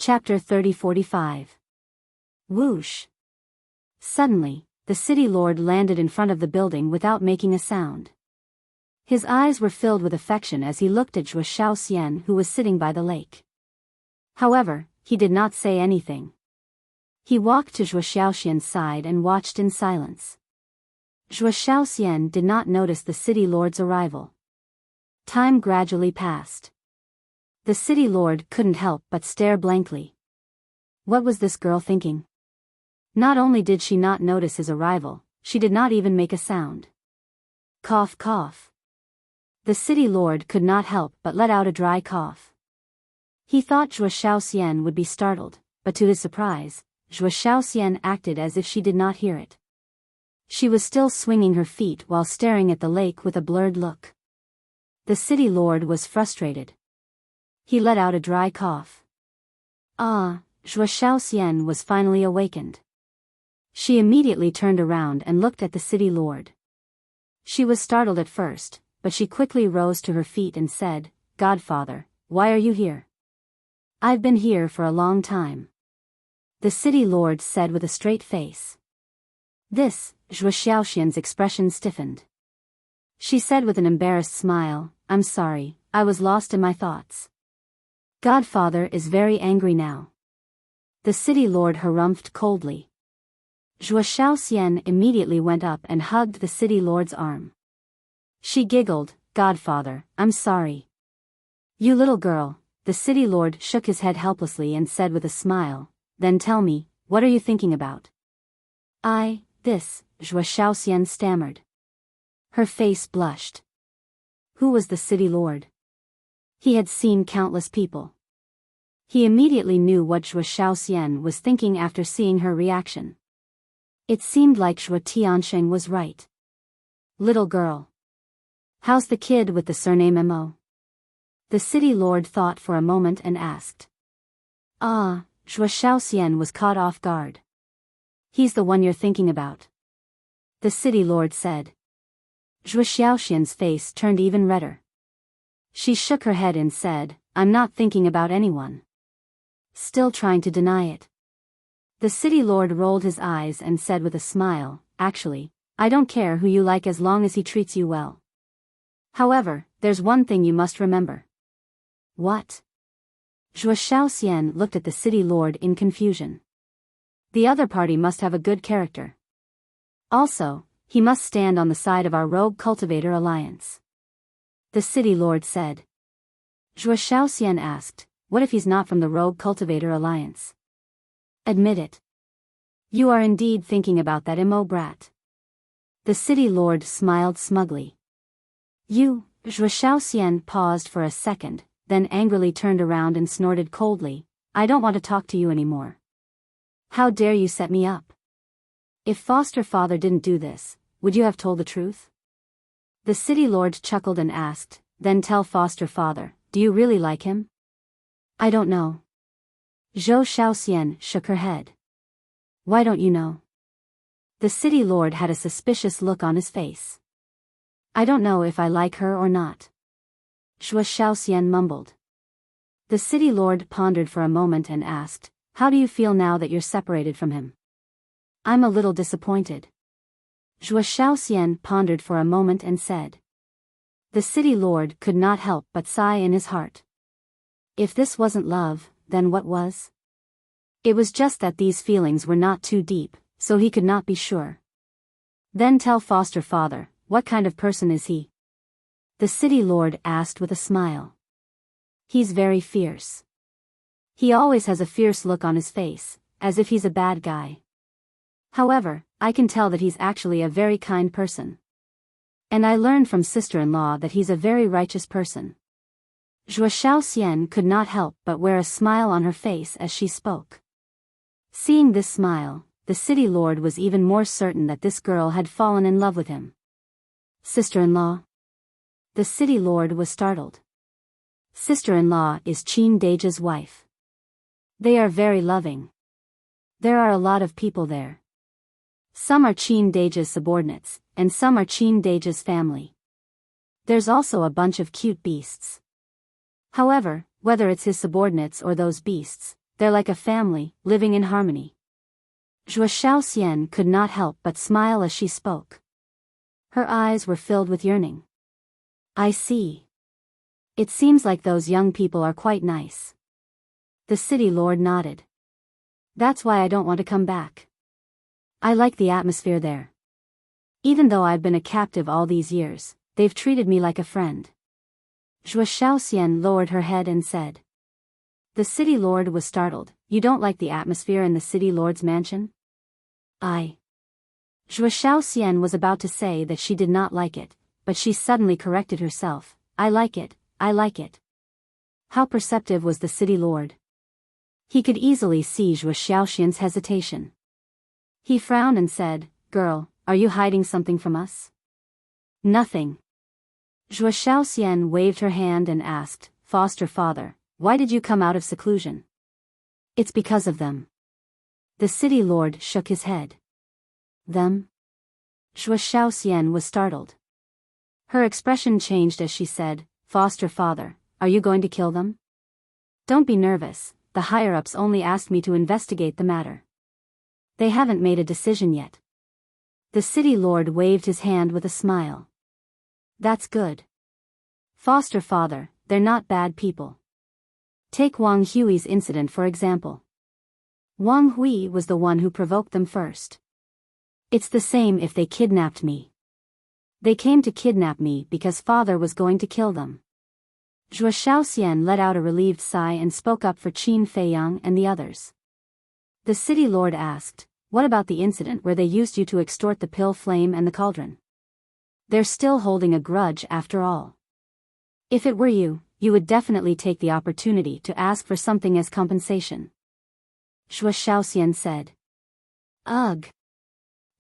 Chapter 30-45. Whoosh! Suddenly, the city lord landed in front of the building without making a sound. His eyes were filled with affection as he looked at Zhuo Xiaoxian, who was sitting by the lake. However, he did not say anything. He walked to Zhuo Xiaoxian's side and watched in silence. Zhuo Xiaoxian did not notice the city lord's arrival. Time gradually passed. The city lord couldn't help but stare blankly. What was this girl thinking? Not only did she not notice his arrival, she did not even make a sound. Cough, cough. The city lord could not help but let out a dry cough. He thought Zhuo Xiaoxian would be startled, but to his surprise, Zhuo Xiaoxian acted as if she did not hear it. She was still swinging her feet while staring at the lake with a blurred look. The city lord was frustrated. He let out a dry cough. Ah, Zhuo Xiaoxian was finally awakened. She immediately turned around and looked at the city lord. She was startled at first, but she quickly rose to her feet and said, "Godfather, why are you here?" "I've been here for a long time," the city lord said with a straight face. This, Zhuo Xiaoxian's expression stiffened. She said with an embarrassed smile, "I'm sorry, I was lost in my thoughts." "Godfather is very angry now," the city lord harumphed coldly. Zhuo Xiaoxian immediately went up and hugged the city lord's arm. She giggled, "Godfather, I'm sorry." "You little girl," the city lord shook his head helplessly and said with a smile, "Then tell me, what are you thinking about?" Zhuo Xiaoxian stammered. Her face blushed. Who was the city lord? He had seen countless people. He immediately knew what Zhuo Xiaoxian was thinking after seeing her reaction. It seemed like Zhuo Tiansheng was right. "Little girl. How's the kid with the surname Mo?" The city lord thought for a moment and asked. Zhuo Xiaoxian was caught off guard. "He's the one you're thinking about," the city lord said. Zhuo Xiaoxian's face turned even redder. She shook her head and said, "I'm not thinking about anyone." Still trying to deny it. The city lord rolled his eyes and said with a smile, "Actually, I don't care who you like as long as he treats you well. However, there's one thing you must remember." "What?" Zhuo Xiaoxian looked at the city lord in confusion. "The other party must have a good character. Also, he must stand on the side of our rogue cultivator alliance," the city lord said. Zhuo Xiaoxian asked, "What if he's not from the rogue cultivator alliance?" "Admit it. You are indeed thinking about that Mo brat." The city lord smiled smugly. "You," Zhuo Xiaoxian paused for a second, then angrily turned around and snorted coldly, "I don't want to talk to you anymore. How dare you set me up? If foster father didn't do this, would you have told the truth?" The city lord chuckled and asked, "Then tell foster father, do you really like him?" "I don't know." Zhuo Xiaoxian shook her head. "Why don't you know?" The city lord had a suspicious look on his face. "I don't know if I like her or not," Zhuo Xiaoxian mumbled. The city lord pondered for a moment and asked, "How do you feel now that you're separated from him?" "I'm a little disappointed." Zhuo Xiaoxian pondered for a moment and said. The city lord could not help but sigh in his heart. If this wasn't love, then what was? It was just that these feelings were not too deep, so he could not be sure. "Then tell foster father, what kind of person is he?" the city lord asked with a smile. "He's very fierce. He always has a fierce look on his face, as if he's a bad guy. However, I can tell that he's actually a very kind person. And I learned from sister-in-law that he's a very righteous person." Zhuo Xiaoxian could not help but wear a smile on her face as she spoke. Seeing this smile, the city lord was even more certain that this girl had fallen in love with him. "Sister-in-law?" The city lord was startled. Sister-in-law is Qin Deji's wife. They are very loving. There are a lot of people there. Some are Qin Deji's subordinates, and some are Qin Deji's family. There's also a bunch of cute beasts. However, whether it's his subordinates or those beasts, They're like a family, living in harmony. Zhuo Xiaoxian could not help but smile as she spoke. Her eyes were filled with yearning. I see. It seems like those young people are quite nice. The city lord nodded. That's why I don't want to come back. I like the atmosphere there. Even though I've been a captive all these years, they've treated me like a friend. Zhuo Xiaoxian lowered her head and said. The city lord was startled. You don't like the atmosphere in the city lord's mansion? Zhuo Xiaoxian was about to say that she did not like it, but she suddenly corrected herself. I like it, I like it. How perceptive was the city lord? He could easily see Zhuo Xiaoxian's hesitation. He frowned and said, Girl, are you hiding something from us? Nothing. Zhuo Xiaoxian waved her hand and asked, Foster father, why did you come out of seclusion? It's because of them. The city lord shook his head. Them? Zhuo Xiaoxian was startled. Her expression changed as she said, Foster father, are you going to kill them? Don't be nervous, the higher-ups only asked me to investigate the matter. They haven't made a decision yet. The city lord waved his hand with a smile. That's good. Foster father, they're not bad people. Take Wang Hui's incident for example. Wang Hui was the one who provoked them first. It's the same if they kidnapped me. They came to kidnap me because father was going to kill them. Zhuo Xiaoxian let out a relieved sigh and spoke up for Qin Feiyang and the others. The city lord asked, what about the incident where they used you to extort the pill flame and the cauldron? They're still holding a grudge after all. If it were you, you would definitely take the opportunity to ask for something as compensation. Zhuo Xiaoxian said. Ugh.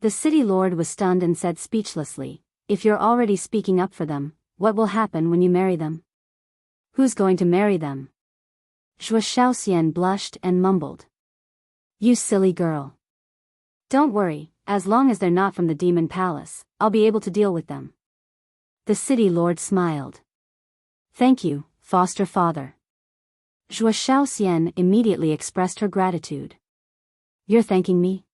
The city lord was stunned and said speechlessly, if you're already speaking up for them, what will happen when you marry them? Who's going to marry them? Zhuo Xiaoxian blushed and mumbled. You silly girl. Don't worry, as long as they're not from the demon palace, I'll be able to deal with them. The city lord smiled. Thank you, foster father. Zhuo Xiaoxian immediately expressed her gratitude. You're thanking me?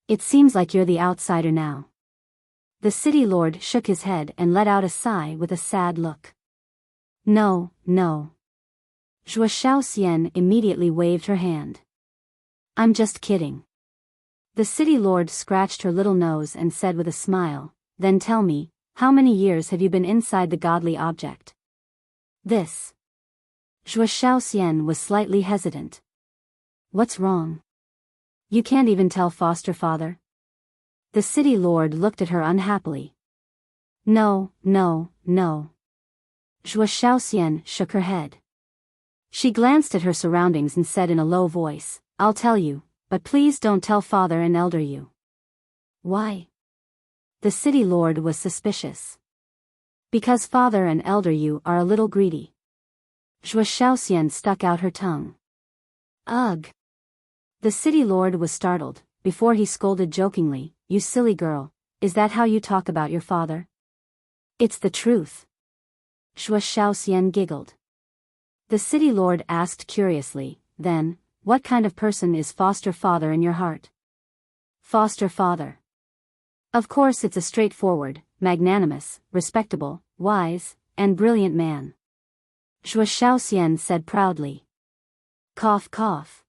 It seems like you're the outsider now. The city lord shook his head and let out a sigh with a sad look. No, no. Zhuo Xiaoxian immediately waved her hand. I'm just kidding. The city lord scratched her little nose and said with a smile, then tell me, how many years have you been inside the godly object? This. Zhuo Xiaoxian was slightly hesitant. What's wrong? You can't even tell foster father? The city lord looked at her unhappily. No, no, no. Zhuo Xiaoxian shook her head. She glanced at her surroundings and said in a low voice, I'll tell you, but please don't tell father and elder you. Why? The city lord was suspicious. Because father and elder you are a little greedy. Zhuo Xiaoxian stuck out her tongue. Ugh. The city lord was startled, before he scolded jokingly, you silly girl, is that how you talk about your father? It's the truth. Zhuo Xiaoxian giggled. The city lord asked curiously, then, what kind of person is foster father in your heart? Foster father. Of course it's a straightforward, magnanimous, respectable, wise, and brilliant man. Zhuo Xiaoxian said proudly. Cough cough.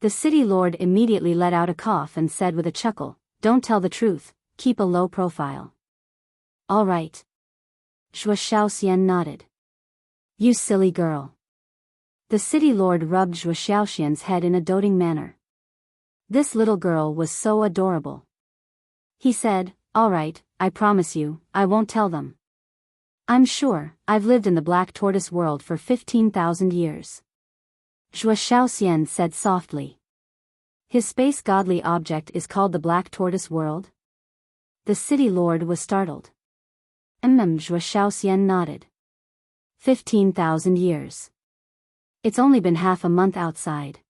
The city lord immediately let out a cough and said with a chuckle, don't tell the truth, keep a low profile. All right. Zhuo Xiaoxian nodded. You silly girl. The city lord rubbed Zhuo Xiaoxian's head in a doting manner. This little girl was so adorable. He said, all right, I promise you, I won't tell them. I'm sure, I've lived in the Black Tortoise world for 15,000 years. Zhuo Xiaoxian said softly. His space godly object is called the Black Tortoise world? The city lord was startled. Zhuo Xiaoxian nodded. 15,000 years. It's only been half a month outside.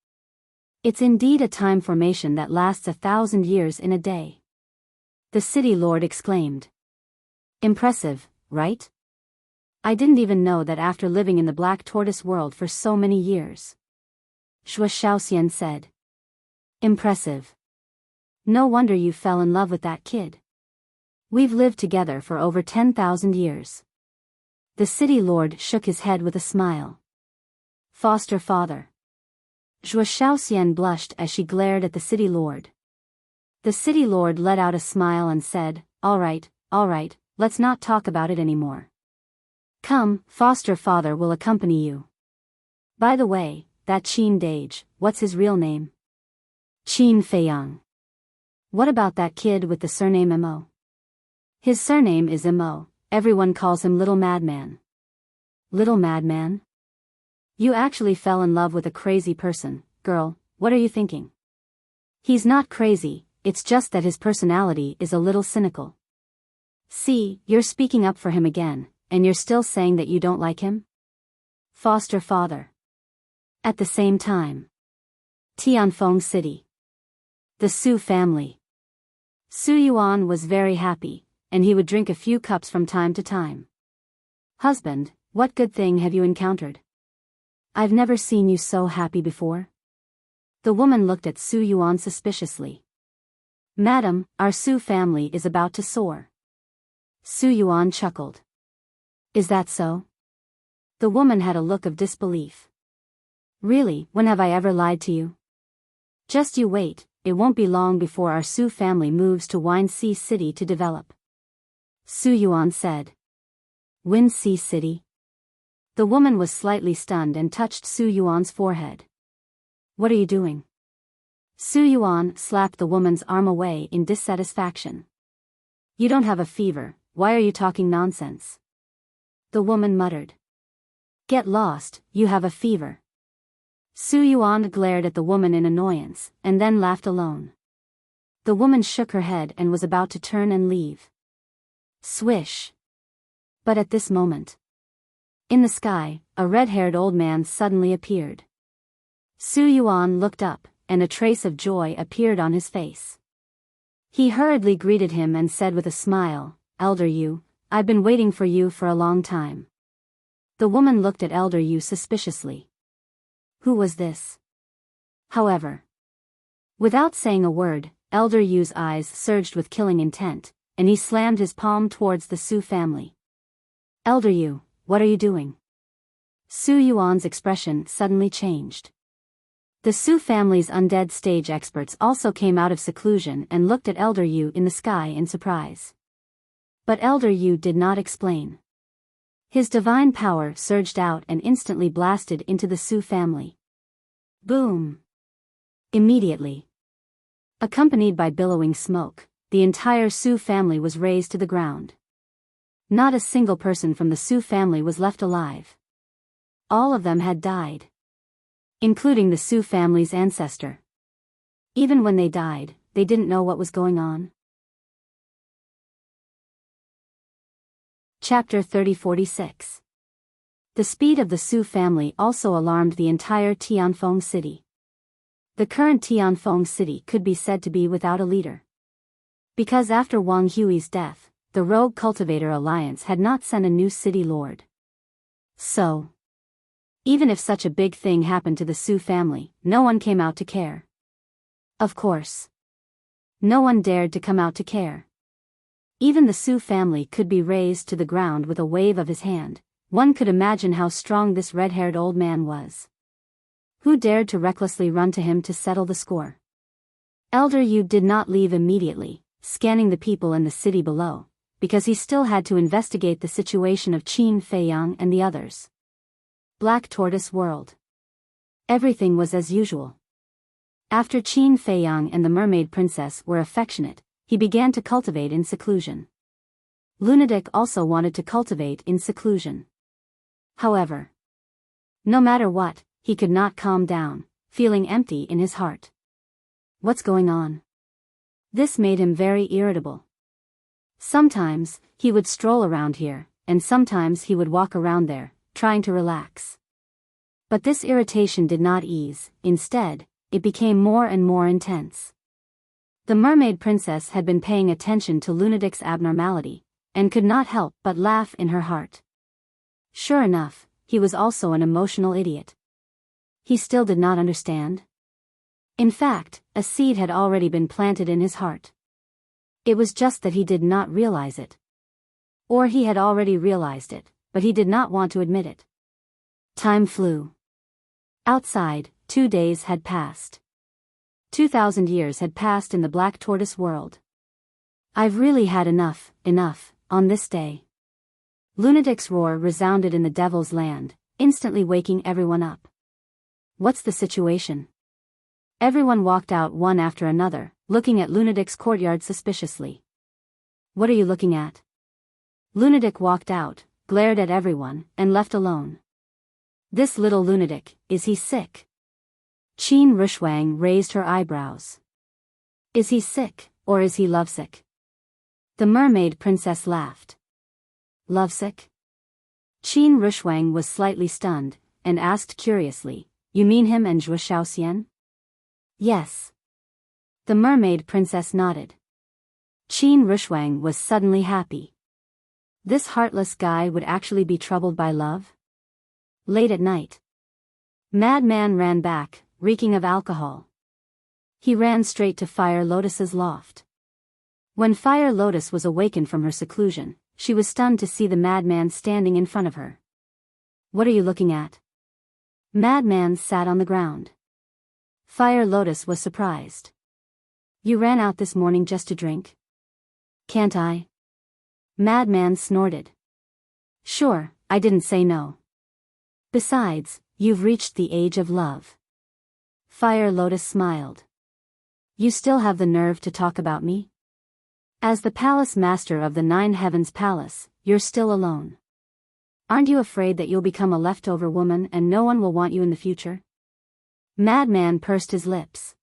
It's indeed a time formation that lasts 1,000 years in a day. The city lord exclaimed. Impressive, right? I didn't even know that after living in the Black Tortoise world for so many years. Zhuo Shaoxian said. Impressive. No wonder you fell in love with that kid. We've lived together for over 10,000 years. The city lord shook his head with a smile. Foster father. Zhuo Shaoxian blushed as she glared at the city lord. The city lord let out a smile and said, all right, let's not talk about it anymore. Come, foster father will accompany you. By the way, that Qin Dage, what's his real name? Qin Feiyang. What about that kid with the surname Mo? His surname is Mo, everyone calls him Little Madman. Little Madman? You actually fell in love with a crazy person, girl, what are you thinking? He's not crazy, it's just that his personality is a little cynical. See, you're speaking up for him again, and you're still saying that you don't like him? Foster father. At the same time. Tianfeng City. The Su family. Su Yuan was very happy, and he would drink a few cups from time to time. Husband, what good thing have you encountered? I've never seen you so happy before. The woman looked at Su Yuan suspiciously. Madam, our Su family is about to soar. Su Yuan chuckled. Is that so? The woman had a look of disbelief. Really, when have I ever lied to you? Just you wait, it won't be long before our Su family moves to Wine Sea City to develop. Su Yuan said. Wine Sea City? The woman was slightly stunned and touched Su Yuan's forehead. What are you doing? Su Yuan slapped the woman's arm away in dissatisfaction. You don't have a fever, why are you talking nonsense? The woman muttered. Get lost, you have a fever. Su Yuan glared at the woman in annoyance, and then laughed alone. The woman shook her head and was about to turn and leave. Swish. But at this moment, in the sky, a red-haired old man suddenly appeared. Su Yuan looked up, and a trace of joy appeared on his face. He hurriedly greeted him and said with a smile, Elder Yu, I've been waiting for you for a long time. The woman looked at Elder Yu suspiciously. Who was this? However, without saying a word, Elder Yu's eyes surged with killing intent, and he slammed his palm towards the Su family. Elder Yu, what are you doing? Su Yuan's expression suddenly changed. The Su family's undead stage experts also came out of seclusion and looked at Elder Yu in the sky in surprise. But Elder Yu did not explain. His divine power surged out and instantly blasted into the Su family. Boom! Immediately, accompanied by billowing smoke, the entire Su family was razed to the ground. Not a single person from the Su family was left alive. All of them had died, including the Su family's ancestor. Even when they died, they didn't know what was going on. Chapter 3046. The speed of the Su family also alarmed the entire Tianfeng city. The current Tianfeng city could be said to be without a leader. Because after Wang Hui's death, the Rogue Cultivator Alliance had not sent a new city lord. So, even if such a big thing happened to the Su family, no one came out to care. Of course, no one dared to come out to care. Even the Su family could be razed to the ground with a wave of his hand. One could imagine how strong this red-haired old man was. Who dared to recklessly run to him to settle the score? Elder Yu did not leave immediately, scanning the people in the city below, because he still had to investigate the situation of Qin Feiyang and the others. Black Tortoise World. Everything was as usual. After Qin Feiyang and the Mermaid Princess were affectionate, he began to cultivate in seclusion. Lunatic also wanted to cultivate in seclusion. However, no matter what, he could not calm down, feeling empty in his heart. What's going on? This made him very irritable. Sometimes, he would stroll around here, and sometimes he would walk around there, trying to relax. But this irritation did not ease, instead, it became more and more intense. The Mermaid Princess had been paying attention to Lunatic's abnormality, and could not help but laugh in her heart. Sure enough, he was also an emotional idiot. He still did not understand. In fact, a seed had already been planted in his heart. It was just that he did not realize it. Or he had already realized it, but he did not want to admit it. Time flew. Outside, 2 days had passed. 2,000 years had passed in the Black Tortoise world. I've really had enough, on this day. Lunatic's roar resounded in the Devil's land, instantly waking everyone up. What's the situation? Everyone walked out one after another, looking at Lunatic's courtyard suspiciously. What are you looking at? Lunatic walked out, glared at everyone, and left alone. This little lunatic, is he sick? Qin Rushuang raised her eyebrows. Is he sick, or is he lovesick? The mermaid princess laughed. Lovesick? Qin Rushuang was slightly stunned, and asked curiously, you mean him and Zhuo Shaoxian? Yes. The mermaid princess nodded. Qin Rushuang was suddenly happy. This heartless guy would actually be troubled by love? Late at night. Madman ran back, reeking of alcohol. He ran straight to Fire Lotus's loft. When Fire Lotus was awakened from her seclusion, she was stunned to see the madman standing in front of her. What are you looking at? Madman sat on the ground. Fire Lotus was surprised. You ran out this morning just to drink? Can't I? Madman snorted. Sure, I didn't say no. Besides, you've reached the age of love. Fire Lotus smiled. You still have the nerve to talk about me? As the palace master of the 9 Heavens Palace, you're still alone. Aren't you afraid that you'll become a leftover woman and no one will want you in the future? Madman pursed his lips.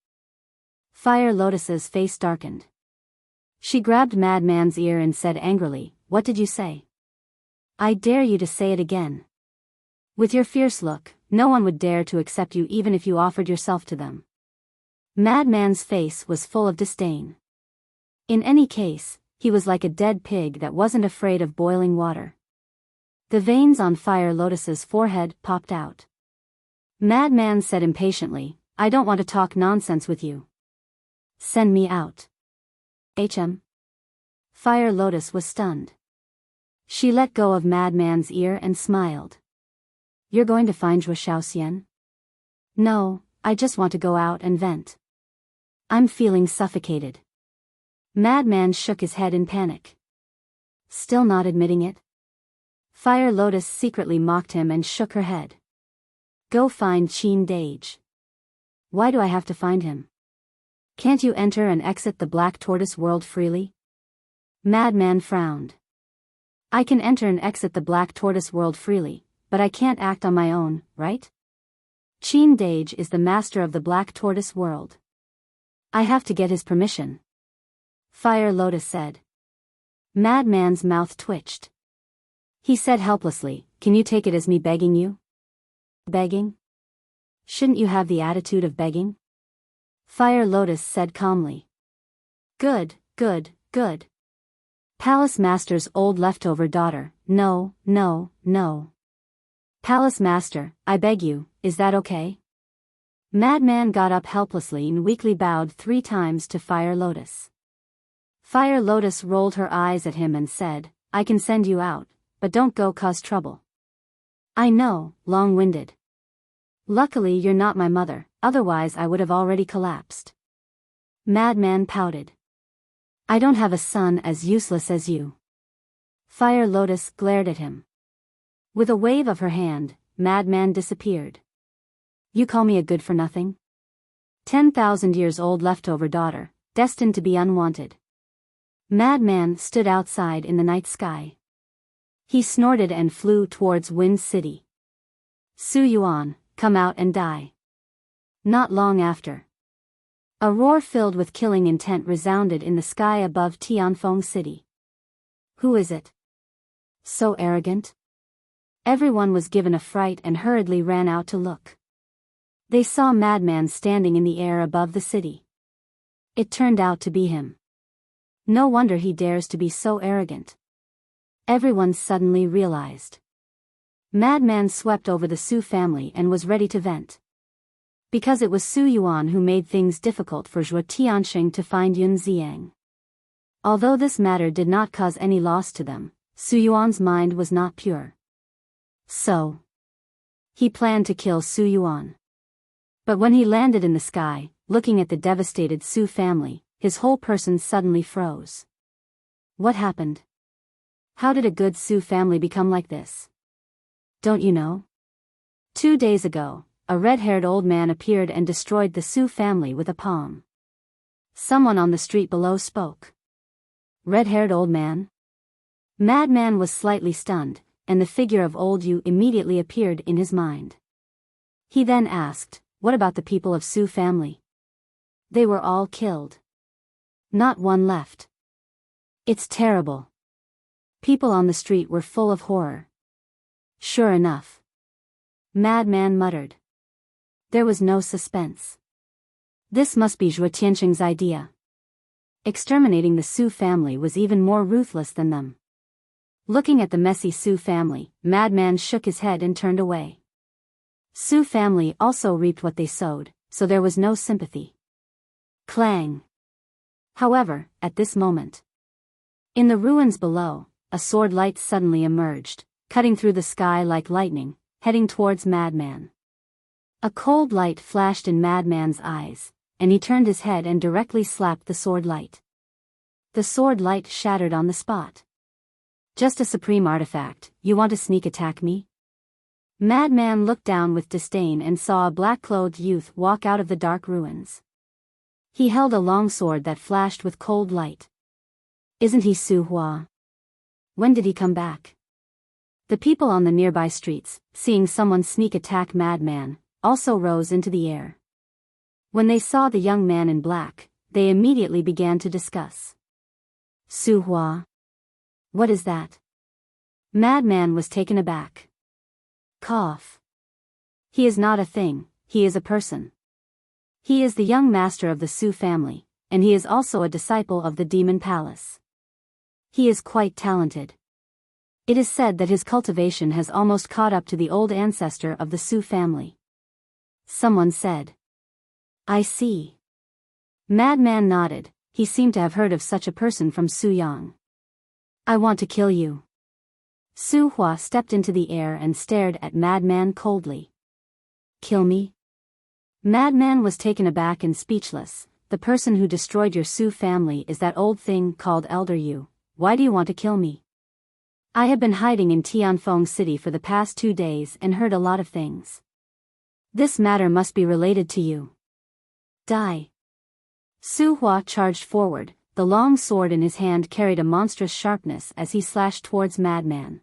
Fire Lotus's face darkened. She grabbed Madman's ear and said angrily, what did you say? I dare you to say it again. With your fierce look, no one would dare to accept you even if you offered yourself to them. Madman's face was full of disdain. In any case, he was like a dead pig that wasn't afraid of boiling water. The veins on Fire Lotus's forehead popped out. Madman said impatiently, I don't want to talk nonsense with you. Send me out. Fire Lotus was stunned. She let go of Madman's ear and smiled. You're going to find Zhuo Shaoxian? No, I just want to go out and vent. I'm feeling suffocated. Madman shook his head in panic. Still not admitting it? Fire Lotus secretly mocked him and shook her head. Go find Qin Dage. Why do I have to find him? Can't you enter and exit the Black Tortoise world freely? Madman frowned. I can enter and exit the Black Tortoise world freely, but I can't act on my own, right? Qin Dage is the master of the Black Tortoise world. I have to get his permission. Fire Lotus said. Madman's mouth twitched. He said helplessly, can you take it as me begging you? Begging? Shouldn't you have the attitude of begging? Fire Lotus said calmly. Good. Palace Master's old leftover daughter, no. Palace Master, I beg you, is that okay? Madman got up helplessly and weakly bowed 3 times to Fire Lotus. Fire Lotus rolled her eyes at him and said, I can send you out, but don't go cause trouble. I know, long-winded. Luckily you're not my mother, otherwise I would have already collapsed. Madman pouted. I don't have a son as useless as you. Fire Lotus glared at him. With a wave of her hand, Madman disappeared. You call me a good-for-nothing? 10,000 years old leftover daughter, destined to be unwanted. Madman stood outside in the night sky. He snorted and flew towards Wind City. Su Yuan, come out and die. Not long after. A roar filled with killing intent resounded in the sky above Tianfeng City. Who is it? So arrogant? Everyone was given a fright and hurriedly ran out to look. They saw Madman standing in the air above the city. It turned out to be him. No wonder he dares to be so arrogant. Everyone suddenly realized. Madman swept over the Su family and was ready to vent. Because it was Su Yuan who made things difficult for Zhuo Tianxing to find Yun Ziang. Although this matter did not cause any loss to them, Su Yuan's mind was not pure. So, he planned to kill Su Yuan. But when he landed in the sky, looking at the devastated Su family, his whole person suddenly froze. What happened? How did a good Su family become like this? Don't you know? 2 days ago, a red-haired old man appeared and destroyed the Su family with a palm. Someone on the street below spoke. Red-haired old man? Madman was slightly stunned, and the figure of old Yu immediately appeared in his mind. He then asked, what about the people of Su family? They were all killed. Not one left. It's terrible. People on the street were full of horror. Sure enough. Madman muttered. There was no suspense. This must be Zhuo Tianxing's idea. Exterminating the Su family was even more ruthless than them. Looking at the messy Su family, Madman shook his head and turned away. Su family also reaped what they sowed, so there was no sympathy. Clang. However, at this moment, in the ruins below, a sword light suddenly emerged, cutting through the sky like lightning, heading towards Madman. A cold light flashed in Madman's eyes, and he turned his head and directly slapped the sword light. The sword light shattered on the spot. Just a supreme artifact, you want to sneak attack me? Madman looked down with disdain and saw a black-clothed youth walk out of the dark ruins. He held a long sword that flashed with cold light. Isn't he Su Hua? When did he come back? The people on the nearby streets, seeing someone sneak attack Madman, also rose into the air. When they saw the young man in black, they immediately began to discuss. Su Hua? What is that? Madman was taken aback. Cough. He is not a thing, he is a person. He is the young master of the Su family, and he is also a disciple of the Demon Palace. He is quite talented. It is said that his cultivation has almost caught up to the old ancestor of the Su family. Someone said. I see. Madman nodded, he seemed to have heard of such a person from Su Yang. I want to kill you. Su Hua stepped into the air and stared at Madman coldly. Kill me? Madman was taken aback and speechless. The person who destroyed your Su family is that old thing called Elder Yu. Why do you want to kill me? I have been hiding in Tianfeng City for the past 2 days and heard a lot of things. This matter must be related to you. Die. Su Hua charged forward, the long sword in his hand carried a monstrous sharpness as he slashed towards Madman.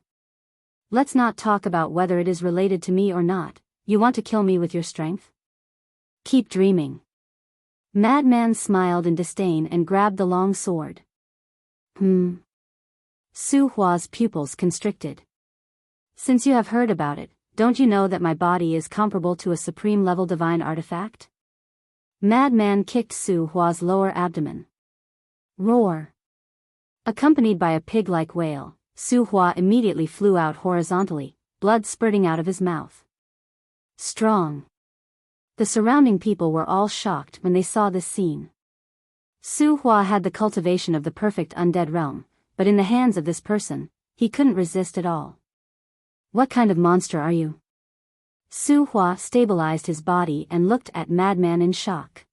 Let's not talk about whether it is related to me or not. You want to kill me with your strength? Keep dreaming. Madman smiled in disdain and grabbed the long sword. Su Hua's pupils constricted. Since you have heard about it, don't you know that my body is comparable to a supreme-level divine artifact? Madman kicked Su Hua's lower abdomen. Roar. Accompanied by a pig-like wail, Su Hua immediately flew out horizontally, blood spurting out of his mouth. Strong. The surrounding people were all shocked when they saw this scene. Su Hua had the cultivation of the perfect undead realm, but in the hands of this person, he couldn't resist at all. What kind of monster are you? Su Hua stabilized his body and looked at Madman in shock.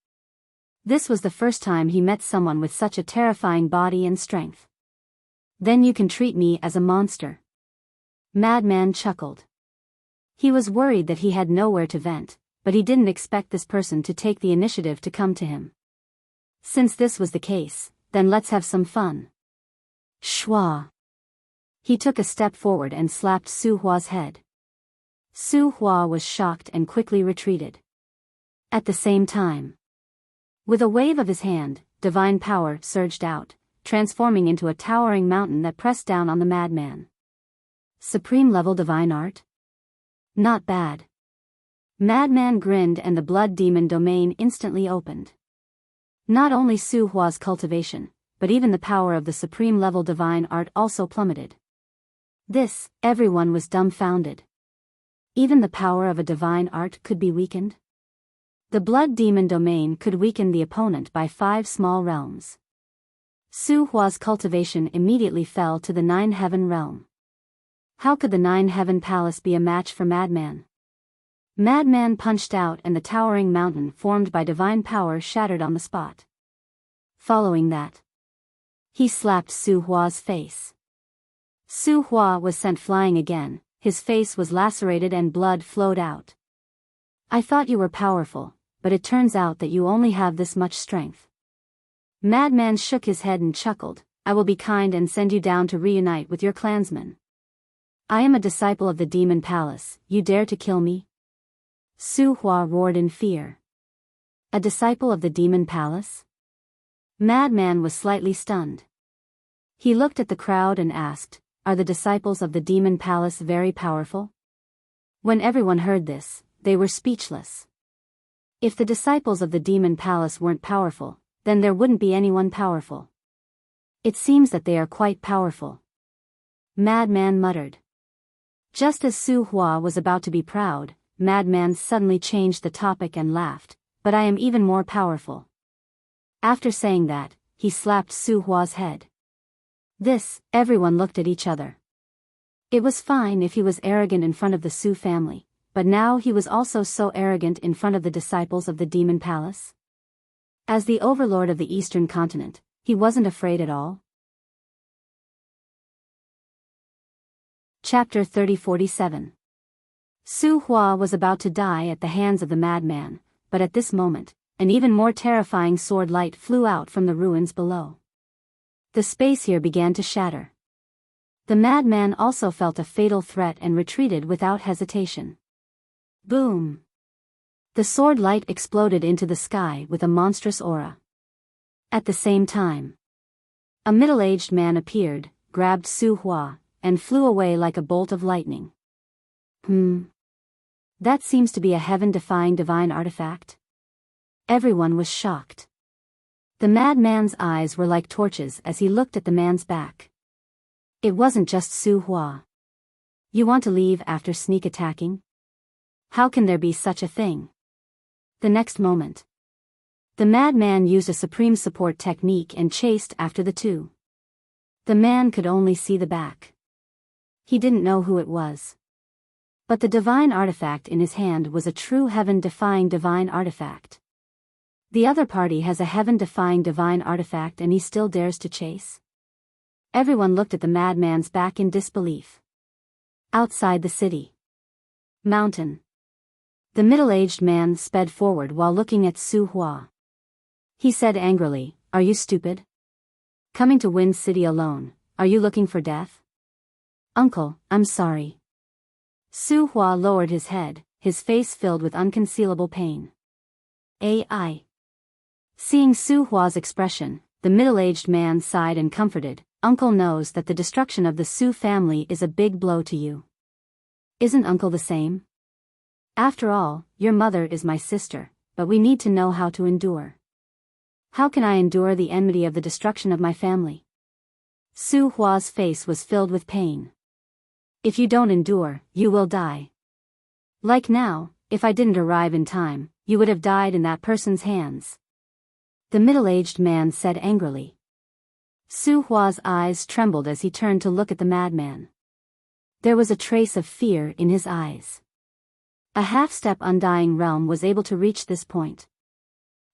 This was the first time he met someone with such a terrifying body and strength. Then you can treat me as a monster. Madman chuckled. He was worried that he had nowhere to vent, but he didn't expect this person to take the initiative to come to him. Since this was the case, then let's have some fun. Shua. He took a step forward and slapped Su Hua's head. Su Hua was shocked and quickly retreated. At the same time, with a wave of his hand, divine power surged out, transforming into a towering mountain that pressed down on the madman. Supreme-level divine art? Not bad. Madman grinned and the blood demon domain instantly opened. Not only Su Hua's cultivation, but even the power of the supreme-level divine art also plummeted. Everyone was dumbfounded. Even the power of a divine art could be weakened? The blood demon domain could weaken the opponent by 5 small realms. Su Hua's cultivation immediately fell to the 9-heaven realm. How could the 9-heaven palace be a match for Madman? Madman punched out and the towering mountain formed by divine power shattered on the spot. Following that, he slapped Su Hua's face. Su Hua was sent flying again, his face was lacerated and blood flowed out. I thought you were powerful, but it turns out that you only have this much strength. Madman shook his head and chuckled, I will be kind and send you down to reunite with your clansmen. I am a disciple of the demon palace, you dare to kill me? Su Hua roared in fear. A disciple of the demon palace? Madman was slightly stunned. He looked at the crowd and asked, are the disciples of the demon palace very powerful? When everyone heard this, they were speechless. If the disciples of the demon palace weren't powerful, then there wouldn't be anyone powerful. It seems that they are quite powerful. Madman muttered. Just as Su Hua was about to be proud, Madman suddenly changed the topic and laughed, but I am even more powerful. After saying that, he slapped Su Hua's head. Everyone looked at each other. It was fine if he was arrogant in front of the Su family, but now he was also so arrogant in front of the disciples of the demon palace. As the overlord of the eastern continent, he wasn't afraid at all. Chapter 30-47. Su Hua was about to die at the hands of the madman, but at this moment, an even more terrifying sword light flew out from the ruins below. The space here began to shatter. The madman also felt a fatal threat and retreated without hesitation. Boom! The sword light exploded into the sky with a monstrous aura. At the same time, a middle-aged man appeared, grabbed Su Hua, and flew away like a bolt of lightning. That seems to be a heaven-defying divine artifact. Everyone was shocked. The madman's eyes were like torches as he looked at the man's back. It wasn't just Su Hua. You want to leave after sneak attacking? How can there be such a thing? The next moment, the madman used a supreme support technique and chased after the two. The man could only see the back. He didn't know who it was. But the divine artifact in his hand was a true heaven-defying divine artifact. The other party has a heaven-defying divine artifact and he still dares to chase? Everyone looked at the madman's back in disbelief. Outside the city. Mountain. The middle-aged man sped forward while looking at Su Hua. He said angrily, are you stupid? Coming to Wind City alone, are you looking for death? Uncle, I'm sorry. Su Hua lowered his head, his face filled with unconcealable pain. AI. Seeing Su Hua's expression, the middle-aged man sighed and comforted, Uncle knows that the destruction of the Su family is a big blow to you. Isn't Uncle the same? After all, your mother is my sister, but we need to know how to endure. How can I endure the enmity of the destruction of my family? Su Hua's face was filled with pain. If you don't endure, you will die. Like now, if I didn't arrive in time, you would have died in that person's hands. The middle-aged man said angrily. Su Hua's eyes trembled as he turned to look at the madman. There was a trace of fear in his eyes. A half-step undying realm was able to reach this point.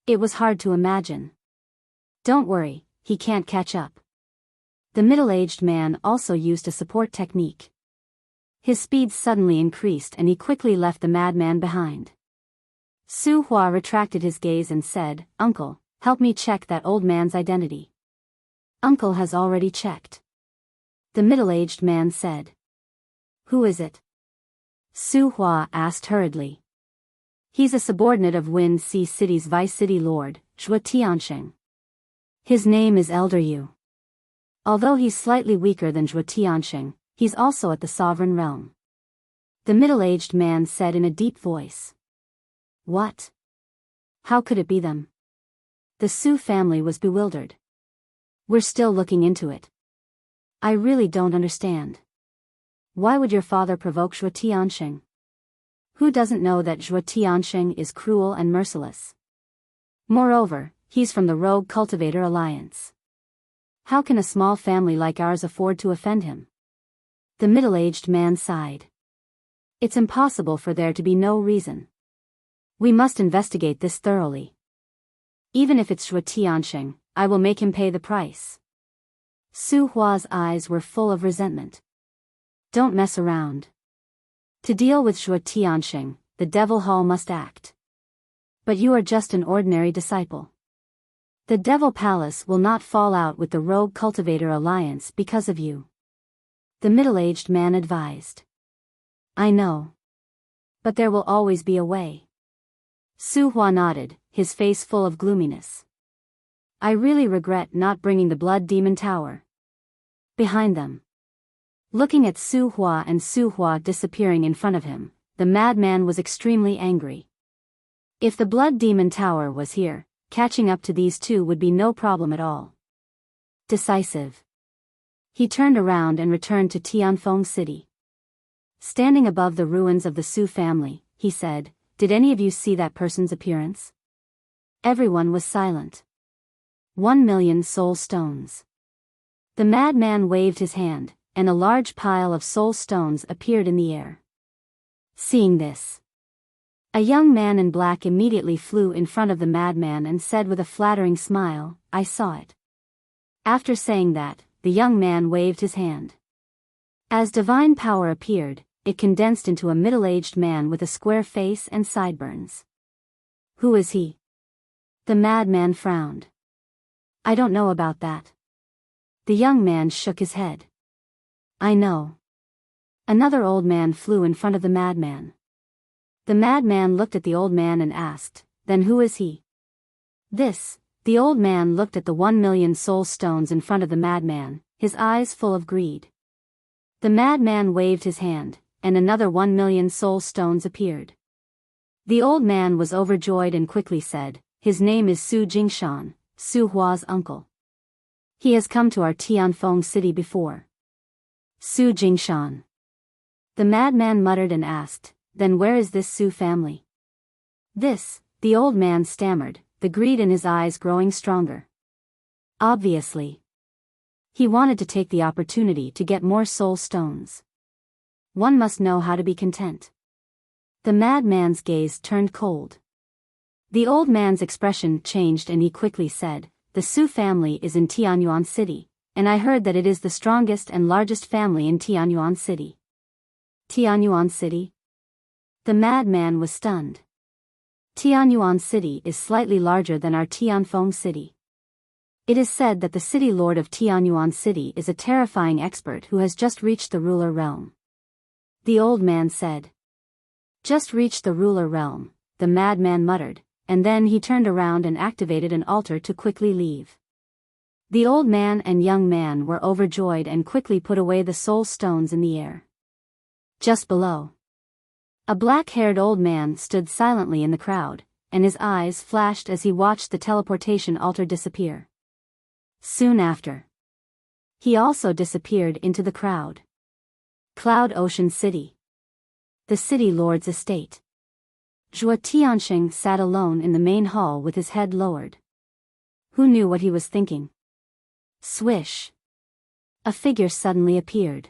It was hard to imagine. Don't worry, he can't catch up. The middle-aged man also used a support technique. His speed suddenly increased and he quickly left the madman behind. Su Hua retracted his gaze and said, Uncle, help me check that old man's identity. Uncle has already checked. The middle-aged man said. Who is it? Su Hua asked hurriedly. He's a subordinate of Wind Sea City's Vice-City Lord, Zhuo Tiansheng. His name is Elder Yu. Although he's slightly weaker than Zhuo Tiansheng, he's also at the sovereign realm. The middle-aged man said in a deep voice. What? How could it be them? The Su family was bewildered. We're still looking into it. I really don't understand. Why would your father provoke Zhuo Tiansheng? Who doesn't know that Zhuo Tianxing is cruel and merciless? Moreover, he's from the Rogue Cultivator Alliance. How can a small family like ours afford to offend him? The middle-aged man sighed. It's impossible for there to be no reason. We must investigate this thoroughly. Even if it's Zhuo Tianxing, I will make him pay the price. Su Hua's eyes were full of resentment. Don't mess around. To deal with Zhuo Tianxing, the Devil Hall must act. But you are just an ordinary disciple. The Devil Palace will not fall out with the Rogue Cultivator Alliance because of you. The middle-aged man advised. I know. But there will always be a way. Su Hua nodded, his face full of gloominess. I really regret not bringing the Blood Demon Tower. Behind them. Looking at Su Hua and Su Hua disappearing in front of him, the madman was extremely angry. If the Blood Demon Tower was here, catching up to these two would be no problem at all. Decisive. He turned around and returned to Tianfeng City. Standing above the ruins of the Su family, he said, Did any of you see that person's appearance? Everyone was silent. 1,000,000 soul stones. The madman waved his hand, and a large pile of soul stones appeared in the air. Seeing this, a young man in black immediately flew in front of the madman and said with a flattering smile, I saw it. After saying that, the young man waved his hand. As divine power appeared, it condensed into a middle-aged man with a square face and sideburns. Who is he? The madman frowned. I don't know about that. The young man shook his head. I know. Another old man flew in front of the madman. The madman looked at the old man and asked, Then who is he? The old man looked at the 1,000,000 soul stones in front of the madman, his eyes full of greed. The madman waved his hand, and another 1,000,000 soul stones appeared. The old man was overjoyed and quickly said, His name is Su Jingshan, Su Hua's uncle. He has come to our Tianfeng city before. Su Jingshan. The madman muttered and asked, Then where is this Su family? The old man stammered, the greed in his eyes growing stronger. Obviously. He wanted to take the opportunity to get more soul stones. One must know how to be content. The madman's gaze turned cold. The old man's expression changed and he quickly said, The Su family is in Tianyuan City, and I heard that it is the strongest and largest family in Tianyuan City. Tianyuan City? The madman was stunned. Tianyuan City is slightly larger than our Tianfeng City. It is said that the city lord of Tianyuan City is a terrifying expert who has just reached the ruler realm. The old man said. Just reached the ruler realm, the madman muttered, and then he turned around and activated an altar to quickly leave. The old man and young man were overjoyed and quickly put away the soul stones in the air. Just below, a black-haired old man stood silently in the crowd, and his eyes flashed as he watched the teleportation altar disappear. Soon after, he also disappeared into the crowd. Cloud Ocean City. The city lord's estate. Zhuo Tianxing sat alone in the main hall with his head lowered. Who knew what he was thinking? Swish. A figure suddenly appeared.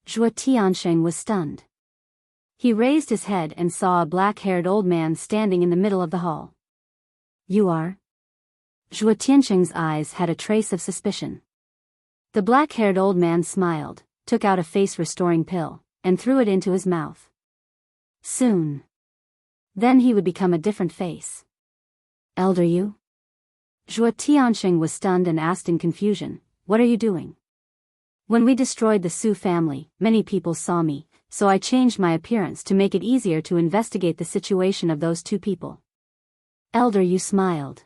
Zhuo Tianxing was stunned. He raised his head and saw a black-haired old man standing in the middle of the hall. You are? Zhuo Tianxing's eyes had a trace of suspicion. The black-haired old man smiled, took out a face-restoring pill, and threw it into his mouth. Soon. Then he would become a different face. Elder you? Zhuo Tianxing was stunned and asked in confusion, What are you doing? When we destroyed the Su family, many people saw me, so I changed my appearance to make it easier to investigate the situation of those two people. Elder you smiled.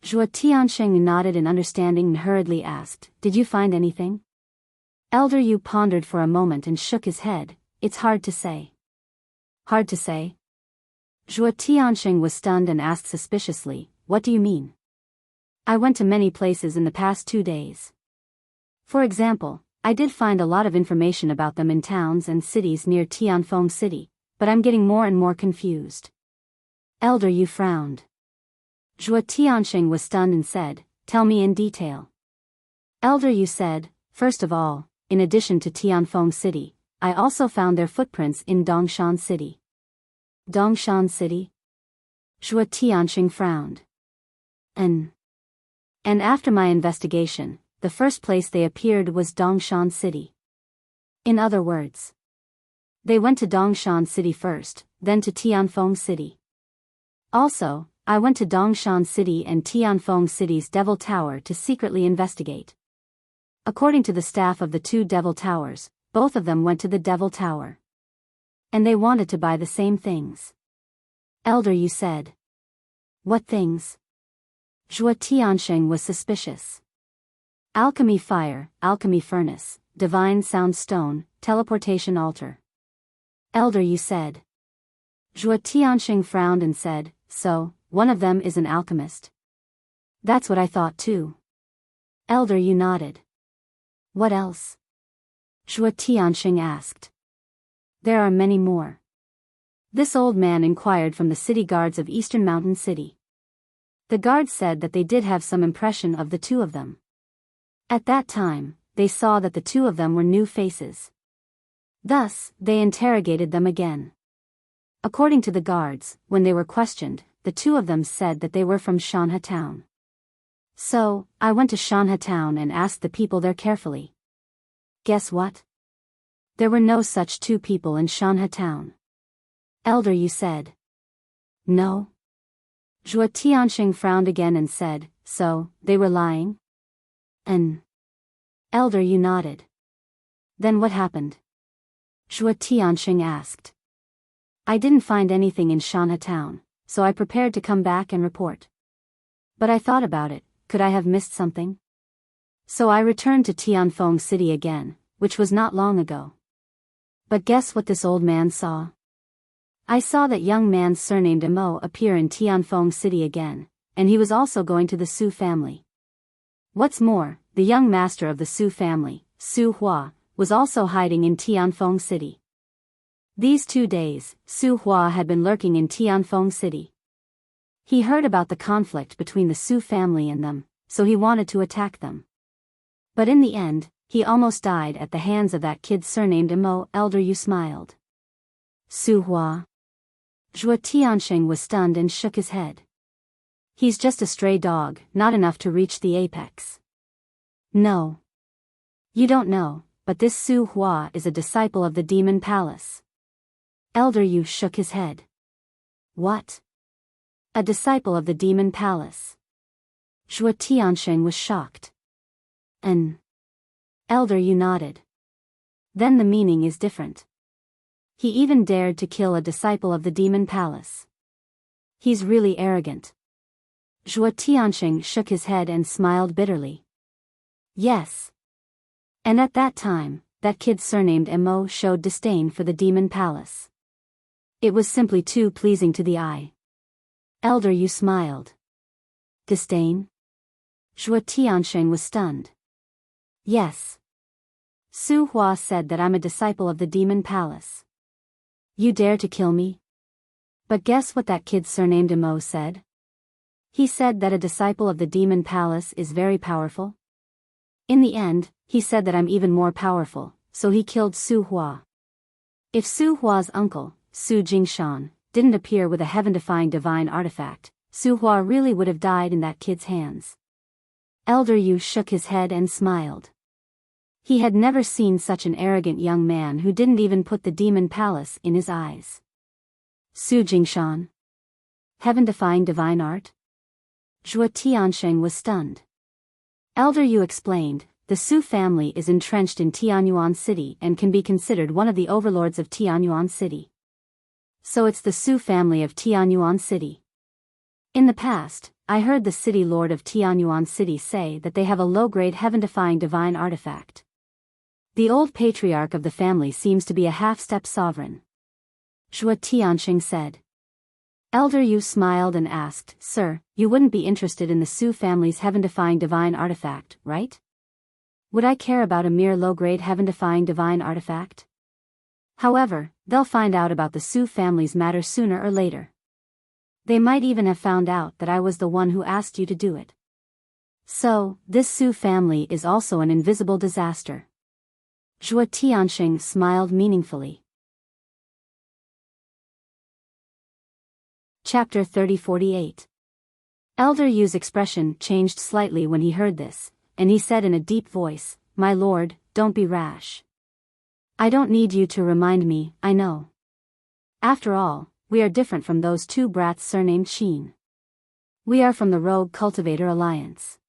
Zhuo Tianxing nodded in understanding and hurriedly asked, Did you find anything? Elder Yu pondered for a moment and shook his head, It's hard to say. Hard to say? Zhuo Tianxing was stunned and asked suspiciously, What do you mean? I went to many places in the past 2 days. For example, I did find a lot of information about them in towns and cities near Tianfeng City, but I'm getting more and more confused. Elder Yu frowned. Zhuo Tianxing was stunned and said, "Tell me in detail." Elder Yu said, "First of all, in addition to Tianfeng City, I also found their footprints in Dongshan City." Dongshan City? Zhuo Tianxing frowned. And after my investigation, the first place they appeared was Dongshan City. In other words, they went to Dongshan City first, then to Tianfeng City. Also, I went to Dongshan City and Tianfeng City's Devil Tower to secretly investigate. According to the staff of the two Devil Towers, both of them went to the Devil Tower. And they wanted to buy the same things. Elder Yu said. What things? Zhuo Tianxing was suspicious. Alchemy fire, alchemy furnace, divine sound stone, teleportation altar. Elder Yu said. Zhuo Tianxing frowned and said, "So, one of them is an alchemist." "That's what I thought too." Elder Yu nodded. "What else?" Zhuo Tianxing asked. "There are many more." This old man inquired from the city guards of Eastern Mountain City. The guards said that they did have some impression of the two of them. At that time, they saw that the two of them were new faces. Thus, they interrogated them again. According to the guards, when they were questioned, the two of them said that they were from Shanhe Town. So, I went to Shanhe Town and asked the people there carefully. Guess what? There were no such two people in Shanhe Town. Elder Yu said. No? Zhuo Tianxing frowned again and said, "So, they were lying?" And Elder Yu nodded. "Then what happened?" Zhuo Tianxing asked. "I didn't find anything in Shanhe Town, so I prepared to come back and report. But I thought about it, could I have missed something? So I returned to Tianfeng City again, which was not long ago. But guess what this old man saw? I saw that young man surnamed Mo appear in Tianfeng City again, and he was also going to the Su family. What's more, the young master of the Su family, Su Hua, was also hiding in Tianfeng City. These 2 days, Su Hua had been lurking in Tianfeng City. He heard about the conflict between the Su family and them, so he wanted to attack them. But in the end, he almost died at the hands of that kid surnamed Mo." Elder Yu smiled. Su Hua? Zhuo Tianxing was stunned and shook his head. He's just a stray dog, not enough to reach the apex. No. You don't know, but this Su Hua is a disciple of the Demon Palace. Elder Yu shook his head. What? A disciple of the Demon Palace? Zhuo Tianxing was shocked. And Elder Yu nodded. Then the meaning is different. He even dared to kill a disciple of the Demon Palace. He's really arrogant. Zhuo Tianxing shook his head and smiled bitterly. Yes. And at that time, that kid surnamed Mo showed disdain for the Demon Palace. It was simply too pleasing to the eye. Elder Yu smiled. Disdain? Zhuo Tianxing was stunned. Yes. Su Hua said that I'm a disciple of the Demon Palace. You dare to kill me? But guess what that kid surnamed Mo said? He said that a disciple of the Demon Palace is very powerful. In the end, he said that I'm even more powerful, so he killed Su Hua. If Su Hua's uncle, Su Jingshan, didn't appear with a heaven-defying divine artifact, Su Hua really would have died in that kid's hands. Elder Yu shook his head and smiled. He had never seen such an arrogant young man who didn't even put the Demon Palace in his eyes. Su Jingshan? Heaven-defying divine art? Zhuo Tianxing was stunned. Elder Yu explained, the Su family is entrenched in Tianyuan City and can be considered one of the overlords of Tianyuan City. So it's the Su family of Tianyuan City. In the past, I heard the city lord of Tianyuan City say that they have a low-grade heaven-defying divine artifact. The old patriarch of the family seems to be a half-step sovereign. Zhuo Tianxing said. Elder Yu smiled and asked, Sir, you wouldn't be interested in the Su family's heaven-defying divine artifact, right? Would I care about a mere low-grade heaven-defying divine artifact? However, they'll find out about the Su family's matter sooner or later. They might even have found out that I was the one who asked you to do it. So, this Su family is also an invisible disaster. Zhuo Tianxing smiled meaningfully. Chapter 3048. Elder Yu's expression changed slightly when he heard this, and he said in a deep voice, "My lord, don't be rash. I don't need you to remind me, I know. After all, we are different from those two brats surnamed Xin. We are from the Rogue Cultivator Alliance.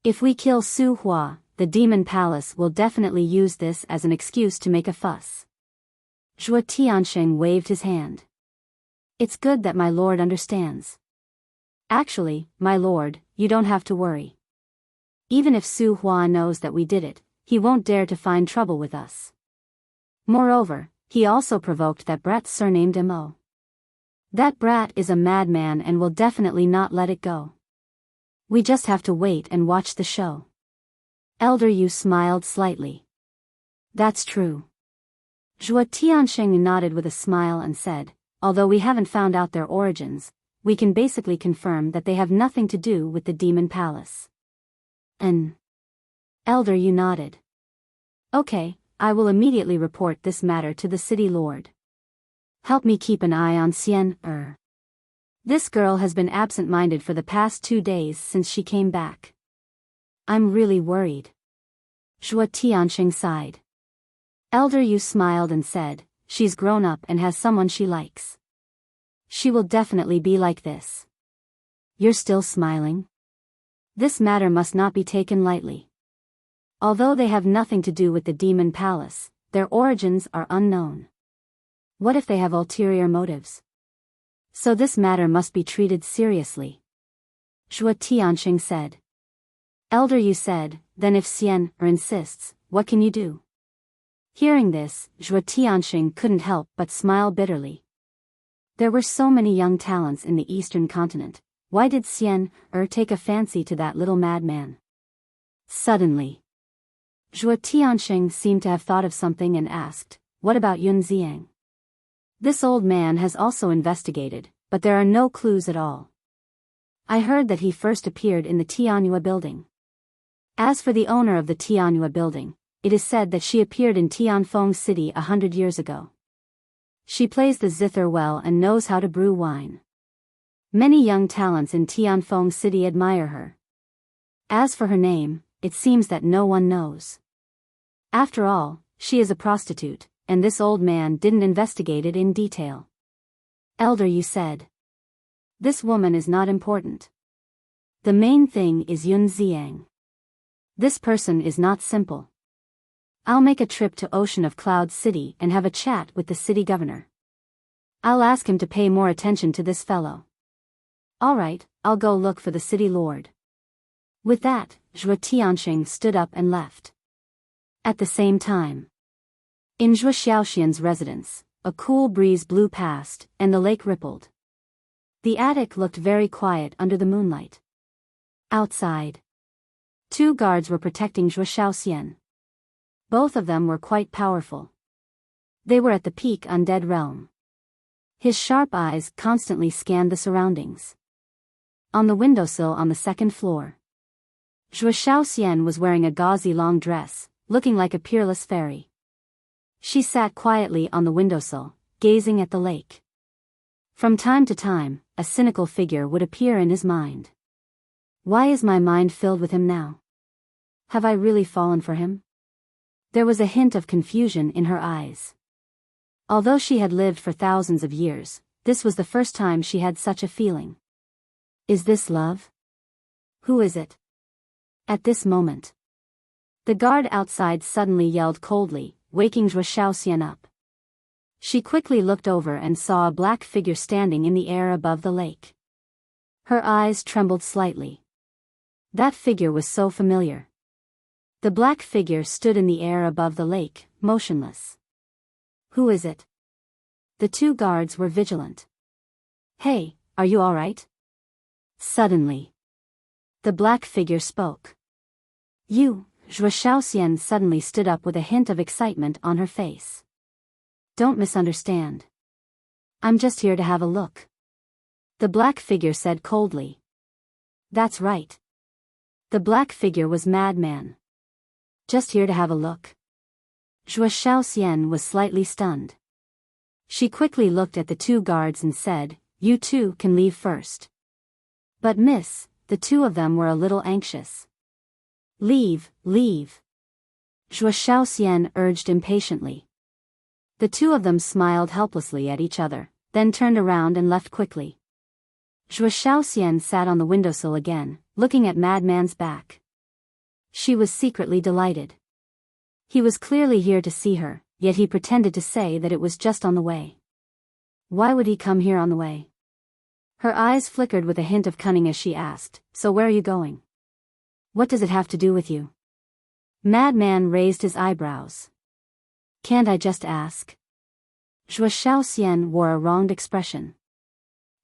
If we kill Su Hua, the Demon Palace will definitely use this as an excuse to make a fuss." Zhuo Tianxing waved his hand. "It's good that my lord understands. Actually, my lord, you don't have to worry. Even if Su Hua knows that we did it, he won't dare to find trouble with us. Moreover, he also provoked that brat surnamed Mo. That brat is a madman and will definitely not let it go. We just have to wait and watch the show." Elder Yu smiled slightly. "That's true." Zhuo Tianxing nodded with a smile and said, "Although we haven't found out their origins, we can basically confirm that they have nothing to do with the Demon Palace." Elder Yu nodded. "Okay, I will immediately report this matter to the city lord. Help me keep an eye on Xian. This girl has been absent-minded for the past 2 days since she came back. I'm really worried." Zhuo Tianxing sighed. Elder Yu smiled and said, "She's grown up and has someone she likes. She will definitely be like this." "You're still smiling? This matter must not be taken lightly. Although they have nothing to do with the Demon Palace, their origins are unknown. What if they have ulterior motives? So this matter must be treated seriously," Zhuo Tianxing said. Elder Yu said, "Then if Xian insists, what can you do?" Hearing this, Zhuo Tianxing couldn't help but smile bitterly. There were so many young talents in the eastern continent. Why did Xian take a fancy to that little madman? Suddenly, Zhuo Tianxing seemed to have thought of something and asked, "What about Yun Ziang?" "This old man has also investigated, but there are no clues at all. I heard that he first appeared in the Tianyue building. As for the owner of the Tianyue building, it is said that she appeared in Tianfeng City 100 years ago. She plays the zither well and knows how to brew wine. Many young talents in Tianfeng City admire her. As for her name, it seems that no one knows. After all, she is a prostitute, and this old man didn't investigate it in detail." Elder Yu said, "This woman is not important. The main thing is Yun Ziang. This person is not simple. I'll make a trip to Ocean of Cloud City and have a chat with the city governor. I'll ask him to pay more attention to this fellow. Alright, I'll go look for the city lord." With that, Zhuo Tianxing stood up and left. At the same time, in Zhuo Xiaoxian's residence, a cool breeze blew past, and the lake rippled. The attic looked very quiet under the moonlight. Outside, 2 guards were protecting Zhuo Xiaoxian. Both of them were quite powerful. They were at the peak undead realm. His sharp eyes constantly scanned the surroundings. On the windowsill on the 2nd floor, Zhuo Xiaoxian was wearing a gauzy long dress, looking like a peerless fairy. She sat quietly on the windowsill, gazing at the lake. From time to time, a cynical figure would appear in his mind. Why is my mind filled with him now? Have I really fallen for him? There was a hint of confusion in her eyes. Although she had lived for thousands of years, this was the first time she had such a feeling. Is this love? Who is it? At this moment, the guard outside suddenly yelled coldly, waking Zhuo Xiaoxian up. She quickly looked over and saw a black figure standing in the air above the lake. Her eyes trembled slightly. That figure was so familiar. The black figure stood in the air above the lake, motionless. Who is it? The 2 guards were vigilant. Hey, are you all right? Suddenly, the black figure spoke. You, Zhuo Xiaoxian suddenly stood up with a hint of excitement on her face. Don't misunderstand. I'm just here to have a look. The black figure said coldly. That's right. The black figure was Madman. Just here to have a look. Zhuo Xiaoxian was slightly stunned. She quickly looked at the two guards and said, "You two can leave first." But miss, the two of them were a little anxious. Leave, leave. Zhuo Xiaoxian urged impatiently. The two of them smiled helplessly at each other, then turned around and left quickly. Zhuo Xiaoxian sat on the windowsill again, looking at Madman's back. She was secretly delighted. He was clearly here to see her, yet he pretended to say that it was just on the way. Why would he come here on the way? Her eyes flickered with a hint of cunning as she asked, "So where are you going? What does it have to do with you?" Madman raised his eyebrows. "Can't I just ask?" Zhuo Xiaoxian wore a wronged expression.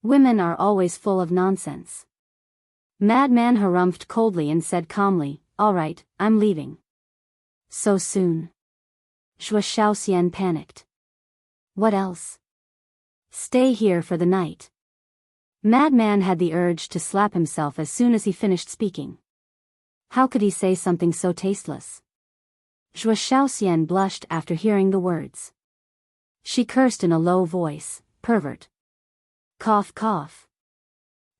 Women are always full of nonsense. Madman harumphed coldly and said calmly, "All right, I'm leaving." So soon? Zhuo Xiaoxian panicked. What else? Stay here for the night. Madman had the urge to slap himself as soon as he finished speaking. How could he say something so tasteless? Zhuo Xiaoxian blushed after hearing the words. She cursed in a low voice, "Pervert." Cough, cough.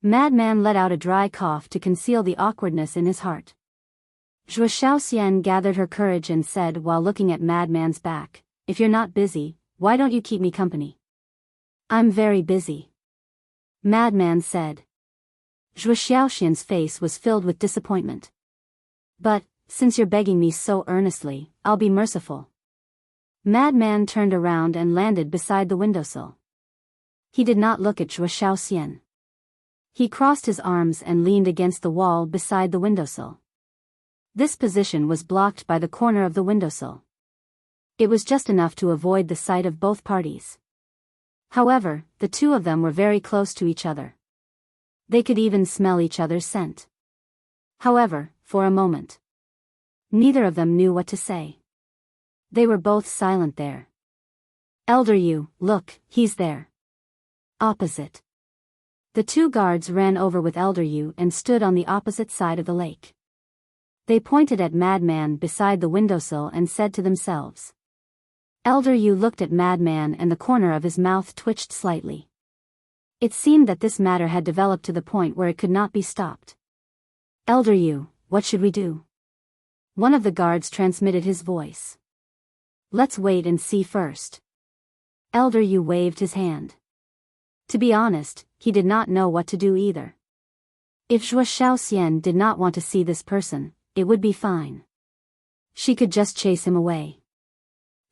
Madman let out a dry cough to conceal the awkwardness in his heart. Zhuo Xiaoxian gathered her courage and said while looking at Madman's back, "If you're not busy, why don't you keep me company?" "I'm very busy," Madman said. Zhuo Xiaoxian's face was filled with disappointment. "But, since you're begging me so earnestly, I'll be merciful." Madman turned around and landed beside the windowsill. He did not look at Zhuo Xiaoxian. He crossed his arms and leaned against the wall beside the windowsill. This position was blocked by the corner of the windowsill. It was just enough to avoid the sight of both parties. However, the two of them were very close to each other. They could even smell each other's scent. However, for a moment, neither of them knew what to say. They were both silent there. "Elder Yu, look, he's there." Opposite. The two guards ran over with Elder Yu and stood on the opposite side of the lake. They pointed at Madman beside the windowsill and said to themselves. Elder Yu looked at Madman and the corner of his mouth twitched slightly. It seemed that this matter had developed to the point where it could not be stopped. "Elder Yu, what should we do?" One of the guards transmitted his voice. "Let's wait and see first." Elder Yu waved his hand. To be honest, he did not know what to do either. If Zhuo Xiaoxian did not want to see this person, it would be fine. She could just chase him away.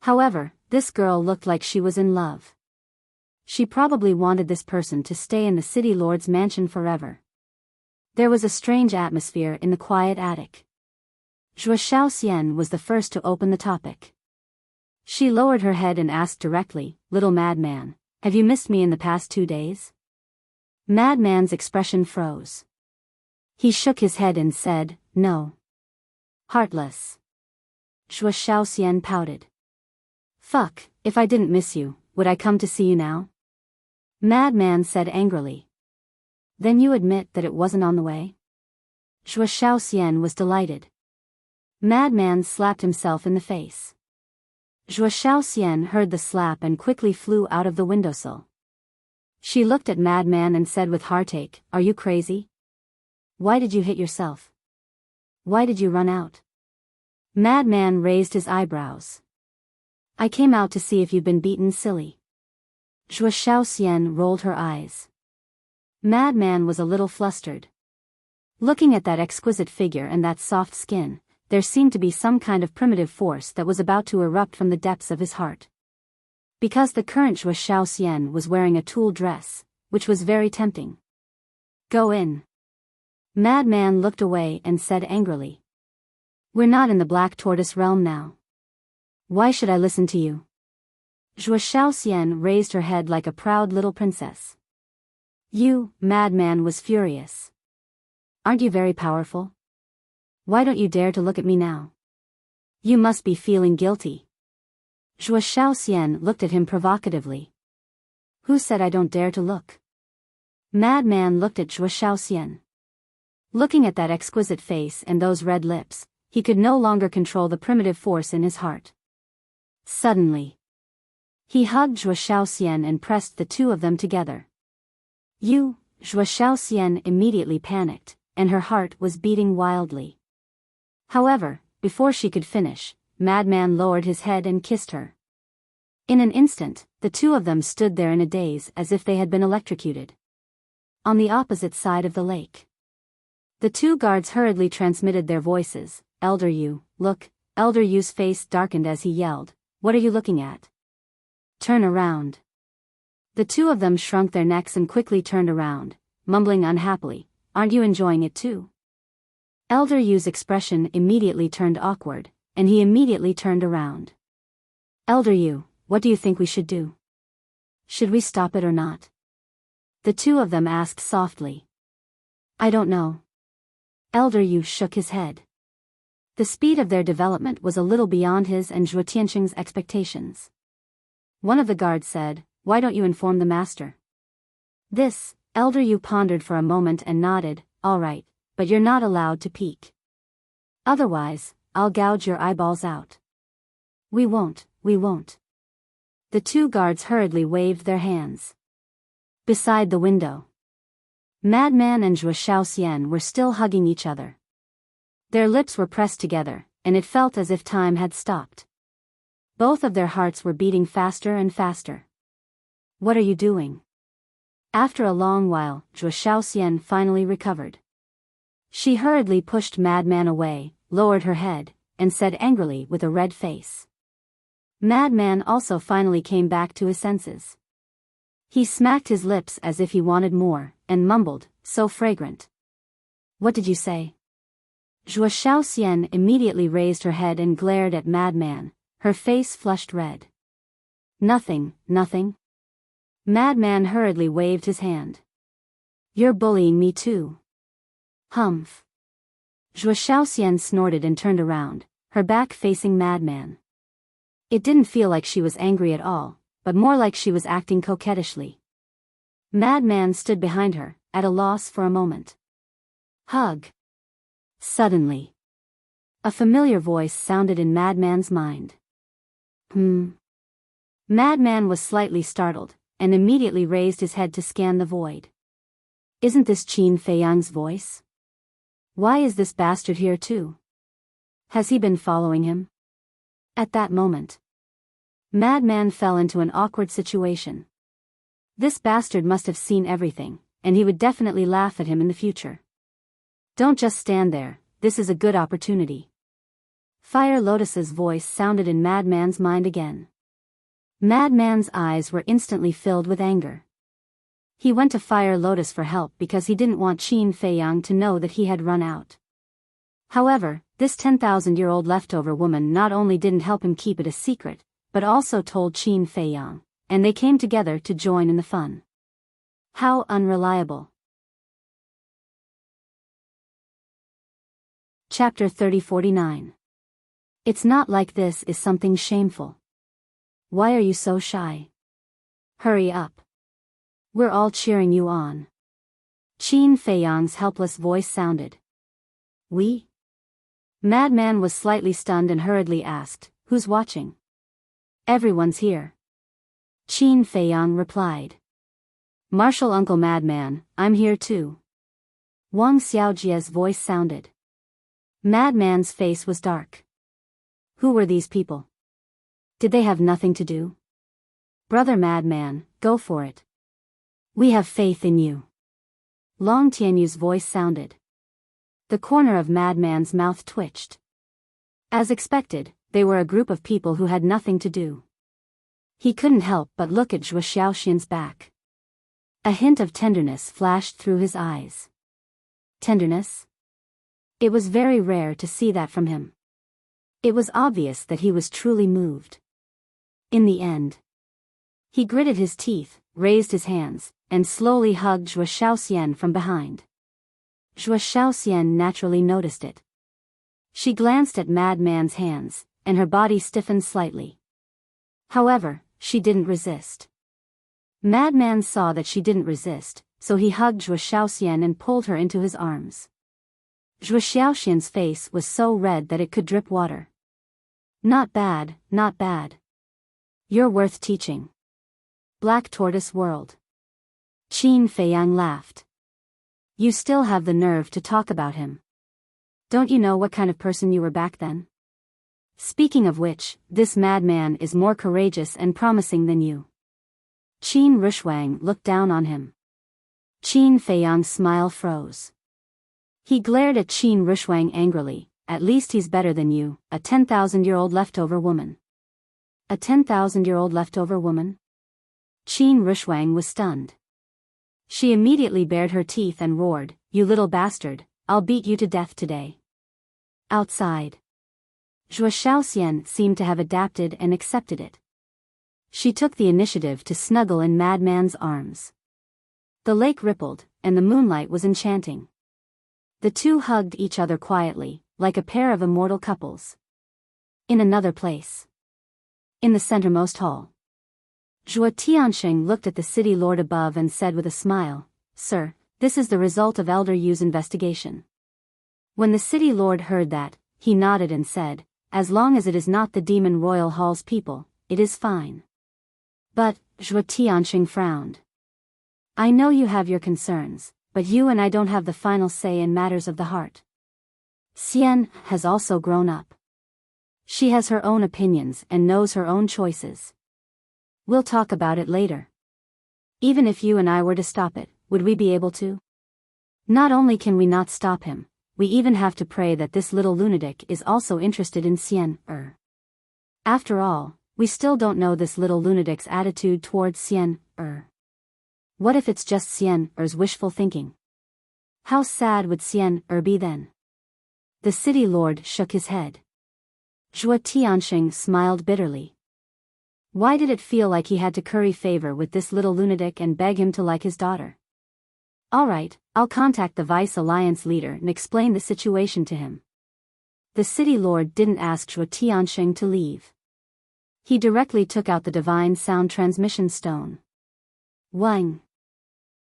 However, this girl looked like she was in love. She probably wanted this person to stay in the city lord's mansion forever. There was a strange atmosphere in the quiet attic. Zhuo Xiaoxian was the first to open the topic. She lowered her head and asked directly, "Little Madman, have you missed me in the past 2 days?" Madman's expression froze. He shook his head and said, "No." Heartless. Zhuo Xiaoxian pouted. "Fuck, if I didn't miss you, would I come to see you now?" Madman said angrily. "Then you admit that it wasn't on the way?" Zhuo Xiaoxian was delighted. Madman slapped himself in the face. Zhuo Xiaoxian heard the slap and quickly flew out of the windowsill. She looked at Madman and said with heartache, "Are you crazy? Why did you hit yourself? Why did you run out?" Madman raised his eyebrows. "I came out to see if you've been beaten, silly." Zhuo Xiaoxian rolled her eyes. Madman was a little flustered. Looking at that exquisite figure and that soft skin, there seemed to be some kind of primitive force that was about to erupt from the depths of his heart. Because the current Zhuo Xiaoxian was wearing a tulle dress, which was very tempting. "Go in." Madman looked away and said angrily. "We're not in the Black Tortoise realm now. Why should I listen to you?" Zhuo Xiaoxian raised her head like a proud little princess. "You," Madman was furious. "Aren't you very powerful? Why don't you dare to look at me now? You must be feeling guilty." Zhuo Shaoxian looked at him provocatively. Who said I don't dare to look? Madman looked at Zhuo Shaoxian. Looking at that exquisite face and those red lips, he could no longer control the primitive force in his heart. Suddenly, he hugged Zhuo Shaoxian and pressed the two of them together. You, Zhuo Shaoxian immediately panicked, and her heart was beating wildly. However, before she could finish, Madman lowered his head and kissed her. In an instant, the two of them stood there in a daze as if they had been electrocuted. On the opposite side of the lake, the two guards hurriedly transmitted their voices. Elder Yu, look. Elder Yu's face darkened as he yelled, what are you looking at? Turn around. The two of them shrunk their necks and quickly turned around, mumbling unhappily, aren't you enjoying it too? Elder Yu's expression immediately turned awkward, and he immediately turned around. Elder Yu, what do you think we should do? Should we stop it or not? The two of them asked softly. I don't know. Elder Yu shook his head. The speed of their development was a little beyond his and Zhuo Tianqing's expectations. One of the guards said, why don't you inform the master? This, Elder Yu pondered for a moment and nodded, all right, but you're not allowed to peek. Otherwise, I'll gouge your eyeballs out. We won't. The two guards hurriedly waved their hands. Beside the window, Madman and Zhuo Shaoxian were still hugging each other. Their lips were pressed together, and it felt as if time had stopped. Both of their hearts were beating faster and faster. What are you doing? After a long while, Zhuo Shaoxian finally recovered. She hurriedly pushed Madman away, lowered her head, and said angrily with a red face. Madman also finally came back to his senses. He smacked his lips as if he wanted more, and mumbled, so fragrant. What did you say? Zhuo Shaoxian immediately raised her head and glared at Madman, her face flushed red. Nothing. Madman hurriedly waved his hand. You're bullying me too. Humph. Zhuo Shaoxian snorted and turned around, her back facing Madman. It didn't feel like she was angry at all, but more like she was acting coquettishly. Madman stood behind her, at a loss for a moment. Hug. Suddenly, a familiar voice sounded in Madman's mind. Madman was slightly startled, and immediately raised his head to scan the void. Isn't this Qin Feiyang's voice? Why is this bastard here too? Has he been following him? At that moment, Madman fell into an awkward situation. This bastard must have seen everything, and he would definitely laugh at him in the future. Don't just stand there, this is a good opportunity. Fire Lotus's voice sounded in Madman's mind again. Madman's eyes were instantly filled with anger. He went to Fire Lotus for help because he didn't want Qin Feiyang to know that he had run out. However, this 10,000-year-old leftover woman not only didn't help him keep it a secret, but also told Qin Feiyang, and they came together to join in the fun. How unreliable. Chapter 3049. It's not like this is something shameful. Why are you so shy? Hurry up. We're all cheering you on. Qin Feiyang's helpless voice sounded. We? Madman was slightly stunned and hurriedly asked, who's watching? Everyone's here. Qin Feiyang replied. Martial Uncle Madman, I'm here too. Wang Xiaojie's voice sounded. Madman's face was dark. Who were these people? Did they have nothing to do? Brother Madman, go for it. We have faith in you. Long Tianyu's voice sounded. The corner of Madman's mouth twitched. As expected, they were a group of people who had nothing to do. He couldn't help but look at Zhuo Shaoxian's back. A hint of tenderness flashed through his eyes. Tenderness? It was very rare to see that from him. It was obvious that he was truly moved. In the end, he gritted his teeth, raised his hands, and slowly hugged Zhuo Shaoxian from behind. Zhuo Shaoxian naturally noticed it. She glanced at Madman's hands, and her body stiffened slightly. However, she didn't resist. Madman saw that she didn't resist, so he hugged Zhuo Xiaoxian and pulled her into his arms. Zhuo Xiaoxian's face was so red that it could drip water. Not bad, not bad. You're worth teaching. Black Tortoise World. Qin Feiyang laughed. You still have the nerve to talk about him. Don't you know what kind of person you were back then? Speaking of which, this madman is more courageous and promising than you. Qin Rushuang looked down on him. Qin Feiyang's smile froze. He glared at Qin Rushuang angrily. At least he's better than you, a 10,000-year-old leftover woman. A 10,000-year-old leftover woman? Qin Rushuang was stunned. She immediately bared her teeth and roared, "You little bastard, I'll beat you to death today." Outside. Zhuo Xiaoxian seemed to have adapted and accepted it. She took the initiative to snuggle in Madman's arms. The lake rippled, and the moonlight was enchanting. The two hugged each other quietly, like a pair of immortal couples. In another place. In the centermost hall. Zhuo Tianxing looked at the city lord above and said with a smile, "Sir, this is the result of Elder Yu's investigation." When the city lord heard that, he nodded and said, "As long as it is not the Demon Royal Hall's people, it is fine." But, Zhuo Tianxing frowned. "I know you have your concerns, but you and I don't have the final say in matters of the heart. Xian has also grown up. She has her own opinions and knows her own choices. We'll talk about it later. Even if you and I were to stop it, would we be able to? Not only can we not stop him, we even have to pray that this little lunatic is also interested in Xian. After all, we still don't know this little lunatic's attitude towards Xian. What if it's just Xian's wishful thinking? How sad would Xian be then?" The city lord shook his head. Zhuo Tianxing smiled bitterly. Why did it feel like he had to curry favor with this little lunatic and beg him to like his daughter? All right, I'll contact the Vice Alliance leader and explain the situation to him. The city lord didn't ask Zhuo Tianxing to leave. He directly took out the divine sound transmission stone. Wang.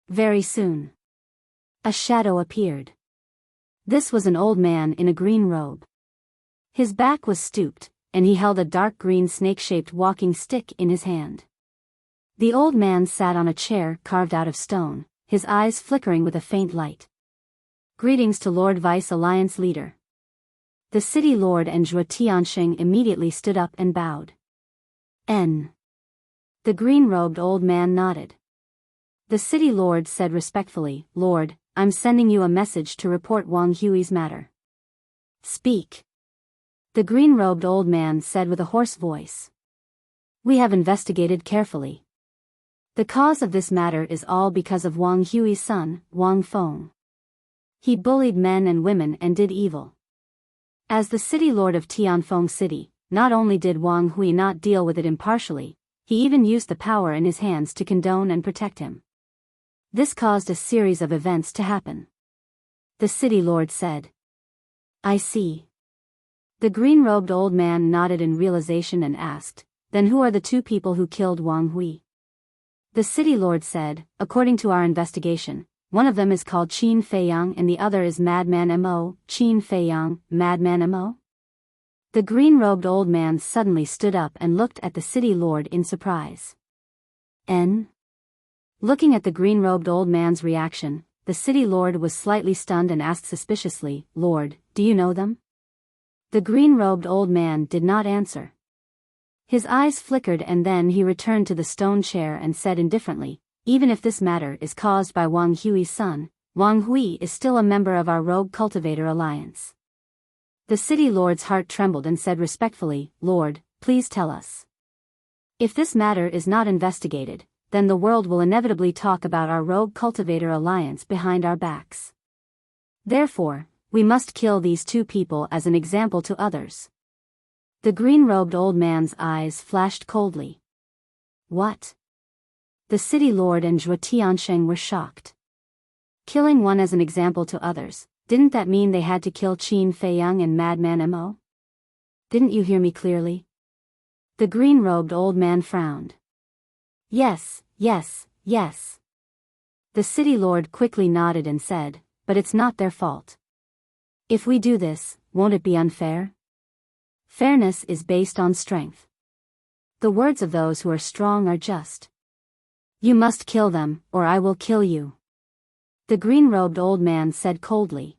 Very soon. A shadow appeared. This was an old man in a green robe. His back was stooped, and he held a dark green snake-shaped walking stick in his hand. The old man sat on a chair carved out of stone, his eyes flickering with a faint light. "Greetings to Lord Vice Alliance leader." The city lord and Zhuo Tianxing immediately stood up and bowed. N. The green-robed old man nodded. The city lord said respectfully, "Lord, I'm sending you a message to report Wang Hui's matter." "Speak." The green-robed old man said with a hoarse voice. "We have investigated carefully. The cause of this matter is all because of Wang Hui's son, Wang Feng. He bullied men and women and did evil. As the city lord of Tianfeng City, not only did Wang Hui not deal with it impartially, he even used the power in his hands to condone and protect him. This caused a series of events to happen." The city lord said. "I see." The green-robed old man nodded in realization and asked, "Then who are the two people who killed Wang Hui?" The city lord said, "According to our investigation, one of them is called Qin Feiyang and the other is Madman Mo. Qin Feiyang, Madman Mo?" The green-robed old man suddenly stood up and looked at the city lord in surprise. N. Looking at the green-robed old man's reaction, the city lord was slightly stunned and asked suspiciously, "Lord, do you know them?" The green-robed old man did not answer. His eyes flickered and then he returned to the stone chair and said indifferently, "Even if this matter is caused by Wang Hui's son, Wang Hui is still a member of our Rogue Cultivator Alliance." The city lord's heart trembled and said respectfully, "Lord, please tell us. If this matter is not investigated, then the world will inevitably talk about our Rogue Cultivator Alliance behind our backs. Therefore, we must kill these two people as an example to others." The green-robed old man's eyes flashed coldly. What? The city lord and Zhuo Tianxing were shocked. Killing one as an example to others, didn't that mean they had to kill Qin Feiyang and Madman Mo? Didn't you hear me clearly? The green-robed old man frowned. Yes, yes, yes. The city lord quickly nodded and said, but it's not their fault. If we do this, won't it be unfair? Fairness is based on strength. The words of those who are strong are just. You must kill them, or I will kill you. The green-robed old man said coldly.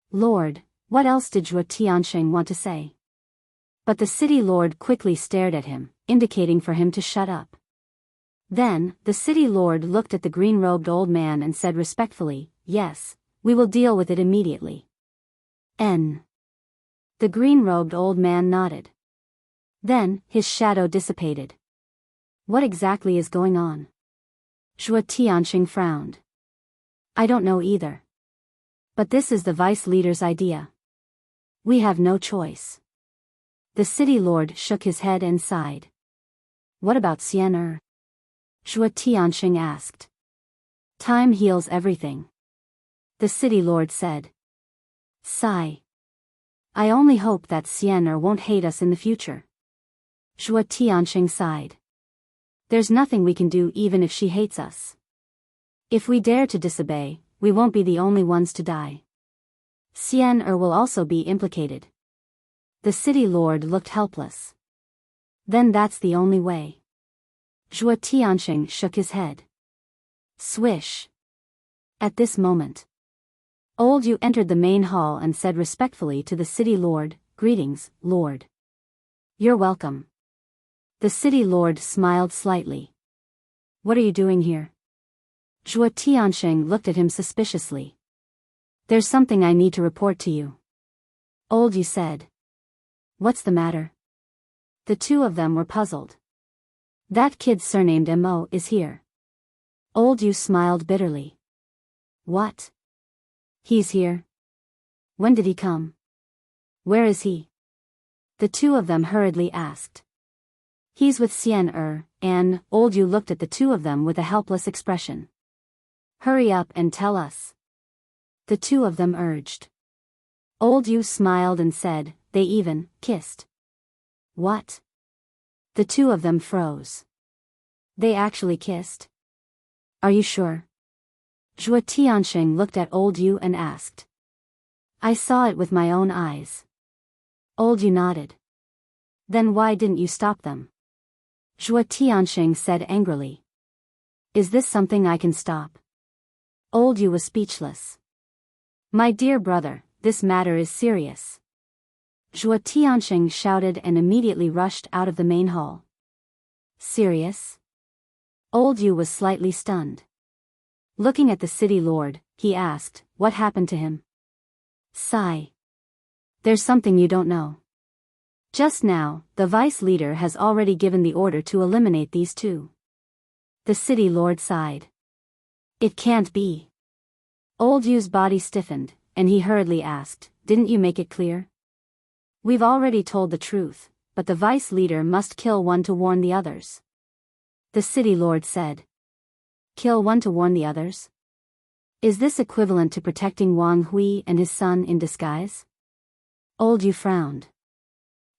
Lord, what else did Zhuo Tianxing want to say? But the city lord quickly stared at him, indicating for him to shut up. Then, the city lord looked at the green-robed old man and said respectfully, yes, we will deal with it immediately. N. The green-robed old man nodded. Then, his shadow dissipated. What exactly is going on? Zhuo Tianxing frowned. I don't know either. But this is the vice leader's idea. We have no choice. The city lord shook his head and sighed. What about Xian? Zhuo Tianxing asked. Time heals everything. The city lord said. Sigh. I only hope that Xian won't hate us in the future. Zhuo Tianxing sighed. There's nothing we can do even if she hates us. If we dare to disobey, we won't be the only ones to die. Xian will also be implicated. The city lord looked helpless. Then that's the only way. Zhuo Tianxing shook his head. Swish. At this moment, Old Yu entered the main hall and said respectfully to the city lord, Greetings, Lord. You're welcome. The city lord smiled slightly. What are you doing here? Zhuo Tianxing looked at him suspiciously. There's something I need to report to you. Old Yu said. What's the matter? The two of them were puzzled. That kid surnamed Mo is here. Old Yu smiled bitterly. What? He's here? When did he come? Where is he? The two of them hurriedly asked. He's with Xian and Old Yu looked at the two of them with a helpless expression. Hurry up and tell us. The two of them urged. Old Yu smiled and said, they even kissed. What? The two of them froze. They actually kissed? Are you sure? Zhuo Tianxing looked at Old Yu and asked. I saw it with my own eyes. Old Yu nodded. Then why didn't you stop them? Zhuo Tianxing said angrily. Is this something I can stop? Old Yu was speechless. My dear brother, this matter is serious. Zhuo Tianxing shouted and immediately rushed out of the main hall. Serious? Old Yu was slightly stunned. Looking at the city lord, he asked, what happened to him? Sigh. There's something you don't know. Just now, the vice leader has already given the order to eliminate these two. The city lord sighed. It can't be. Old Yu's body stiffened, and he hurriedly asked, didn't you make it clear? We've already told the truth, but the vice leader must kill one to warn the others. The city lord said. Kill one to warn the others? Is this equivalent to protecting Wang Hui and his son in disguise? Old Yu frowned.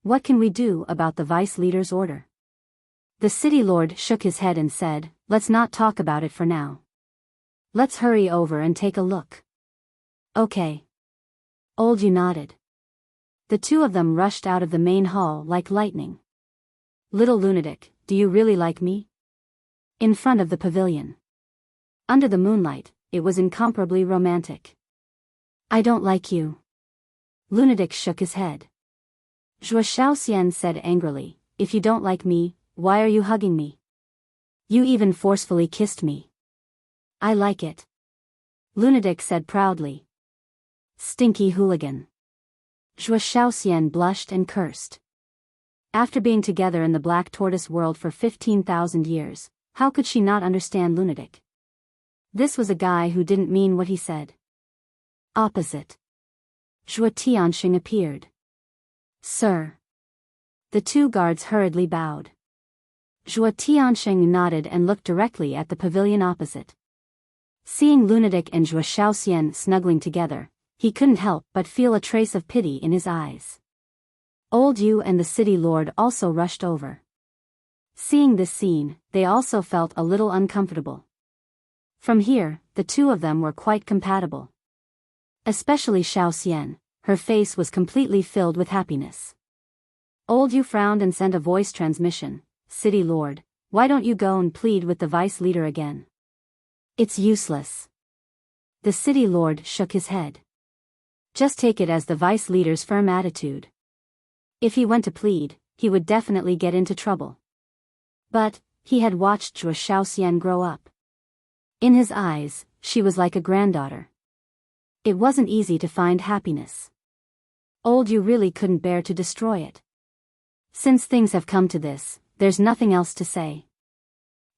What can we do about the vice leader's order? The city lord shook his head and said, let's not talk about it for now. Let's hurry over and take a look. Okay. Old Yu nodded. The two of them rushed out of the main hall like lightning. Little lunatic, do you really like me? In front of the pavilion. Under the moonlight, it was incomparably romantic. I don't like you. Lunatic shook his head. Zhuo Shaoxian said angrily, if you don't like me, why are you hugging me? You even forcefully kissed me. I like it. Lunatic said proudly. Stinky hooligan. Zhuo Shaoxian blushed and cursed. After being together in the Black Tortoise world for 15,000 years, how could she not understand Lunatic? This was a guy who didn't mean what he said. Opposite. Zhuo Tianxing appeared. Sir. The two guards hurriedly bowed. Zhuo Tianxing nodded and looked directly at the pavilion opposite. Seeing Lunatic and Zhuo Shaoxian snuggling together, he couldn't help but feel a trace of pity in his eyes. Old Yu and the city lord also rushed over. Seeing this scene, they also felt a little uncomfortable. From here, the two of them were quite compatible. Especially Xiaoxian, her face was completely filled with happiness. Old Yu frowned and sent a voice transmission, "City Lord, why don't you go and plead with the vice leader again? It's useless." The city lord shook his head. Just take it as the vice leader's firm attitude. If he went to plead, he would definitely get into trouble. But, he had watched Zhuo Xiaoxian grow up. In his eyes, she was like a granddaughter. It wasn't easy to find happiness. Old Yu really couldn't bear to destroy it. Since things have come to this, there's nothing else to say.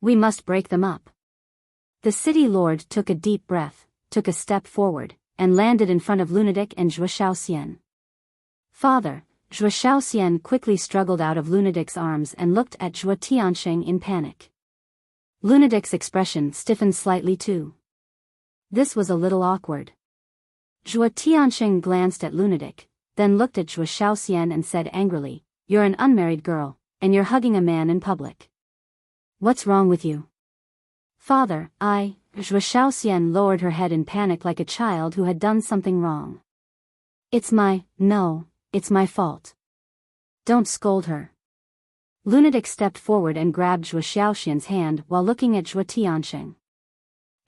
We must break them up. The city lord took a deep breath, took a step forward, and landed in front of Lunatic and Zhuo Xiaoxian. "Father," Zhuo Xiaoxian quickly struggled out of Lunatic's arms and looked at Zhuo Tianxing in panic. Lunatic's expression stiffened slightly too. This was a little awkward. Zhuo Tianxing glanced at Lunatic, then looked at Zhuo Xiaoxian and said angrily, "You're an unmarried girl, and you're hugging a man in public. What's wrong with you?" "Father, Zhuo Xiaoxian lowered her head in panic like a child who had done something wrong. It's my fault. Don't scold her." Lunatic stepped forward and grabbed Zhuo Xiaoxian's hand while looking at Zhuo Tianxing.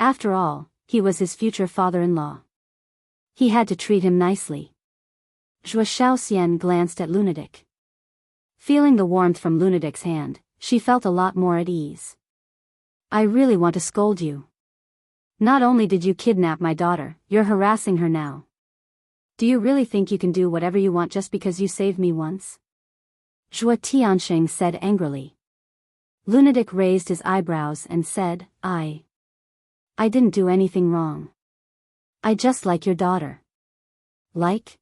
After all, he was his future father-in-law. He had to treat him nicely. Zhuo Xiaoxian glanced at Lunatic. Feeling the warmth from Lunatic's hand, she felt a lot more at ease. "I really want to scold you. Not only did you kidnap my daughter, you're harassing her now. Do you really think you can do whatever you want just because you saved me once?" Zhuo Tianxing said angrily. Lunatic raised his eyebrows and said, I didn't do anything wrong. I just like your daughter." "Like?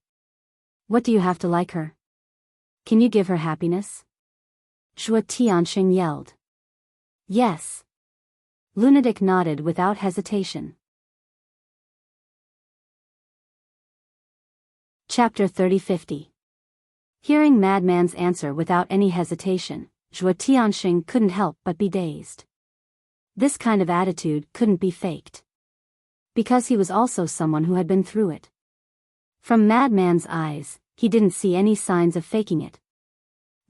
What do you have to like her? Can you give her happiness?" Zhuo Tianxing yelled. "Yes." Lunatic nodded without hesitation. Chapter 30-50. Hearing Madman's answer without any hesitation, Zhuo Tianxing couldn't help but be dazed. This kind of attitude couldn't be faked. Because he was also someone who had been through it. From Madman's eyes, he didn't see any signs of faking it.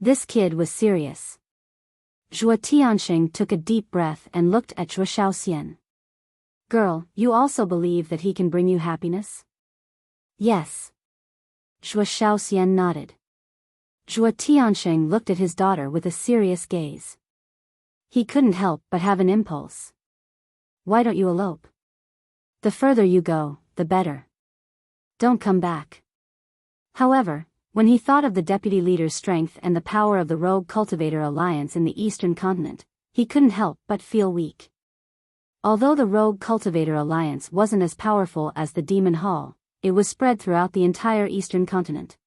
This kid was serious. Zhuo Tianxing took a deep breath and looked at Zhuo Xiaoxian. "Girl, you also believe that he can bring you happiness?" "Yes." Zhuo Xiaoxian nodded. Zhuo Tianxing looked at his daughter with a serious gaze. He couldn't help but have an impulse. "Why don't you elope? The further you go, the better. Don't come back." However, when he thought of the deputy leader's strength and the power of the Rogue Cultivator Alliance in the Eastern Continent, he couldn't help but feel weak. Although the Rogue Cultivator Alliance wasn't as powerful as the Demon Hall, it was spread throughout the entire Eastern Continent.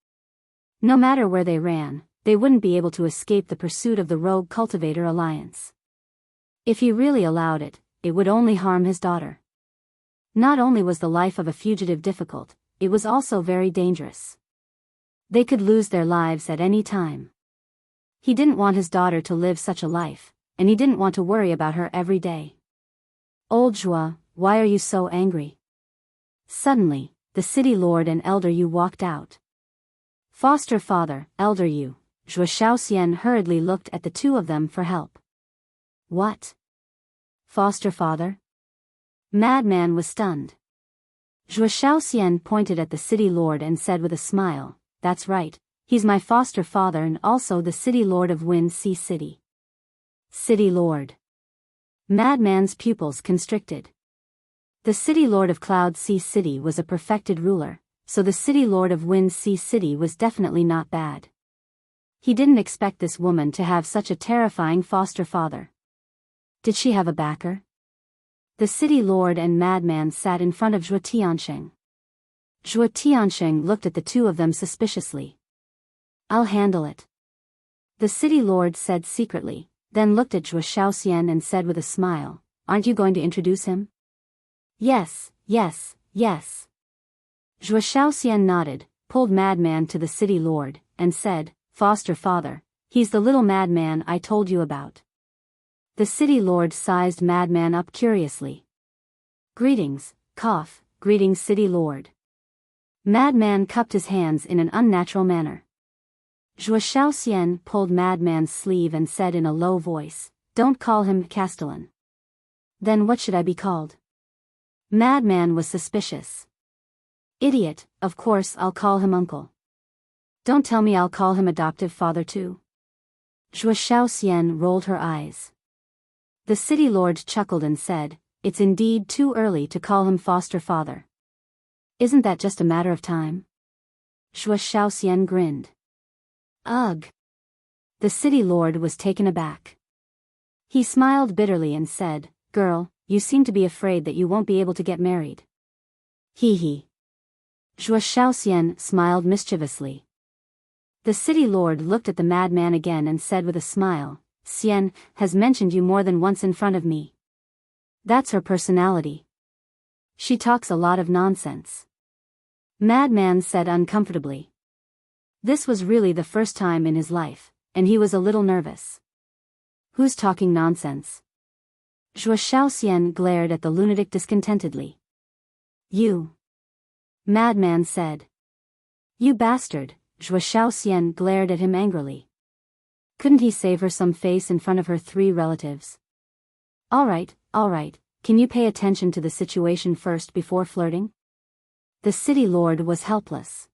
No matter where they ran, they wouldn't be able to escape the pursuit of the Rogue Cultivator Alliance. If he really allowed it, it would only harm his daughter. Not only was the life of a fugitive difficult, it was also very dangerous. They could lose their lives at any time. He didn't want his daughter to live such a life, and he didn't want to worry about her every day. "Old Zhuo, why are you so angry?" Suddenly, the city lord and Elder Yu walked out. "Foster father, Elder Yu," Zhuo Xiaoxian hurriedly looked at the two of them for help. "What? Foster father?" Madman was stunned. Zhuo Xiaoxian pointed at the city lord and said with a smile, "That's right, he's my foster father and also the city lord of Wind Sea City." City lord. Madman's pupils constricted. The city lord of Cloud Sea City was a perfected ruler, so the city lord of Wind Sea City was definitely not bad. He didn't expect this woman to have such a terrifying foster father. Did she have a backer? The city lord and Madman sat in front of Zhuo Tianxing. Zhuo Tianxing looked at the two of them suspiciously. "I'll handle it," the city lord said secretly, then looked at Zhuo Xiaoxian and said with a smile, "Aren't you going to introduce him?" Yes. Zhuo Xiaoxian nodded, pulled Madman to the city lord, and said, foster father, he's the little madman I told you about. The city lord sized madman up curiously. Greetings, greetings city lord. Madman cupped his hands in an unnatural manner. Zhuo Shaoxian pulled madman's sleeve and said in a low voice, don't call him Castellan. Then what should I be called? Madman was suspicious. Idiot, of course I'll call him uncle. Don't tell me I'll call him adoptive father too. Zhuo Shaoxian rolled her eyes. The city lord chuckled and said, it's indeed too early to call him foster father. Isn't that just a matter of time? Zhuo Shaoxian grinned. Ugh. The city lord was taken aback. He smiled bitterly and said, girl, you seem to be afraid that you won't be able to get married. Hee hee. Zhuo Shaoxian smiled mischievously. The city lord looked at the madman again and said with a smile, Xian has mentioned you more than once in front of me. That's her personality. She talks a lot of nonsense. Madman said uncomfortably. This was really the first time in his life, and he was a little nervous. Who's talking nonsense? Zhuo Shaoxian glared at the lunatic discontentedly. You. Madman said. You bastard, Zhuo Shaoxian glared at him angrily. Couldn't he save her some face in front of her 3 relatives? All right, can you pay attention to the situation first before flirting? The city lord was helpless.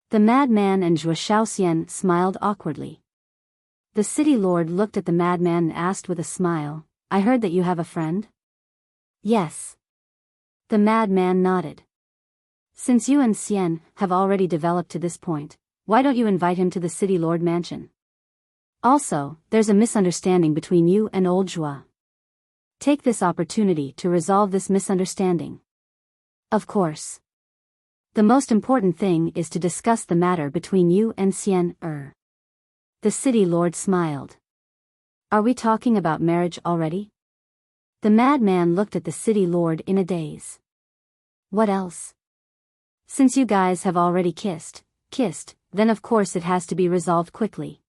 The madman and Zhuo Shaoxian smiled awkwardly. The city lord looked at the madman and asked with a smile, I heard that you have a friend? Yes. The madman nodded. Since you and Xian have already developed to this point, why don't you invite him to the city lord mansion? Also, there's a misunderstanding between you and old Zhuo. Take this opportunity to resolve this misunderstanding. Of course. The most important thing is to discuss the matter between you and Xian. The city lord smiled. Are we talking about marriage already? The madman looked at the city lord in a daze. What else? Since you guys have already kissed, then of course it has to be resolved quickly.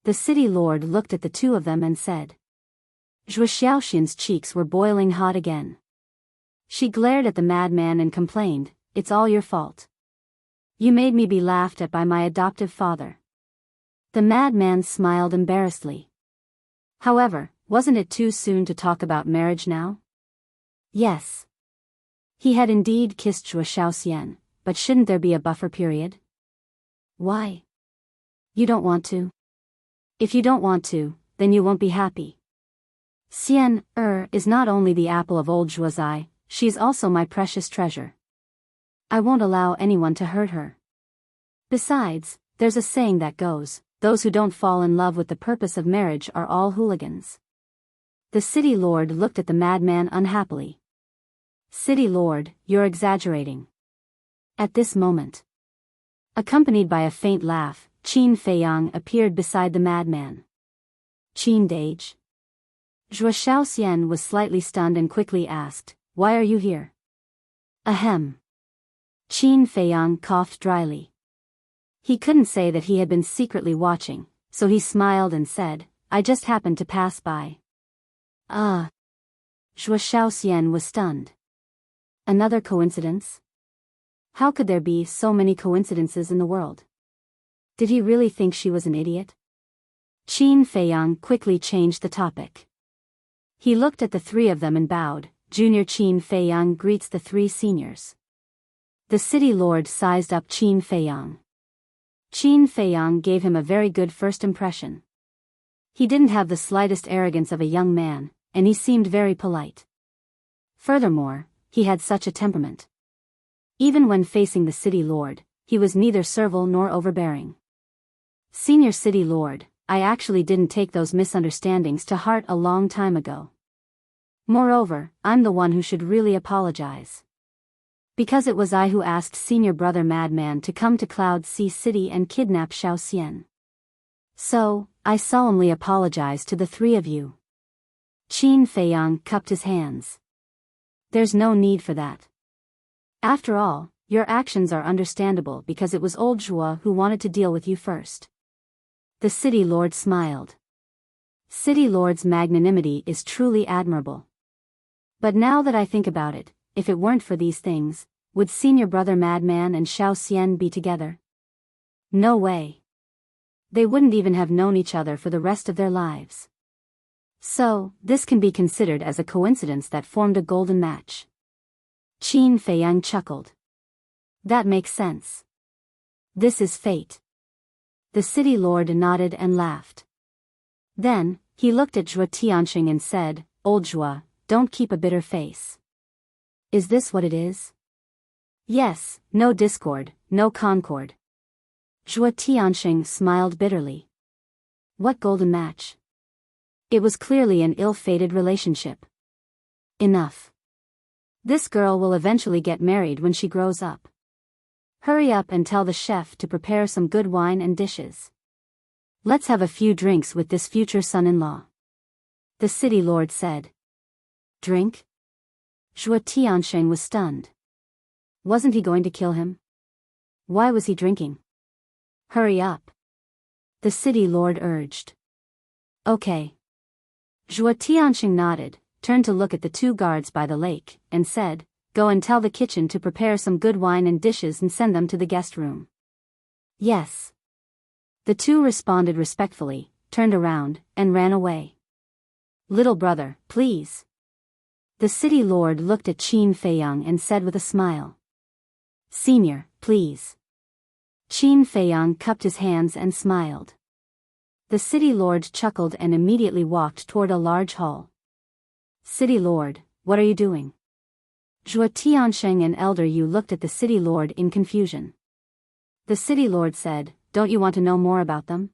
The city lord looked at the two of them and said. Zhuo Shaoxian's cheeks were boiling hot again. She glared at the madman and complained, it's all your fault. You made me be laughed at by my adoptive father. The madman smiled embarrassedly. However, wasn't it too soon to talk about marriage now? Yes. He had indeed kissed Zhuo Shaoxian, but shouldn't there be a buffer period? Why? You don't want to? If you don't want to, then you won't be happy. Xian, is not only the apple of old Zhuo's eye, she's also my precious treasure. I won't allow anyone to hurt her. Besides, there's a saying that goes, those who don't fall in love with the purpose of marriage are all hooligans. The city lord looked at the madman unhappily. City lord, you're exaggerating. At this moment, accompanied by a faint laugh, Qin Feiyang appeared beside the madman. Qin Dage. Zhuo Shaoxian was slightly stunned and quickly asked, why are you here? Ahem. Qin Feiyang coughed dryly. He couldn't say that he had been secretly watching, so he smiled and said, I just happened to pass by. Ah. Zhuo Shaoxian was stunned. Another coincidence? How could there be so many coincidences in the world? Did he really think she was an idiot? Qin Feiyang quickly changed the topic. He looked at the 3 of them and bowed. Junior Qin Feiyang greets the 3 seniors. The city lord sized up Qin Feiyang. Qin Feiyang gave him a very good first impression. He didn't have the slightest arrogance of a young man, and he seemed very polite. Furthermore, he had such a temperament. Even when facing the city lord, he was neither servile nor overbearing. Senior city lord, I actually didn't take those misunderstandings to heart a long time ago. Moreover, I'm the one who should really apologize. Because it was I who asked senior brother Madman to come to Cloud Sea City and kidnap Shaoxian. So, I solemnly apologize to the 3 of you. Qin Feiyang cupped his hands. There's no need for that. After all, your actions are understandable because it was old Zhuo who wanted to deal with you first. The city lord smiled. City lord's magnanimity is truly admirable. But now that I think about it, if it weren't for these things, would senior brother Madman and Xiao Xian be together? No way. They wouldn't even have known each other for the rest of their lives. So, this can be considered as a coincidence that formed a golden match. Qin Feiyang chuckled. That makes sense. This is fate. The city lord nodded and laughed. Then, he looked at Zhuo Tianxing and said, Old Zhuo, don't keep a bitter face. Is this what it is? Yes, no discord, no concord. Zhuo Tianxing smiled bitterly. What golden match? It was clearly an ill-fated relationship. Enough. This girl will eventually get married when she grows up. Hurry up and tell the chef to prepare some good wine and dishes. Let's have a few drinks with this future son-in-law. The city lord said. Drink? Zhuo Tianxing was stunned. Wasn't he going to kill him? Why was he drinking? Hurry up. The city lord urged. Okay. Zhuo Tianxing nodded, turned to look at the two guards by the lake, and said, Go and tell the kitchen to prepare some good wine and dishes and send them to the guest room. Yes. The two responded respectfully, turned around, and ran away. Little brother, please. The city lord looked at Qin Feiyang and said with a smile. Senior, please. Qin Feiyang cupped his hands and smiled. The city lord chuckled and immediately walked toward a large hall. City lord, what are you doing? Zhuo Tianxing and Elder Yu looked at the city lord in confusion. The city lord said, Don't you want to know more about them?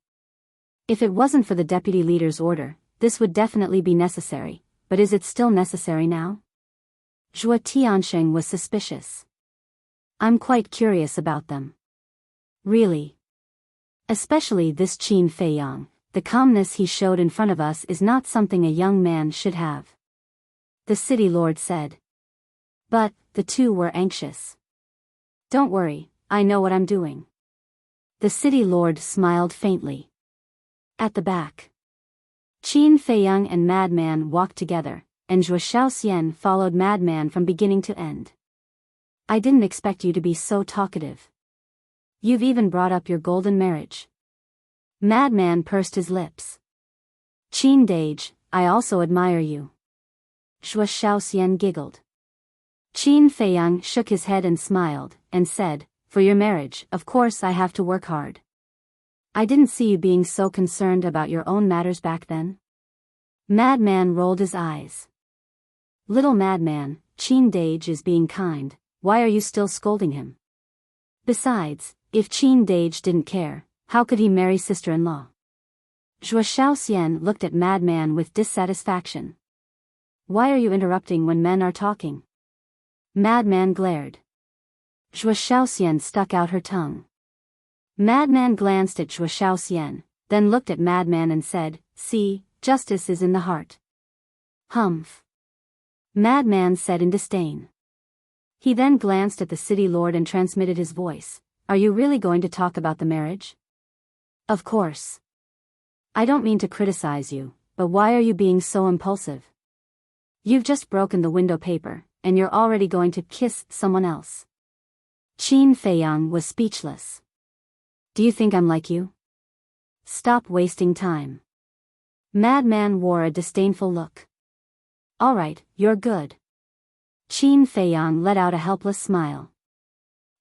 If it wasn't for the deputy leader's order, this would definitely be necessary, but is it still necessary now? Zhuo Tianxing was suspicious. I'm quite curious about them. Really? Especially this Qin Feiyang, the calmness he showed in front of us is not something a young man should have. The city lord said. But, the two were anxious. Don't worry, I know what I'm doing. The city lord smiled faintly. At the back. Qin Feiyang and Madman walked together, and Zhuo Xiaoxian followed Madman from beginning to end. I didn't expect you to be so talkative. You've even brought up your golden marriage. Madman pursed his lips. Qin Dage, I also admire you. Zhuo Xiaoxian giggled. Qin Feiyang shook his head and smiled, and said, For your marriage, of course I have to work hard. I didn't see you being so concerned about your own matters back then. Madman rolled his eyes. Little Madman, Qin Dage is being kind, why are you still scolding him? Besides, if Qin Dage didn't care, how could he marry sister-in-law? Zhuo Xiaoxian looked at Madman with dissatisfaction. Why are you interrupting when men are talking? Madman glared. Zhuo Xiaoxian stuck out her tongue. Madman glanced at Zhuo Xiaoxian, then looked at Madman and said, See, justice is in the heart. Humph. Madman said in disdain. He then glanced at the city lord and transmitted his voice. Are you really going to talk about the marriage? Of course. I don't mean to criticize you, but why are you being so impulsive? You've just broken the window paper, and you're already going to kiss someone else. Qin Feiyang was speechless. Do you think I'm like you? Stop wasting time. Madman wore a disdainful look. All right, you're good. Qin Feiyang let out a helpless smile.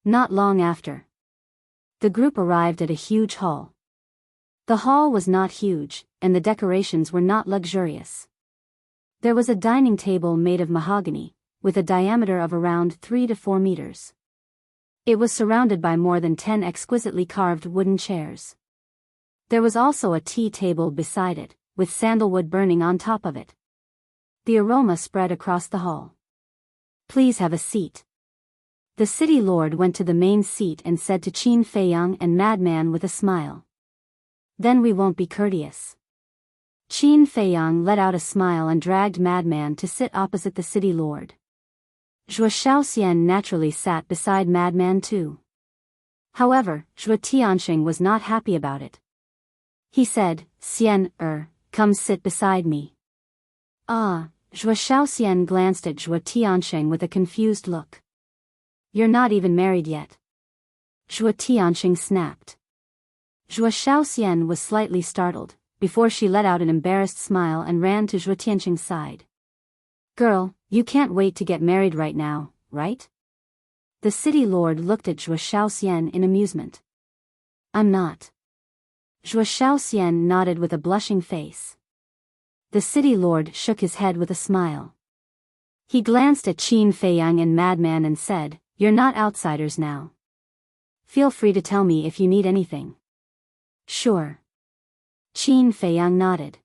Not long after. The group arrived at a huge hall. The hall was not huge, and the decorations were not luxurious. There was a dining table made of mahogany, with a diameter of around 3 to 4 meters. It was surrounded by more than 10 exquisitely carved wooden chairs. There was also a tea table beside it, with sandalwood burning on top of it. The aroma spread across the hall. Please have a seat. The city lord went to the main seat and said to Qin Feiyang and Madman with a smile. Then we won't be courteous. Qin Feiyang let out a smile and dragged Madman to sit opposite the city lord. Zhuo Xiaoxian naturally sat beside Madman too. However, Zhuo Tianxing was not happy about it. He said, Xian, come sit beside me. Ah, Zhuo Shaoxian glanced at Zhuo Tianxing with a confused look. You're not even married yet. Zhuo Tianxing snapped. Zhuo Shaoxian was slightly startled, before she let out an embarrassed smile and ran to Zhuo Tianxing's side. Girl, you can't wait to get married right now, right? The city lord looked at Zhuo Shaoxian in amusement. I'm not. Zhuo Shaoxian nodded with a blushing face. The city lord shook his head with a smile. He glanced at Qin Feiyang and Madman and said, You're not outsiders now. Feel free to tell me if you need anything. Sure. Qin Feiyang nodded.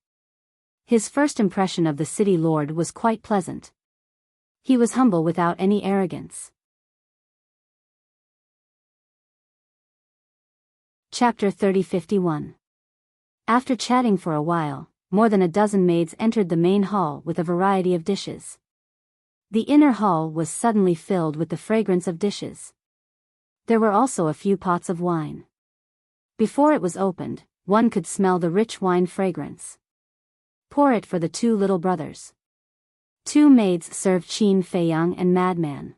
His first impression of the city lord was quite pleasant. He was humble without any arrogance. Chapter 30-51. After chatting for a while, more than a dozen maids entered the main hall with a variety of dishes. The inner hall was suddenly filled with the fragrance of dishes. There were also a few pots of wine. Before it was opened, one could smell the rich wine fragrance. Pour it for the two little brothers. Two maids served Qin Feiyang and Madman.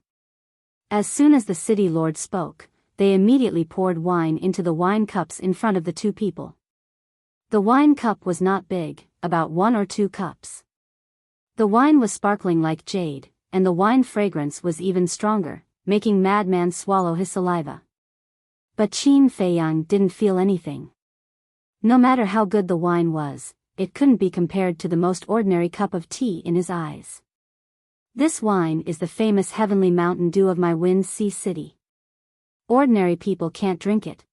As soon as the city lord spoke, they immediately poured wine into the wine cups in front of the two people. The wine cup was not big, about 1 or 2 cups. The wine was sparkling like jade, and the wine fragrance was even stronger, making Madman swallow his saliva. But Qin Feiyang didn't feel anything. No matter how good the wine was, it couldn't be compared to the most ordinary cup of tea in his eyes. This wine is the famous heavenly mountain dew of my Wind Sea City. Ordinary people can't drink it.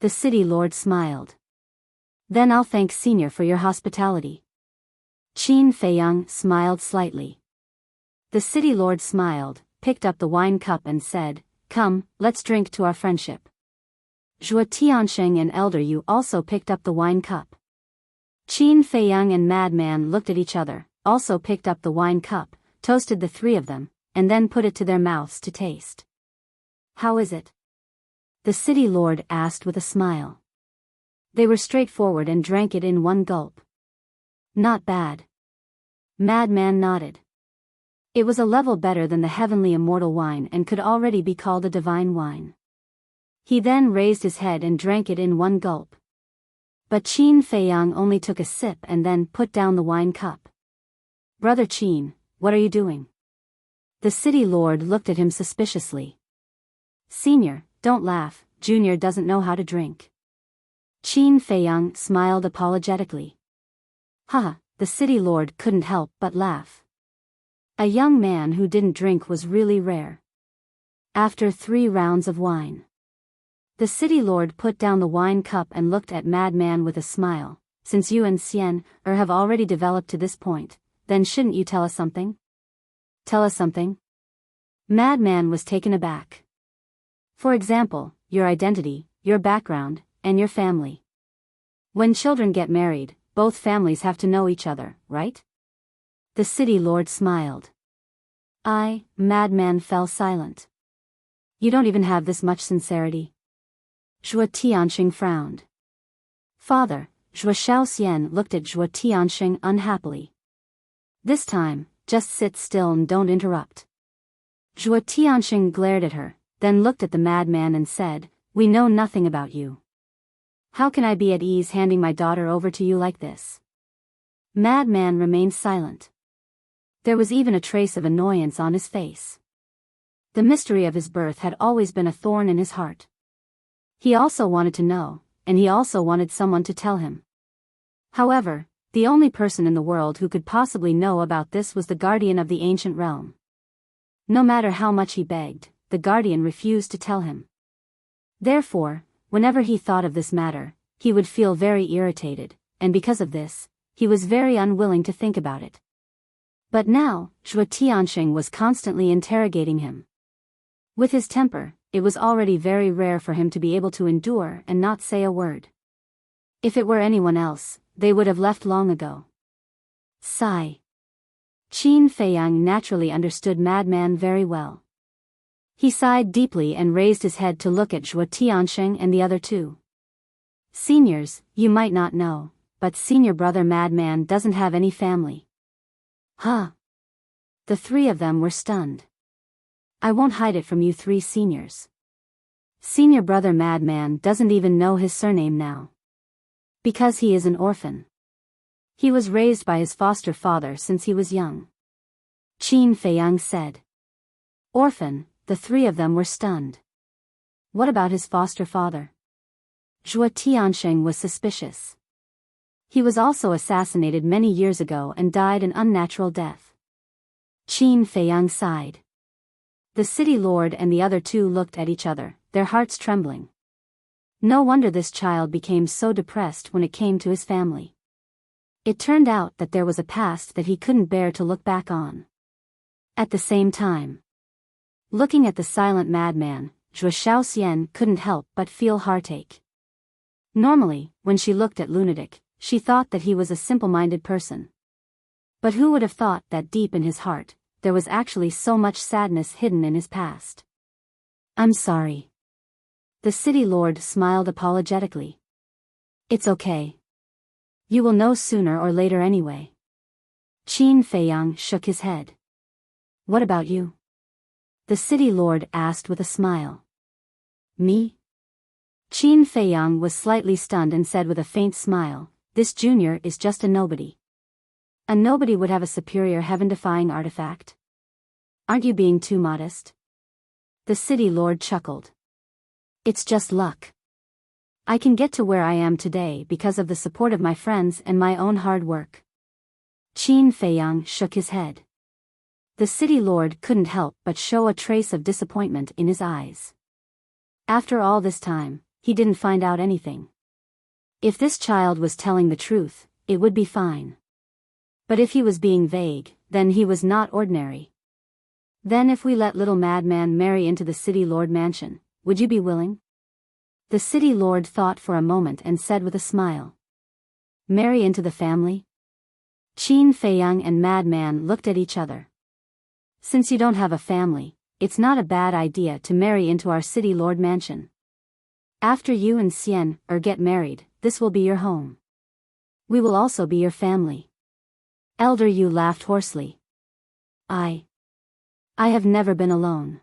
The city lord smiled. Then I'll thank Senior for your hospitality. Qin Feiyang smiled slightly. The city lord smiled, picked up the wine cup and said, Come, let's drink to our friendship. Zhuo Tianxing and Elder Yu also picked up the wine cup. Qin Feiyang and Madman looked at each other, also picked up the wine cup, toasted the three of them, and then put it to their mouths to taste. How is it? The city lord asked with a smile. They were straightforward and drank it in one gulp. Not bad. Madman nodded. It was a level better than the heavenly immortal wine and could already be called a divine wine. He then raised his head and drank it in one gulp. But Qin Feiyang only took a sip and then put down the wine cup. Brother Qin, what are you doing? The city lord looked at him suspiciously. Senior, don't laugh, Junior doesn't know how to drink. Qin Feiyang smiled apologetically. Haha, the city lord couldn't help but laugh. A young man who didn't drink was really rare. After 3 rounds of wine, the city lord put down the wine cup and looked at Madman with a smile. Since you and Xian have already developed to this point, then shouldn't you tell us something? Tell us something? Madman was taken aback. For example, your identity, your background, and your family. When children get married, both families have to know each other, right? The city lord smiled. Madman fell silent. You don't even have this much sincerity. Zhuo Tianxing frowned. Father, Zhuo Shaoxian looked at Zhuo Tianxing unhappily. This time, just sit still and don't interrupt. Zhuo Tianxing glared at her, then looked at the madman and said, We know nothing about you. How can I be at ease handing my daughter over to you like this? Madman remained silent. There was even a trace of annoyance on his face. The mystery of his birth had always been a thorn in his heart. He also wanted to know, and he also wanted someone to tell him. However, the only person in the world who could possibly know about this was the guardian of the ancient realm. No matter how much he begged, the guardian refused to tell him. Therefore, whenever he thought of this matter, he would feel very irritated, and because of this, he was very unwilling to think about it. But now, Zhuo Tianxing was constantly interrogating him. With his temper, it was already very rare for him to be able to endure and not say a word. If it were anyone else, they would have left long ago. Sigh. Qin Feiyang naturally understood Madman very well. He sighed deeply and raised his head to look at Zhuo Tianxing and the other two. Seniors, you might not know, but senior brother Madman doesn't have any family. Huh? The three of them were stunned. I won't hide it from you three seniors. Senior brother Madman doesn't even know his surname now. Because he is an orphan. He was raised by his foster father since he was young. Qin Feiyang said. Orphan, the three of them were stunned. What about his foster father? Zhuo Tiansheng was suspicious. He was also assassinated many years ago and died an unnatural death. Qin Feiyang sighed. The city lord and the other two looked at each other, their hearts trembling. No wonder this child became so depressed when it came to his family. It turned out that there was a past that he couldn't bear to look back on. At the same time, looking at the silent madman, Zhuo Shaoxian couldn't help but feel heartache. Normally, when she looked at Lunatic, she thought that he was a simple-minded person. But who would have thought that deep in his heart, there was actually so much sadness hidden in his past? I'm sorry. The city lord smiled apologetically. It's okay. You will know sooner or later anyway. Qin Feiyang shook his head. What about you? The city lord asked with a smile. Me? Qin Feiyang was slightly stunned and said with a faint smile, this junior is just a nobody. A nobody would have a superior heaven-defying artifact. Aren't you being too modest? The city lord chuckled. It's just luck. I can get to where I am today because of the support of my friends and my own hard work. Qin Feiyang shook his head. The city lord couldn't help but show a trace of disappointment in his eyes. After all this time, he didn't find out anything. If this child was telling the truth, it would be fine. But if he was being vague, then he was not ordinary. Then if we let little madman marry into the city lord mansion, would you be willing? The city lord thought for a moment and said with a smile. Marry into the family? Qin Feiyang and madman looked at each other. Since you don't have a family, it's not a bad idea to marry into our city lord mansion. After you and Xian get married, this will be your home. We will also be your family. Elder Yu laughed hoarsely. I have never been alone.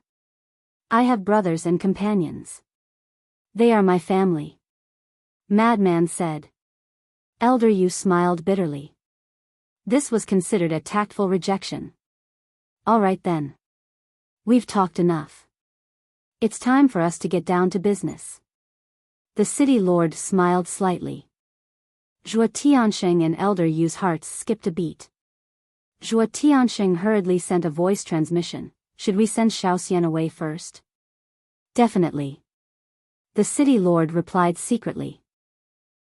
I have brothers and companions. They are my family. Madman said. Elder Yu smiled bitterly. This was considered a tactful rejection. All right then. We've talked enough. It's time for us to get down to business. The city lord smiled slightly. Zhuo Tiansheng and Elder Yu's hearts skipped a beat. Zhuo Tiansheng hurriedly sent a voice transmission. Should we send Shaoxian away first? Definitely. The city lord replied secretly.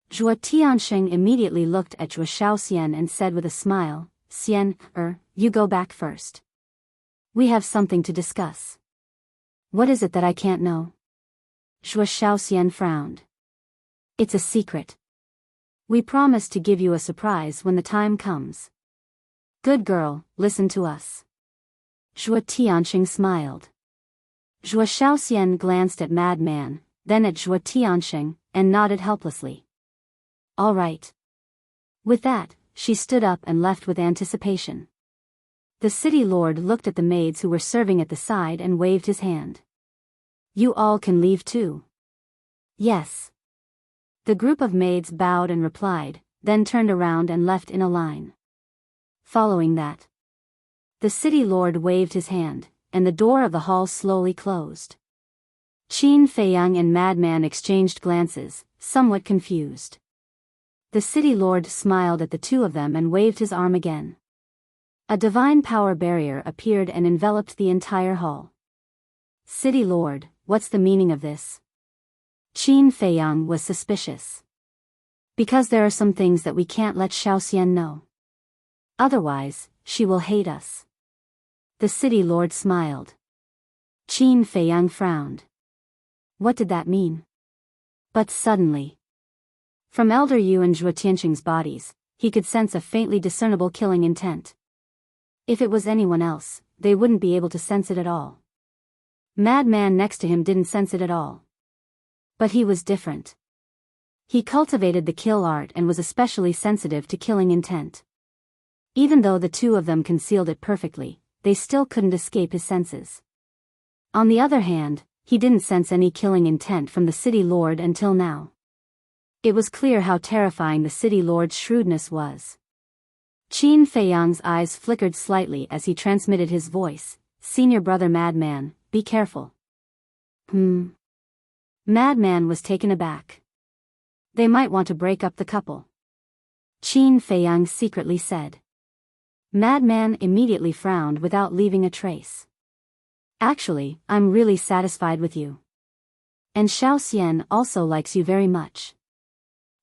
Zhuo Tiansheng immediately looked at Zhuo Shaoxian and said with a smile, Xian, you go back first. We have something to discuss. What is it that I can't know? Zhuo Shaoxian frowned. It's a secret. We promise to give you a surprise when the time comes. Good girl, listen to us. Zhuo Tiansheng smiled. Zhuo Shaoxian glanced at Madman, then at Zhuo Tiansheng, and nodded helplessly. All right. With that, she stood up and left with anticipation. The city lord looked at the maids who were serving at the side and waved his hand. You all can leave too. Yes. The group of maids bowed and replied, then turned around and left in a line. Following that, the city lord waved his hand, and the door of the hall slowly closed. Qin Feiyang and Madman exchanged glances, somewhat confused. The city lord smiled at the two of them and waved his arm again. A divine power barrier appeared and enveloped the entire hall. City lord, what's the meaning of this? Qin Feiyang was suspicious. Because there are some things that we can't let Shaoxian know. Otherwise, she will hate us. The city lord smiled. Qin Feiyang frowned. What did that mean? But suddenly, from Elder Yu and Zhuo Tiansheng's bodies, he could sense a faintly discernible killing intent. If it was anyone else, they wouldn't be able to sense it at all. Madman next to him didn't sense it at all. But he was different. He cultivated the kill art and was especially sensitive to killing intent. Even though the two of them concealed it perfectly, they still couldn't escape his senses. On the other hand, he didn't sense any killing intent from the city lord until now. It was clear how terrifying the city lord's shrewdness was. Qin Feiyang's eyes flickered slightly as he transmitted his voice, "Senior brother Madman, be careful." Madman was taken aback. "They might want to break up the couple," Qin Feiyang secretly said. Madman immediately frowned without leaving a trace. "Actually, I'm really satisfied with you. And Xiao Xian also likes you very much.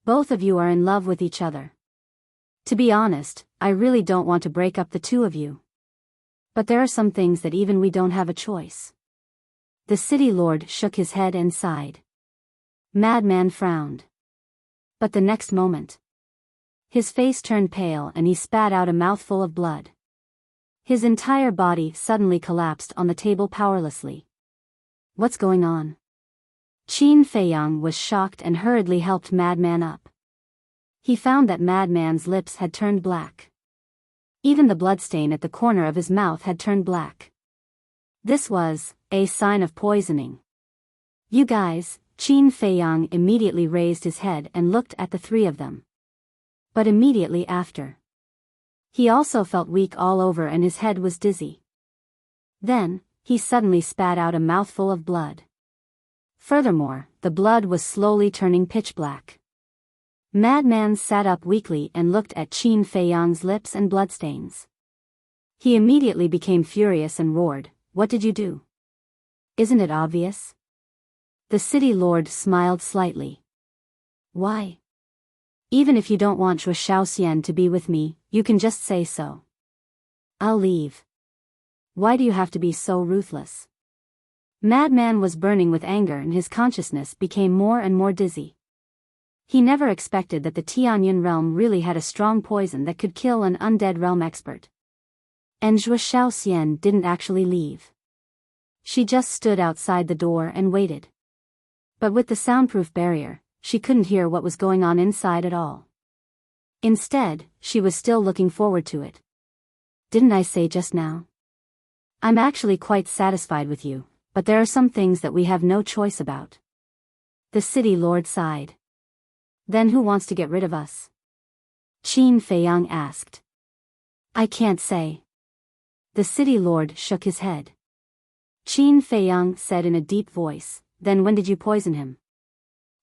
Both of you are in love with each other. To be honest, I really don't want to break up the two of you. But there are some things that even we don't have a choice." The city lord shook his head and sighed. Madman frowned. But the next moment, his face turned pale and he spat out a mouthful of blood. His entire body suddenly collapsed on the table powerlessly. "What's going on?" Qin Feiyang was shocked and hurriedly helped Madman up. He found that Madman's lips had turned black. Even the bloodstain at the corner of his mouth had turned black. This was a sign of poisoning. "You guys," Qin Feiyang immediately raised his head and looked at the three of them. But immediately after, he also felt weak all over and his head was dizzy. Then, he suddenly spat out a mouthful of blood. Furthermore, the blood was slowly turning pitch black. Madman sat up weakly and looked at Qin Feiyang's lips and bloodstains. He immediately became furious and roared, "What did you do? Isn't it obvious?" The city lord smiled slightly. "Why? Even if you don't want Zhuo Shaoxian to be with me, you can just say so. I'll leave. Why do you have to be so ruthless?" Madman was burning with anger and his consciousness became more and more dizzy. He never expected that the Tianyun realm really had a strong poison that could kill an undead realm expert. And Zhuo Shaoxian didn't actually leave. She just stood outside the door and waited. But with the soundproof barrier, she couldn't hear what was going on inside at all. Instead, she was still looking forward to it. "Didn't I say just now? I'm actually quite satisfied with you, but there are some things that we have no choice about." The city lord sighed. "Then who wants to get rid of us?" Qin Feiyang asked. "I can't say." The city lord shook his head. Qin Feiyang said in a deep voice, "Then when did you poison him?"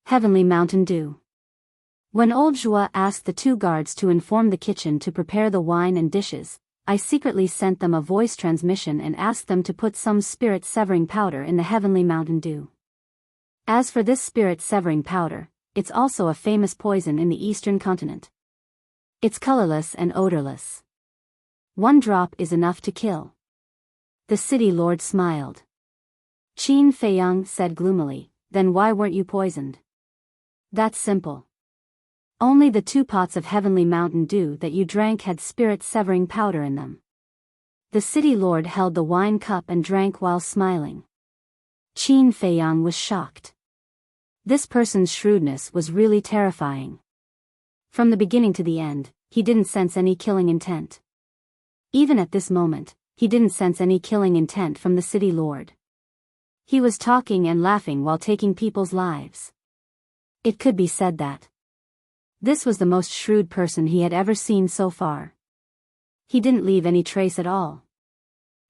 "Heavenly Mountain Dew." When old Zhuo asked the two guards to inform the kitchen to prepare the wine and dishes, I secretly sent them a voice transmission and asked them to put some spirit-severing powder in the Heavenly Mountain Dew. As for this spirit-severing powder, it's also a famous poison in the eastern continent. It's colorless and odorless. One drop is enough to kill. The city lord smiled. Qin Feiyang said gloomily, "Then why weren't you poisoned?" "That's simple. Only the 2 pots of Heavenly Mountain Dew that you drank had spirit-severing powder in them." The city lord held the wine cup and drank while smiling. Qin Feiyang was shocked. This person's shrewdness was really terrifying. From the beginning to the end, he didn't sense any killing intent. Even at this moment, he didn't sense any killing intent from the city lord. He was talking and laughing while taking people's lives. It could be said that this was the most shrewd person he had ever seen so far. He didn't leave any trace at all.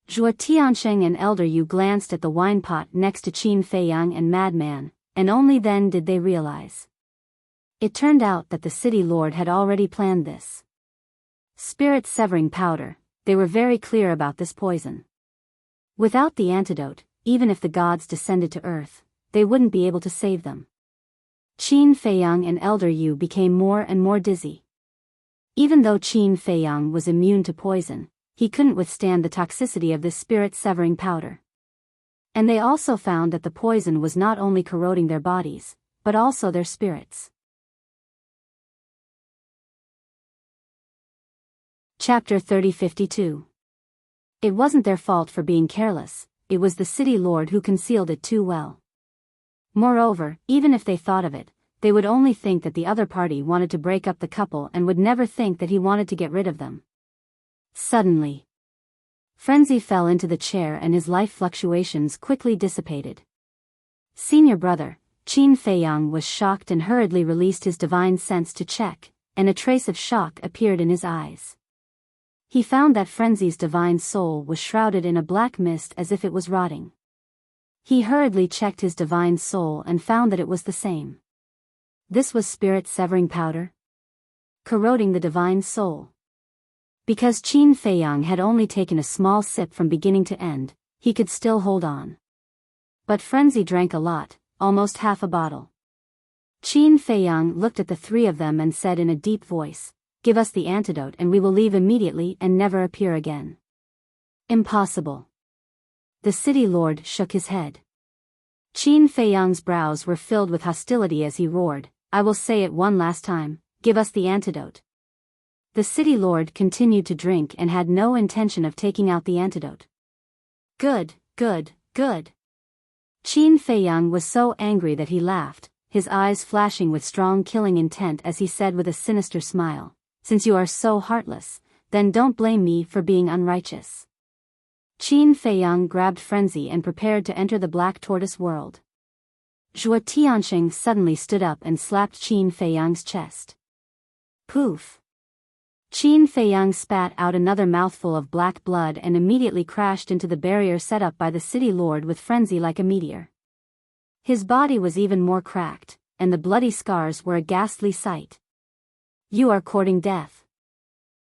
Zhuo Tiansheng and Elder Yu glanced at the wine pot next to Qin Feiyang and Madman, and only then did they realize. It turned out that the city lord had already planned this. Spirit-severing powder, they were very clear about this poison. Without the antidote, even if the gods descended to earth, they wouldn't be able to save them. Qin Feiyang and Elder Yu became more and more dizzy. Even though Qin Feiyang was immune to poison, he couldn't withstand the toxicity of this spirit-severing powder. And they also found that the poison was not only corroding their bodies, but also their spirits. Chapter 3052. It wasn't their fault for being careless, it was the city lord who concealed it too well. Moreover, even if they thought of it, they would only think that the other party wanted to break up the couple and would never think that he wanted to get rid of them. Suddenly, frenzy fell into the chair and his life fluctuations quickly dissipated. Senior brother, Qin Feiyang, was shocked and hurriedly released his divine sense to check, and a trace of shock appeared in his eyes. He found that frenzy's divine soul was shrouded in a black mist as if it was rotting. He hurriedly checked his divine soul and found that it was the same. This was spirit-severing powder, corroding the divine soul. Because Qin Feiyang had only taken a small sip from beginning to end, he could still hold on. But frenzy drank a lot, almost half a bottle. Qin Feiyang looked at the three of them and said in a deep voice, "Give us the antidote and we will leave immediately and never appear again." Impossible. The city lord shook his head. Qin Feiyang's brows were filled with hostility as he roared, "I will say it one last time, give us the antidote." The city lord continued to drink and had no intention of taking out the antidote. Good, good, good. Qin Feiyang was so angry that he laughed, his eyes flashing with strong killing intent as he said with a sinister smile, "Since you are so heartless, then don't blame me for being unrighteous." Qin Feiyang grabbed frenzy and prepared to enter the Black Tortoise world. Zhuo Tianxing suddenly stood up and slapped Qin Feiyang's chest. Poof! Qin Feiyang spat out another mouthful of black blood and immediately crashed into the barrier set up by the city lord with frenzy like a meteor. His body was even more cracked, and the bloody scars were a ghastly sight. "You are courting death."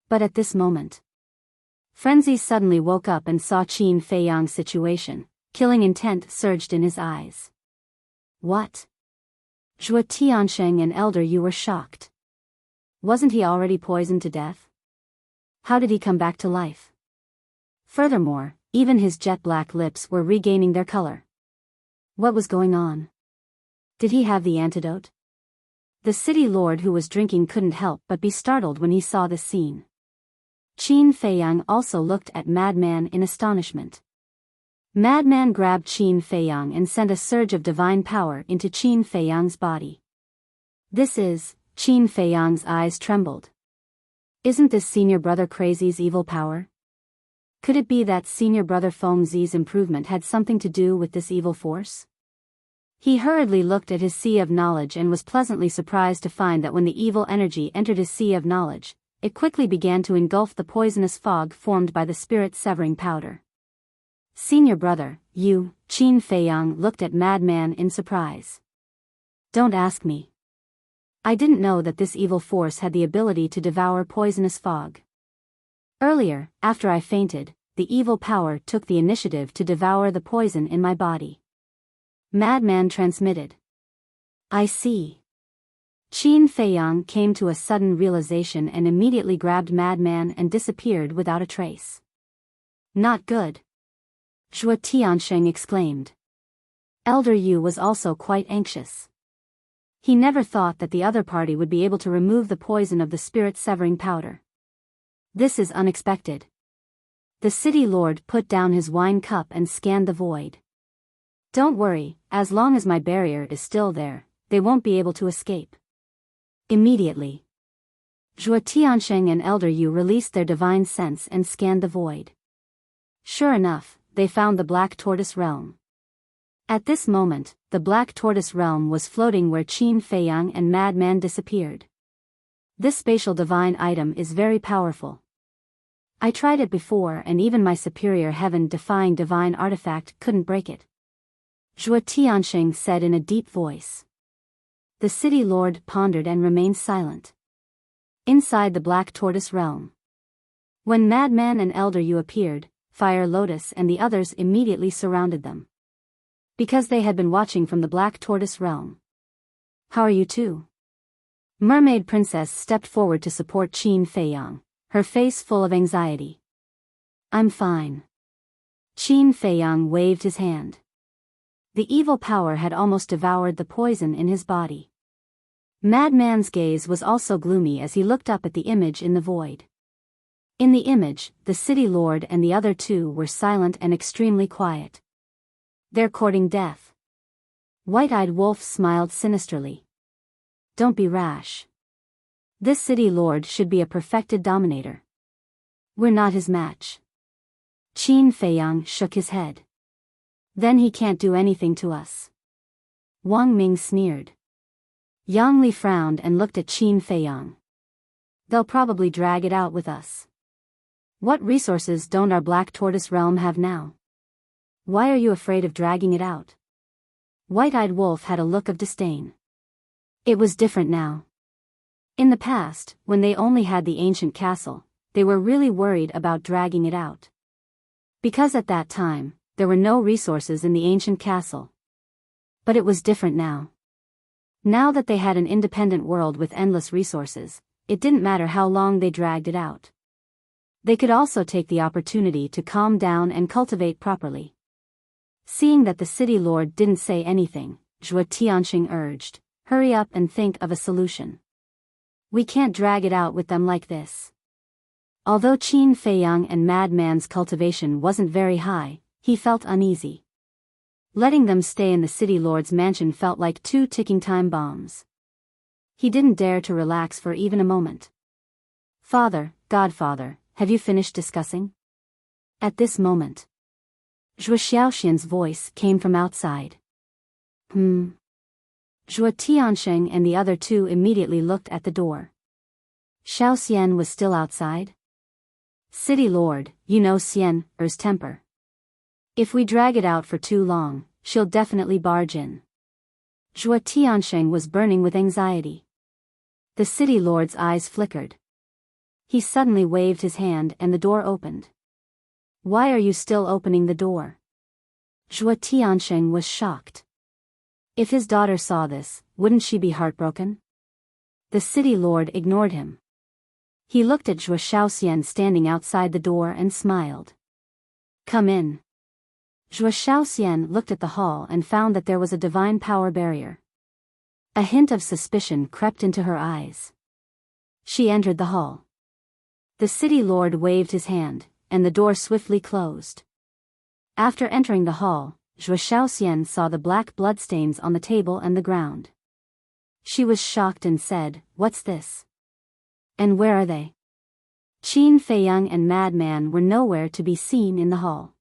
But at this moment, frenzy suddenly woke up and saw Qin Feiyang's situation. Killing intent surged in his eyes. What? Zhuo Tianxing and Elder Yu were shocked. Wasn't he already poisoned to death? How did he come back to life? Furthermore, even his jet-black lips were regaining their color. What was going on? Did he have the antidote? The city lord who was drinking couldn't help but be startled when he saw this scene. Qin Feiyang also looked at Madman in astonishment. Madman grabbed Qin Feiyang and sent a surge of divine power into Qin Feiyang's body. "This is..." Qin Feiyang's eyes trembled. "Isn't this senior brother Crazy's evil power? Could it be that senior brother Feng Zi's improvement had something to do with this evil force?" He hurriedly looked at his sea of knowledge and was pleasantly surprised to find that when the evil energy entered his sea of knowledge, it quickly began to engulf the poisonous fog formed by the spirit-severing powder. "Senior brother, you..." Qin Feiyang looked at Madman in surprise. "Don't ask me. I didn't know that this evil force had the ability to devour poisonous fog. Earlier, after I fainted, the evil power took the initiative to devour the poison in my body." Madman transmitted. "I see." Qin Feiyang came to a sudden realization and immediately grabbed Madman and disappeared without a trace. "Not good," Zhuo Tianxing exclaimed. Elder Yu was also quite anxious. He never thought that the other party would be able to remove the poison of the spirit-severing powder. "This is unexpected." The city lord put down his wine cup and scanned the void. "Don't worry, as long as my barrier is still there, they won't be able to escape." Immediately, Zhuo Tianxing and Elder Yu released their divine sense and scanned the void. Sure enough, they found the Black Tortoise realm. At this moment, the Black Tortoise realm was floating where Qin Feiyang and Madman disappeared. This spatial divine item is very powerful. I tried it before and even my superior heaven-defying divine artifact couldn't break it. Zhuo Tianxing said in a deep voice. The city lord pondered and remained silent. Inside the Black Tortoise realm, when Madman and Elder Yu appeared, Fire Lotus and the others immediately surrounded them. Because they had been watching from the Black Tortoise realm. "How are you two?" Mermaid Princess stepped forward to support Qin Feiyang, her face full of anxiety. "I'm fine." Qin Feiyang waved his hand. The evil power had almost devoured the poison in his body. Madman's gaze was also gloomy as he looked up at the image in the void. In the image, the city lord and the other two were silent and extremely quiet. "They're courting death." White-eyed Wolf smiled sinisterly. Don't be rash. This city lord should be a perfected dominator. We're not his match. Qin Feiyang shook his head. Then he can't do anything to us. Wang Ming sneered. Yang Li frowned and looked at Qin Feiyang. They'll probably drag it out with us. What resources don't our Black Tortoise realm have now? Why are you afraid of dragging it out? White-Eyed Wolf had a look of disdain. It was different now. In the past, when they only had the ancient castle, they were really worried about dragging it out. Because at that time, there were no resources in the ancient castle. But it was different now. Now that they had an independent world with endless resources, it didn't matter how long they dragged it out. They could also take the opportunity to calm down and cultivate properly. Seeing that the city lord didn't say anything, Zhuo Tianxing urged, hurry up and think of a solution. We can't drag it out with them like this. Although Qin Feiyang and Madman's cultivation wasn't very high, he felt uneasy. Letting them stay in the city lord's mansion felt like 2 ticking time bombs. He didn't dare to relax for even a moment. Father, Godfather, have you finished discussing? At this moment, Zhuo Xiaoxian's voice came from outside. Zhuo Tianxing and the other 2 immediately looked at the door. Xiaoxian was still outside? City Lord, you know Xian's temper. If we drag it out for too long, she'll definitely barge in. Zhuo Tianxing was burning with anxiety. The city lord's eyes flickered. He suddenly waved his hand and the door opened. Why are you still opening the door? Zhuo Tianxing was shocked. If his daughter saw this, wouldn't she be heartbroken? The city lord ignored him. He looked at Zhuo Xiaoxian standing outside the door and smiled. Come in. Zhuo Xiaoxian looked at the hall and found that there was a divine power barrier. A hint of suspicion crept into her eyes. She entered the hall. The city lord waved his hand, and the door swiftly closed. After entering the hall, Zhuo Xiaoxian saw the black bloodstains on the table and the ground. She was shocked and said, "What's this? And where are they?" Qin Feiyang and Madman were nowhere to be seen in the hall.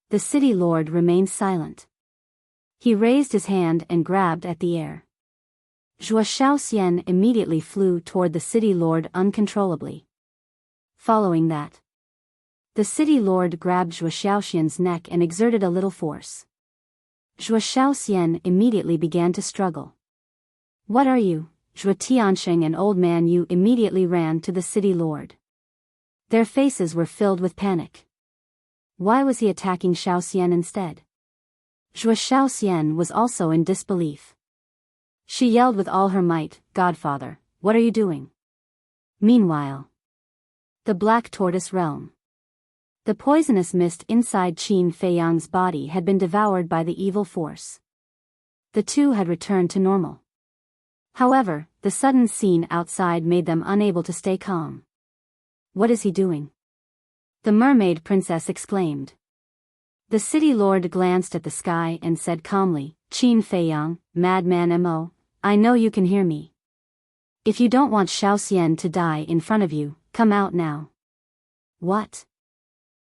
The city lord remained silent. He raised his hand and grabbed at the air. Zhuo Xiaoxian immediately flew toward the city lord uncontrollably. Following that, the city lord grabbed Zhuo Xiaoxian's neck and exerted a little force. Zhuo Xiaoxian immediately began to struggle. What are you? Zhuo Tianxing and Old Man Yu immediately ran to the city lord. Their faces were filled with panic. Why was he attacking Xiaoxian instead? Zhuo Xiaoxian was also in disbelief. She yelled with all her might, "Godfather, what are you doing?" Meanwhile, the Black Tortoise realm. The poisonous mist inside Qin Feiyang's body had been devoured by the evil force. The 2 had returned to normal. However, the sudden scene outside made them unable to stay calm. What is he doing? The mermaid princess exclaimed. The city lord glanced at the sky and said calmly, "Qin Feiyang, Madman Mo, I know you can hear me. If you don't want Xiaoxian to die in front of you, come out now." What?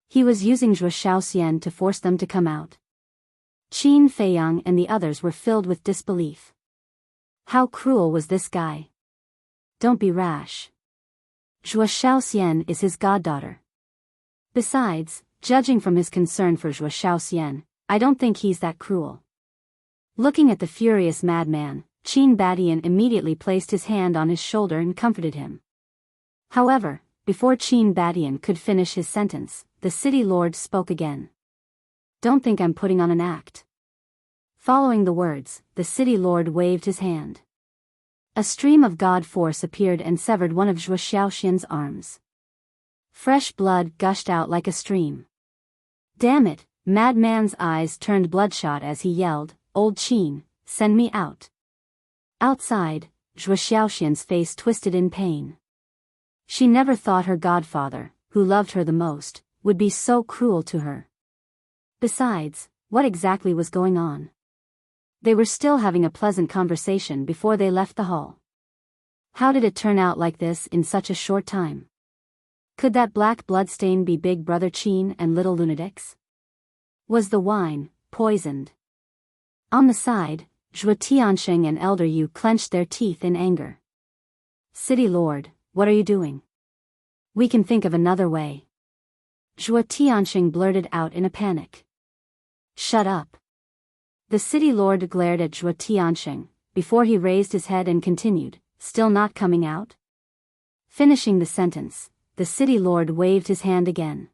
He was using Zhuo Xiaoxian to force them to come out. Qin Feiyang and the others were filled with disbelief. How cruel was this guy? Don't be rash. Zhuo Xiaoxian is his goddaughter. Besides, judging from his concern for Zhuo Xiaoxian, I don't think he's that cruel. Looking at the furious madman, Qin Badian immediately placed his hand on his shoulder and comforted him. However, before Qin Badian could finish his sentence, the city lord spoke again. Don't think I'm putting on an act. Following the words, the city lord waved his hand. A stream of god force appeared and severed one of Zhuo Xiaoxian's arms. Fresh blood gushed out like a stream. Damn it, Madman's eyes turned bloodshot as he yelled, "Old Qin, send me out." Outside, Zhuo Xiaoxian's face twisted in pain. She never thought her godfather, who loved her the most, would be so cruel to her. Besides, what exactly was going on? They were still having a pleasant conversation before they left the hall. How did it turn out like this in such a short time? Could that black bloodstain be Big Brother Qin and Little Lunatics? Was the wine poisoned? On the side, Zhuo Tianxing and Elder Yu clenched their teeth in anger. City Lord, what are you doing? We can think of another way. Zhuo Tianxing blurted out in a panic. Shut up. The City Lord glared at Zhuo Tianxing, before he raised his head and continued, still not coming out? Finishing the sentence, the City Lord waved his hand again.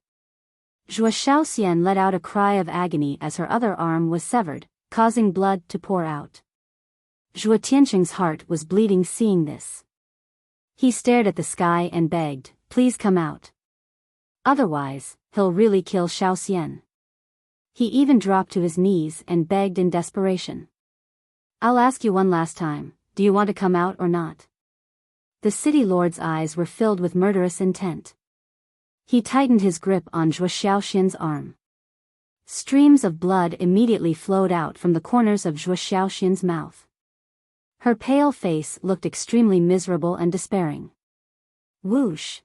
Zhuo Shaoxian let out a cry of agony as her other arm was severed, causing blood to pour out. Zhuo Tianxing's heart was bleeding seeing this. He stared at the sky and begged, please come out. Otherwise, he'll really kill Shaoxian. He even dropped to his knees and begged in desperation. I'll ask you one last time, do you want to come out or not? The City Lord's eyes were filled with murderous intent. He tightened his grip on Zhuo Shaoxian's arm. Streams of blood immediately flowed out from the corners of Zhuo Shaoxian's mouth. Her pale face looked extremely miserable and despairing. Whoosh!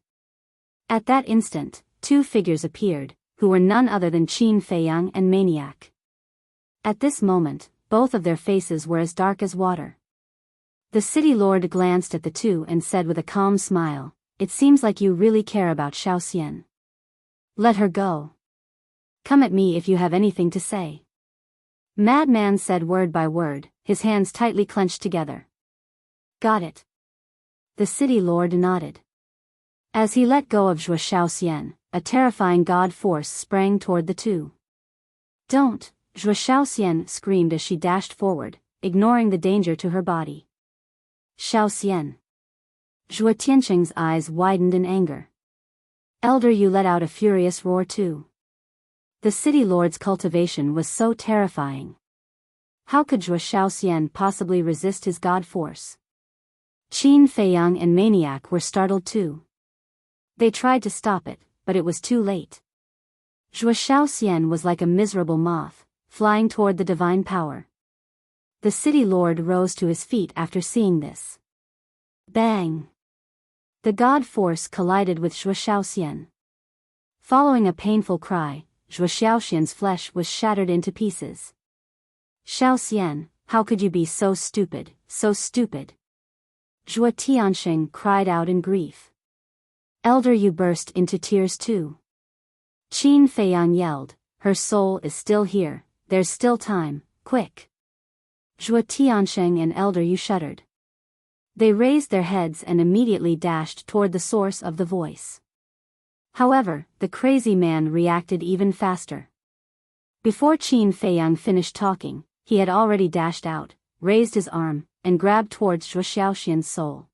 At that instant, two figures appeared, who were none other than Qin Feiyang and Maniac. At this moment, both of their faces were as dark as water. The City Lord glanced at the two and said with a calm smile, it seems like you really care about Shaoxian. Let her go. Come at me if you have anything to say. Madman said word by word, his hands tightly clenched together. Got it. The City Lord nodded. As he let go of Zhuo Shaoxian, a terrifying god force sprang toward the two. Don't, Zhuo Shaoxian screamed as she dashed forward, ignoring the danger to her body. Shaoxian. Zhuo Tianxing's eyes widened in anger. Elder Yu let out a furious roar too. The City Lord's cultivation was so terrifying. How could Zhuo Shaoxian possibly resist his god force? Qin Feiyang and Maniac were startled too. They tried to stop it, but it was too late. Zhuo Shaoxian was like a miserable moth, flying toward the divine power. The City Lord rose to his feet after seeing this. Bang! The god force collided with Zhuo Shaoxian. Following a painful cry, Zhuo Shaoxian's flesh was shattered into pieces. Shaoxian, how could you be so stupid, so stupid? Zhuo Tianxing cried out in grief. Elder Yu burst into tears too. Qin Feiyang yelled, her soul is still here, there's still time, quick. Zhuo Tianxing and Elder Yu shuddered. They raised their heads and immediately dashed toward the source of the voice. However, the crazy man reacted even faster. Before Qin Feiyang finished talking, he had already dashed out, raised his arm, and grabbed towards Zhuo Shaoxian's soul.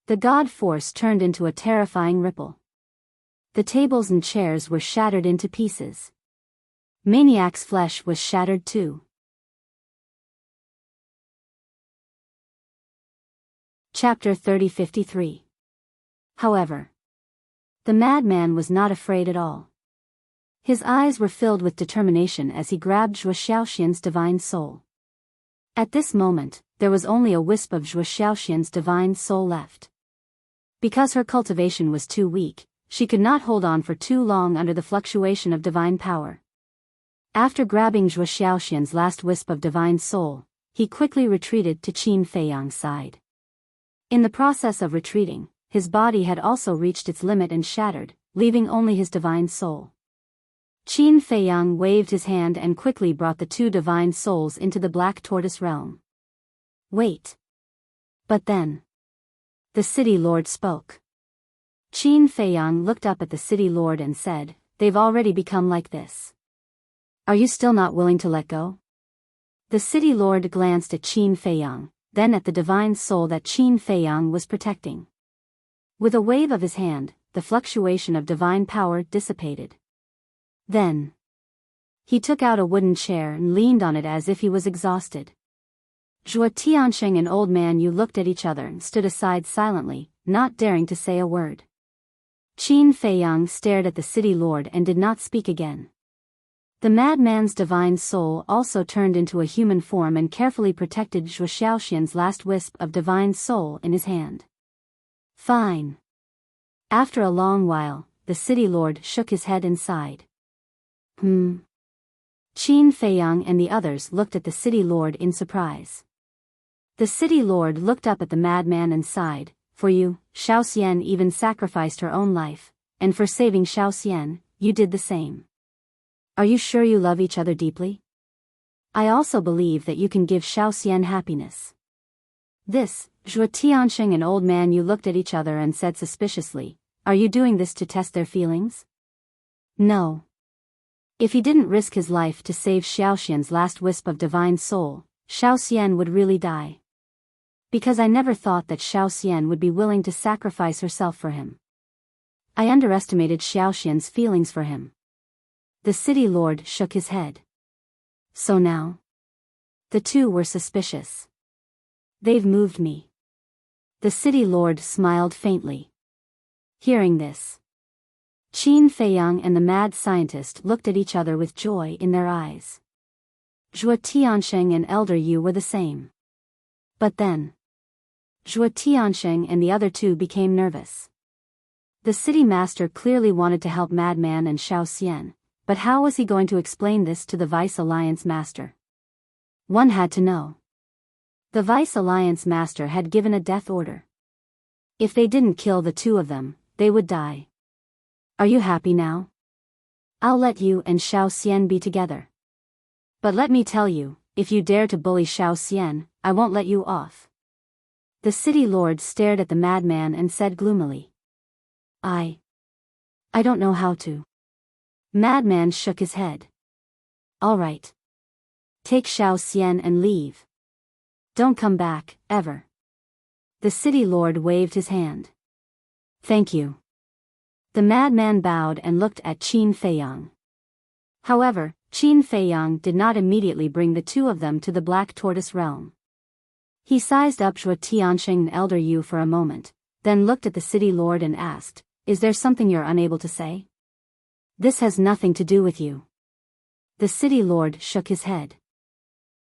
The god force turned into a terrifying ripple. The tables and chairs were shattered into pieces. Maniac's flesh was shattered too. Chapter 3053. However, the madman was not afraid at all. His eyes were filled with determination as he grabbed Zhuo Shaoxian's divine soul. At this moment, there was only a wisp of Zhuo Shaoxian's divine soul left. Because her cultivation was too weak, she could not hold on for too long under the fluctuation of divine power. After grabbing Zhuo Shaoxian's last wisp of divine soul, he quickly retreated to Qin Feiyang's side. In the process of retreating, his body had also reached its limit and shattered, leaving only his divine soul. Qin Feiyang waved his hand and quickly brought the two divine souls into the Black Tortoise realm. Wait. But then, the City Lord spoke. Qin Feiyang looked up at the City Lord and said, they've already become like this. Are you still not willing to let go? The City Lord glanced at Qin Feiyang, then at the divine soul that Qin Feiyang was protecting. With a wave of his hand, the fluctuation of divine power dissipated. Then, he took out a wooden chair and leaned on it as if he was exhausted. Zhuo Tianxing and Old Man Yu looked at each other and stood aside silently, not daring to say a word. Qin Feiyang stared at the City Lord and did not speak again. The madman's divine soul also turned into a human form and carefully protected Zhuo Xiaoxian's last wisp of divine soul in his hand. Fine. After a long while, the city lord shook his head and sighed. Qin Feiyang and the others looked at the city lord in surprise. The city lord looked up at the madman and sighed, "For you, Xiaoxian even sacrificed her own life, and for saving Xiaoxian, you did the same. Are you sure you love each other deeply? I also believe that you can give Xiaoxian happiness." This, Zhuo Tianxing and Old Man Yu looked at each other and said suspiciously, "Are you doing this to test their feelings?" No. If he didn't risk his life to save Xiaoxian's last wisp of divine soul, Xiaoxian would really die. Because I never thought that Xiaoxian would be willing to sacrifice herself for him. I underestimated Xiaoxian's feelings for him. The city lord shook his head. So now? The two were suspicious. They've moved me. The city lord smiled faintly. Hearing this, Qin Feiyang and the mad scientist looked at each other with joy in their eyes. Zhuo Tianxing and Elder Yu were the same. But then, Zhuo Tianxing and the other two became nervous. The city master clearly wanted to help Madman and Xiaoxian, but how was he going to explain this to the Vice Alliance master? One had to know. The Vice Alliance master had given a death order. If they didn't kill the two of them, they would die. Are you happy now? I'll let you and Xiaoxian be together. But let me tell you, if you dare to bully Xiaoxian, I won't let you off. The city lord stared at the madman and said gloomily. I don't know how to. Madman shook his head. All right. Take Xiaoxian and leave. Don't come back, ever. The city lord waved his hand. Thank you. The madman bowed and looked at Qin Feiyang. However, Qin Feiyang did not immediately bring the two of them to the Black Tortoise realm. He sized up Zhuo Tianxing and Elder Yu for a moment, then looked at the city lord and asked, "Is there something you're unable to say? This has nothing to do with you." The city lord shook his head.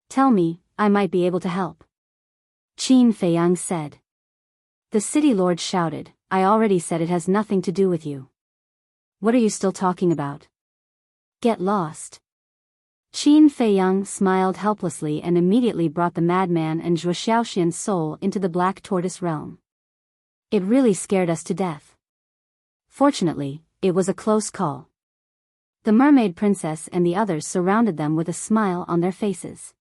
"Tell me, I might be able to help." Qin Feiyang said. The city lord shouted, "I already said it has nothing to do with you. What are you still talking about? Get lost." Qin Feiyang smiled helplessly and immediately brought the madman and Zhuo Xiaoxian's soul into the Black Tortoise realm. It really scared us to death. Fortunately, it was a close call. The mermaid princess and the others surrounded them with a smile on their faces.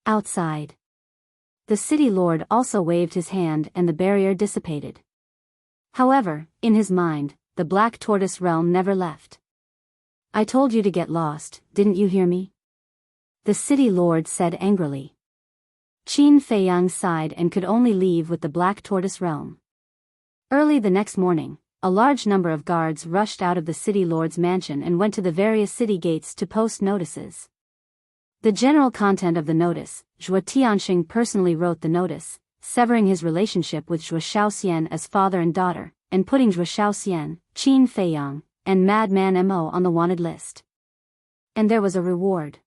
Outside, the city lord also waved his hand and the barrier dissipated. However, in his mind, the Black Tortoise realm never left. "I told you to get lost, didn't you hear me?" The city lord said angrily. Qin Feiyang sighed and could only leave with the Black Tortoise realm. Early the next morning, a large number of guards rushed out of the city lord's mansion and went to the various city gates to post notices. The general content of the notice, Zhuo Tianxing personally wrote the notice, severing his relationship with Zhuo Xiaoxian as father and daughter, and putting Zhuo Xiaoxian, Qin Feiyang, and Madman Mo on the wanted list. And there was a reward.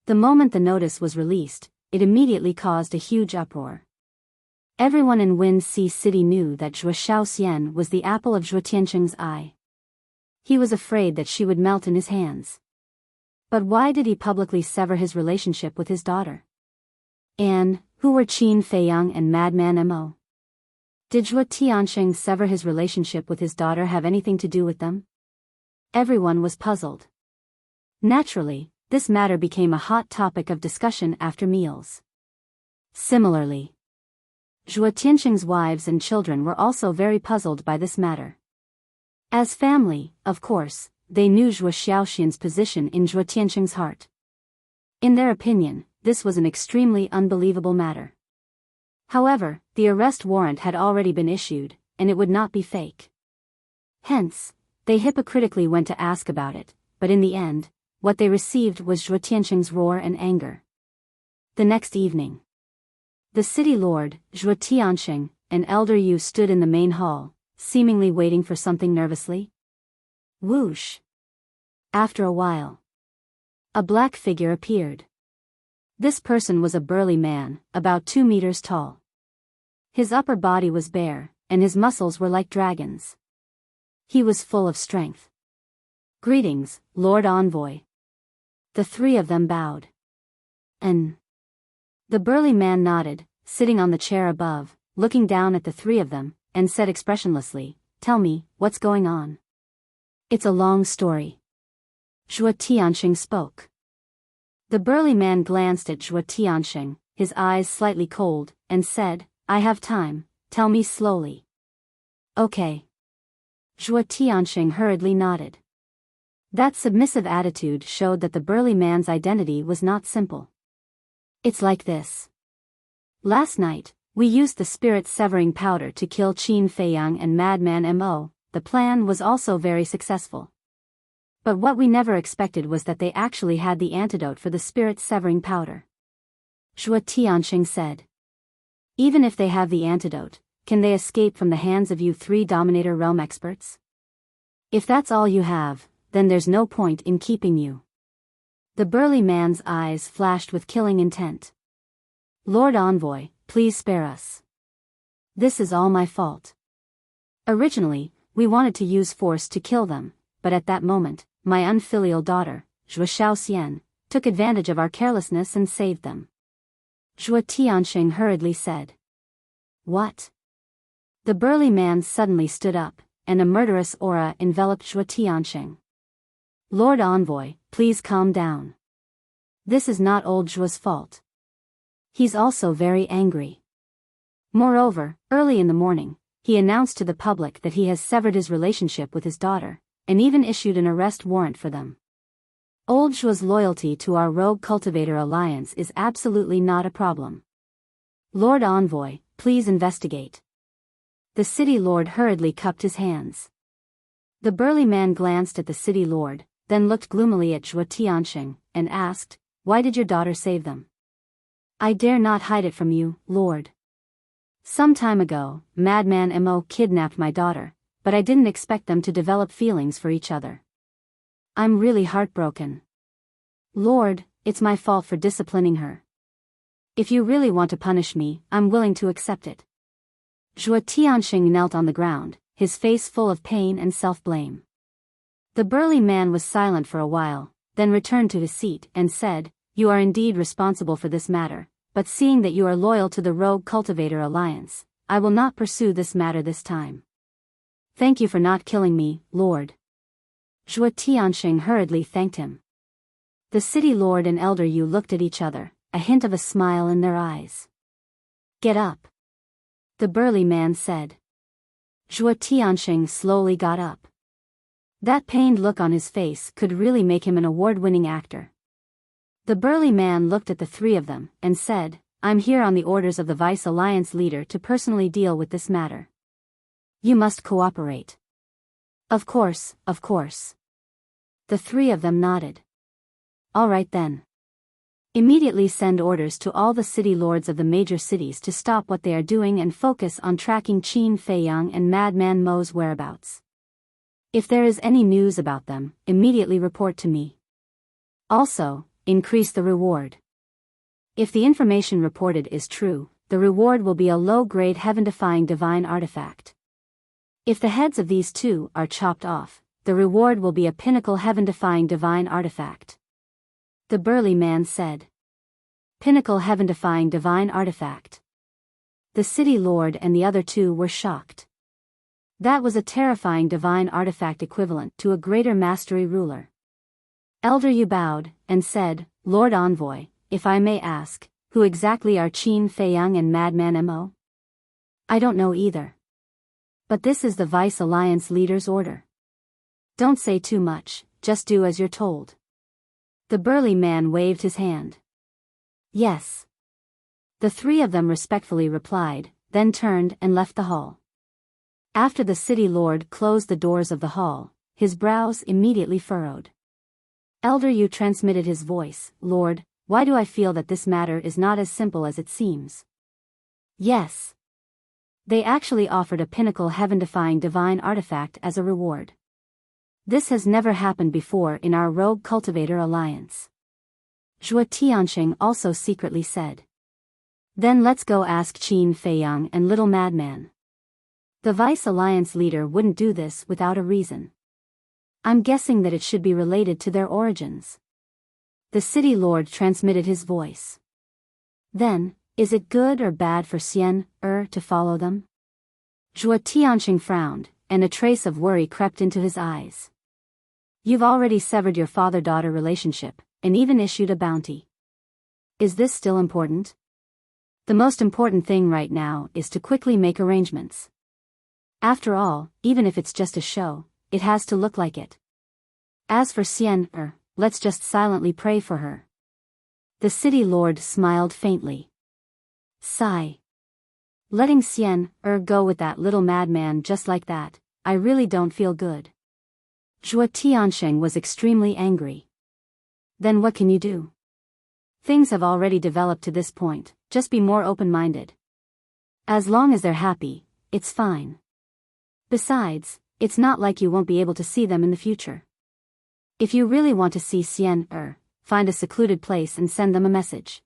The moment the notice was released, it immediately caused a huge uproar. Everyone in Wind Sea City knew that Zhuo Xiaoxian was the apple of Zhuo Tianxing's eye. He was afraid that she would melt in his hands. But why did he publicly sever his relationship with his daughter? And, who were Qin Feiyang and Madman Mo? Did Zhuo Tianxing sever his relationship with his daughter have anything to do with them? Everyone was puzzled. Naturally, this matter became a hot topic of discussion after meals. Similarly, Zhuo Tianxing's wives and children were also very puzzled by this matter. As family, of course, they knew Zhuo Xiaoxian's position in Zhuo Tianxing's heart. In their opinion, this was an extremely unbelievable matter. However, the arrest warrant had already been issued, and it would not be fake. Hence, they hypocritically went to ask about it, but in the end, what they received was Zhuo Tianxing's roar and anger. The next evening, the city lord, Zhuo Tianxing, and Elder Yu stood in the main hall, seemingly waiting for something nervously. Whoosh! After a while, A black figure appeared. This person was a burly man, about 2 meters tall. His upper body was bare, and his muscles were like dragons. He was full of strength. "Greetings, Lord Envoy." The three of them bowed. "And?" The burly man nodded, sitting on the chair above, looking down at the three of them, and said expressionlessly, "Tell me, what's going on?" "It's a long story." Zhuo Tianxing spoke. The burly man glanced at Zhuo Tianxing, his eyes slightly cold, and said, "I have time, tell me slowly." "Okay." Zhuo Tianxing hurriedly nodded. That submissive attitude showed that the burly man's identity was not simple. "It's like this. Last night, we used the spirit-severing powder to kill Qin Feiyang and Madman Mo. The plan was also very successful. But what we never expected was that they actually had the antidote for the spirit-severing powder." Zhuo Tianxing said. "Even if they have the antidote, can they escape from the hands of you three Dominator Realm experts? If that's all you have, then there's no point in keeping you." The burly man's eyes flashed with killing intent. "Lord Envoy, please spare us. This is all my fault. Originally, we wanted to use force to kill them, but at that moment, my unfilial daughter, Zhuo Shaoxian, took advantage of our carelessness and saved them." Zhuo Tianxing hurriedly said. "What?" The burly man suddenly stood up, and a murderous aura enveloped Zhuo Tianxing. "Lord Envoy, please calm down. This is not old Zhuo's fault. He's also very angry. Moreover, early in the morning, he announced to the public that he has severed his relationship with his daughter, and even issued an arrest warrant for them. Old Zhuo's loyalty to our Rogue Cultivator Alliance is absolutely not a problem. Lord Envoy, please investigate." The city lord hurriedly cupped his hands. The burly man glanced at the city lord, then looked gloomily at Zhuo Tianxing, and asked, "Why did your daughter save them?" "I dare not hide it from you, Lord. Some time ago, Madman Mo kidnapped my daughter, but I didn't expect them to develop feelings for each other. I'm really heartbroken. Lord, it's my fault for disciplining her. If you really want to punish me, I'm willing to accept it." Zhuo Tianxing knelt on the ground, his face full of pain and self-blame. The burly man was silent for a while, then returned to his seat and said, "You are indeed responsible for this matter, but seeing that you are loyal to the Rogue Cultivator Alliance, I will not pursue this matter this time. Thank you for not killing me, Lord." Zhuo Tianxing hurriedly thanked him. The city lord and elder Yu looked at each other, a hint of a smile in their eyes. "Get up," the burly man said. Zhuo Tianxing slowly got up. That pained look on his face could really make him an award-winning actor. The burly man looked at the three of them, and said, "I'm here on the orders of the Vice Alliance leader to personally deal with this matter. You must cooperate." Of course, of course." The three of them nodded. "All right then. Immediately send orders to all the city lords of the major cities to stop what they are doing and focus on tracking Qin Feiyang and Madman Mo's whereabouts. If there is any news about them, immediately report to me. Also, increase the reward. If the information reported is true, the reward will be a low-grade heaven-defying divine artifact. If the heads of these two are chopped off, the reward will be a pinnacle heaven-defying divine artifact." The burly man said. "Pinnacle heaven-defying divine artifact." The city lord and the other two were shocked. That was a terrifying divine artifact equivalent to a greater mastery ruler. Elder Yu bowed, and said, "Lord Envoy, if I may ask, who exactly are Qin Feiyang and Madman Mo?" "I don't know either. But this is the Vice Alliance leader's order. Don't say too much, just do as you're told." The burly man waved his hand. "Yes." The three of them respectfully replied, then turned and left the hall. After the city lord closed the doors of the hall, his brows immediately furrowed. Elder Yu transmitted his voice, "Lord, why do I feel that this matter is not as simple as it seems?" Yes. They actually offered a pinnacle heaven-defying divine artifact as a reward. This has never happened before in our Rogue Cultivator Alliance. Zhuo Tianxing also secretly said. Then let's go ask Qin Feiyang and Little Madman. The Vice Alliance leader wouldn't do this without a reason. I'm guessing that it should be related to their origins. The city lord transmitted his voice. Then, is it good or bad for Xian to follow them? Zhuo Tianxing frowned, and a trace of worry crept into his eyes. You've already severed your father-daughter relationship, and even issued a bounty. Is this still important? The most important thing right now is to quickly make arrangements. After all, even if it's just a show, it has to look like it. As for Xian let's just silently pray for her. The city lord smiled faintly. Sigh. Letting Xian go with that little madman just like that, I really don't feel good. Zhuo Tianxing was extremely angry. Then what can you do? Things have already developed to this point, just be more open-minded. As long as they're happy, it's fine. Besides, it's not like you won't be able to see them in the future. If you really want to see Xian find a secluded place and send them a message.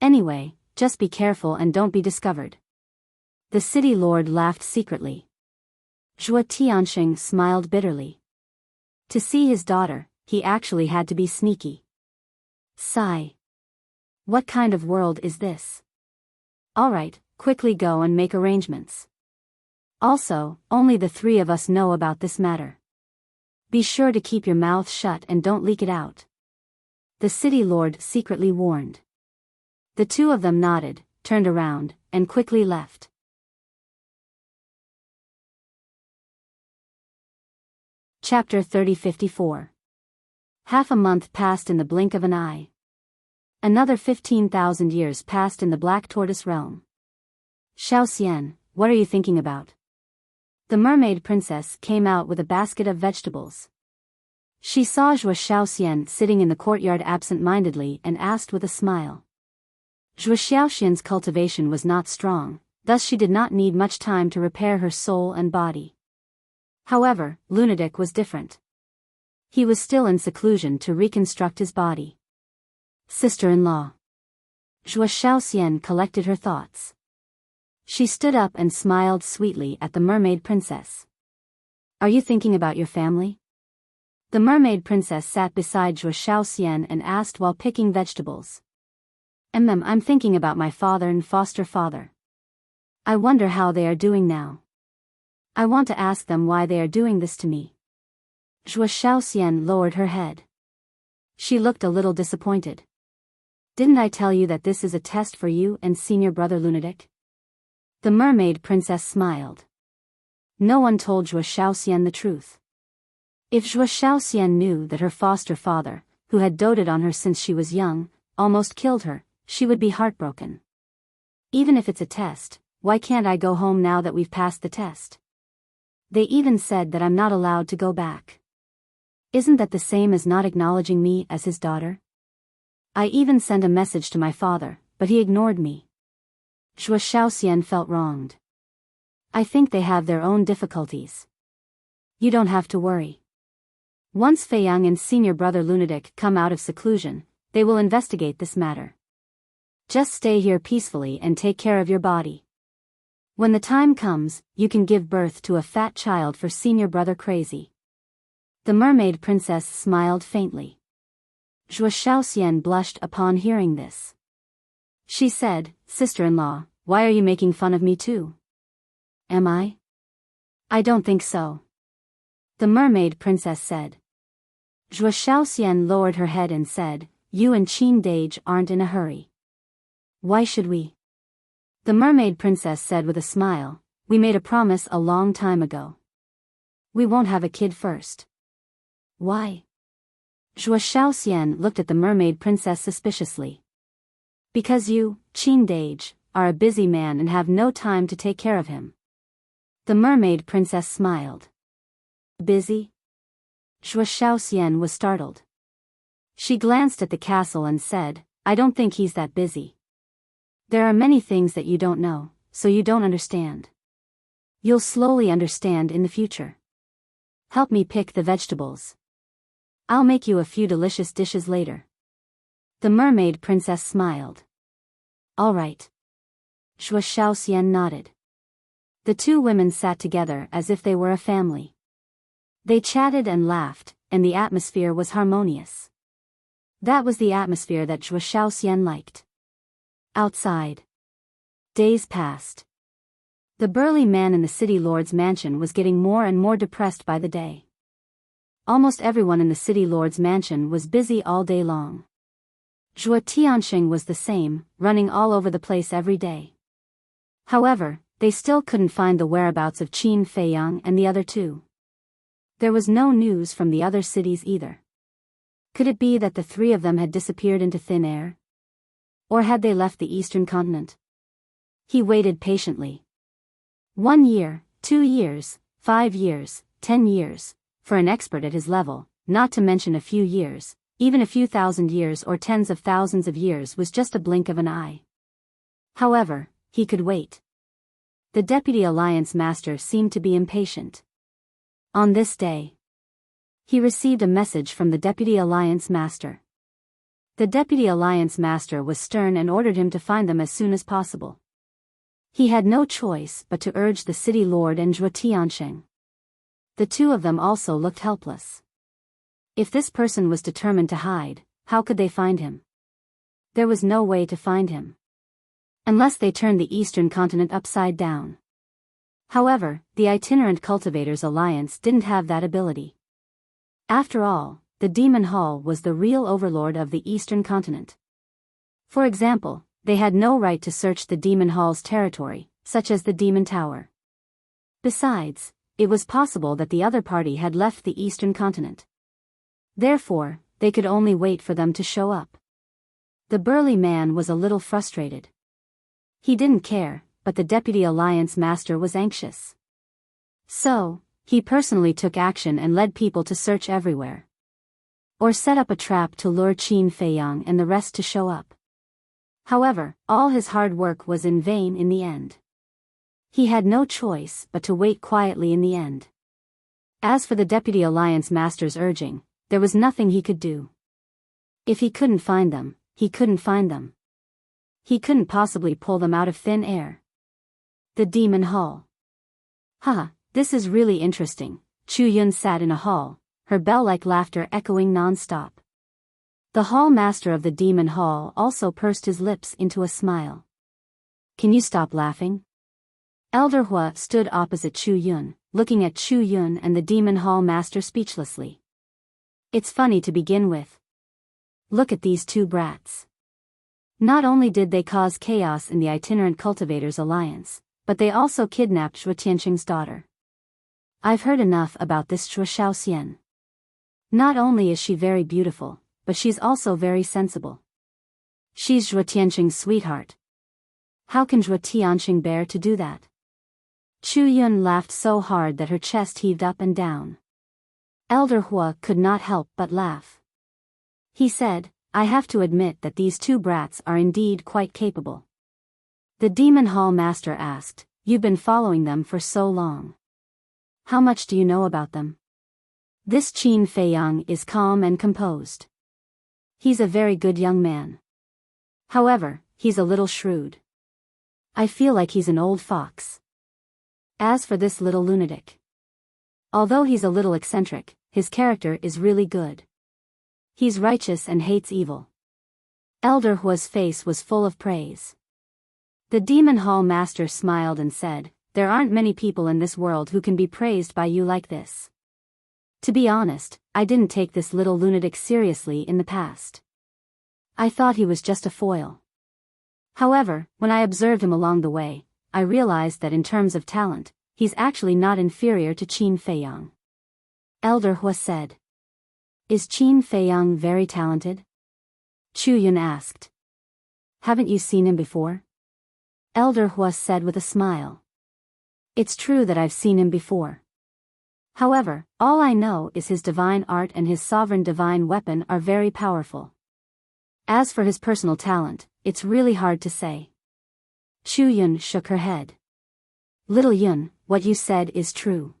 Anyway, just be careful and don't be discovered. The city lord laughed secretly. Zhuo Tianxing smiled bitterly. To see his daughter, he actually had to be sneaky. Sigh. What kind of world is this? Alright, quickly go and make arrangements. Also, only the three of us know about this matter. Be sure to keep your mouth shut and don't leak it out. The city lord secretly warned. The two of them nodded, turned around, and quickly left. Chapter 3054. Half a month passed in the blink of an eye. Another 15,000 years passed in the Black Tortoise realm. Xiaoxian, what are you thinking about? The mermaid princess came out with a basket of vegetables. She saw Zhuo Xiaoxian sitting in the courtyard absent-mindedly and asked with a smile. Zhuo Xiaoxian's cultivation was not strong, thus she did not need much time to repair her soul and body. However, Lunatic was different. He was still in seclusion to reconstruct his body. Sister-in-law. Zhuo Xiaoxian collected her thoughts. She stood up and smiled sweetly at the mermaid princess. Are you thinking about your family? The mermaid princess sat beside Zhuo Xiaoxian and asked while picking vegetables. I'm thinking about my father and foster father. I wonder how they are doing now. I want to ask them why they are doing this to me. Zhuo Xiaoxian lowered her head. She looked a little disappointed. Didn't I tell you that this is a test for you and senior brother Lunatic? The mermaid princess smiled. No one told Zhuo Xiaoxian the truth. If Zhuo Xiaoxian knew that her foster father, who had doted on her since she was young, almost killed her, she would be heartbroken. Even if it's a test, why can't I go home now that we've passed the test? They even said that I'm not allowed to go back. Isn't that the same as not acknowledging me as his daughter? I even sent a message to my father, but he ignored me. Zhuo Xiaoxian felt wronged. I think they have their own difficulties. You don't have to worry. Once Feiyang and senior brother Lunatic come out of seclusion, they will investigate this matter. Just stay here peacefully and take care of your body. When the time comes, you can give birth to a fat child for senior brother Crazy. The mermaid princess smiled faintly. Zhuo Xiaoxian blushed upon hearing this. She said, Sister-in-law, why are you making fun of me too? Am I? I don't think so. The mermaid princess said. Zhuo Xiaoxian lowered her head and said, You and Qin Dage aren't in a hurry. Why should we? The mermaid princess said with a smile, We made a promise a long time ago. We won't have a kid first. Why? Zhuo Xiaoxian looked at the mermaid princess suspiciously. Because you, Qin Dage, are a busy man and have no time to take care of him. The mermaid princess smiled. Busy? Zhuo Xiaoxian was startled. She glanced at the castle and said, I don't think he's that busy. There are many things that you don't know, so you don't understand. You'll slowly understand in the future. Help me pick the vegetables. I'll make you a few delicious dishes later. The mermaid princess smiled. All right. Zhuo Shaoxian nodded. The two women sat together as if they were a family. They chatted and laughed, and the atmosphere was harmonious. That was the atmosphere that Zhuo Shaoxian liked. Outside. Days passed. The burly man in the city lord's mansion was getting more and more depressed by the day. Almost everyone in the city lord's mansion was busy all day long. Zhuo Tianxing was the same, running all over the place every day. However, they still couldn't find the whereabouts of Qin Feiyang and the other two. There was no news from the other cities either. Could it be that the three of them had disappeared into thin air? Or had they left the eastern continent? He waited patiently. 1 year, 2 years, 5 years, 10 years, for an expert at his level, not to mention a few years, even a few thousand years or tens of thousands of years was just a blink of an eye. However, he could wait. The Deputy Alliance Master seemed to be impatient. On this day, he received a message from the Deputy Alliance Master. The Deputy Alliance Master was stern and ordered him to find them as soon as possible. He had no choice but to urge the city lord and Zhuo Tianxing. The two of them also looked helpless. If this person was determined to hide, how could they find him? There was no way to find him. Unless they turned the eastern continent upside down. However, the Itinerant Cultivators Alliance didn't have that ability. After all, the Demon Hall was the real overlord of the eastern continent. For example, they had no right to search the Demon Hall's territory, such as the Demon Tower. Besides, it was possible that the other party had left the eastern continent. Therefore, they could only wait for them to show up. The burly man was a little frustrated. He didn't care, but the Deputy Alliance Master was anxious. So, he personally took action and led people to search everywhere. Or set up a trap to lure Qin Feiyang and the rest to show up. However, all his hard work was in vain in the end. He had no choice but to wait quietly in the end. As for the Deputy Alliance Master's urging, there was nothing he could do. If he couldn't find them, he couldn't find them. He couldn't possibly pull them out of thin air. The Demon Hall. Haha, this is really interesting. Chu Yun sat in a hall, her bell-like laughter echoing non-stop. The hall master of the Demon Hall also pursed his lips into a smile. Can you stop laughing? Elder Hua stood opposite Chu Yun, looking at Chu Yun and the Demon Hall master speechlessly. It's funny to begin with. Look at these two brats. Not only did they cause chaos in the Itinerant Cultivators Alliance, but they also kidnapped Zhuo Tianxing's daughter. I've heard enough about this Zhuo Shaoxian. Not only is she very beautiful, but she's also very sensible. She's Zhuo Tianxing's sweetheart. How can Zhuo Tianxing bear to do that? Chu Yun laughed so hard that her chest heaved up and down. Elder Hua could not help but laugh. He said, I have to admit that these two brats are indeed quite capable. The Demon Hall Master asked, You've been following them for so long. How much do you know about them? This Qin Feiyang is calm and composed. He's a very good young man. However, he's a little shrewd. I feel like he's an old fox. As for this little lunatic. Although he's a little eccentric, his character is really good. He's righteous and hates evil. Elder Hua's face was full of praise. The Demon Hall Master smiled and said, There aren't many people in this world who can be praised by you like this. To be honest, I didn't take this little lunatic seriously in the past. I thought he was just a foil. However, when I observed him along the way, I realized that in terms of talent, he's actually not inferior to Qin Feiyang. Elder Hua said. Is Qin Feiyang very talented? Chu Yun asked. Haven't you seen him before? Elder Hua said with a smile. It's true that I've seen him before. However, all I know is his divine art and his sovereign divine weapon are very powerful. As for his personal talent, it's really hard to say. Chu Yun shook her head. Little Yun, what you said is true.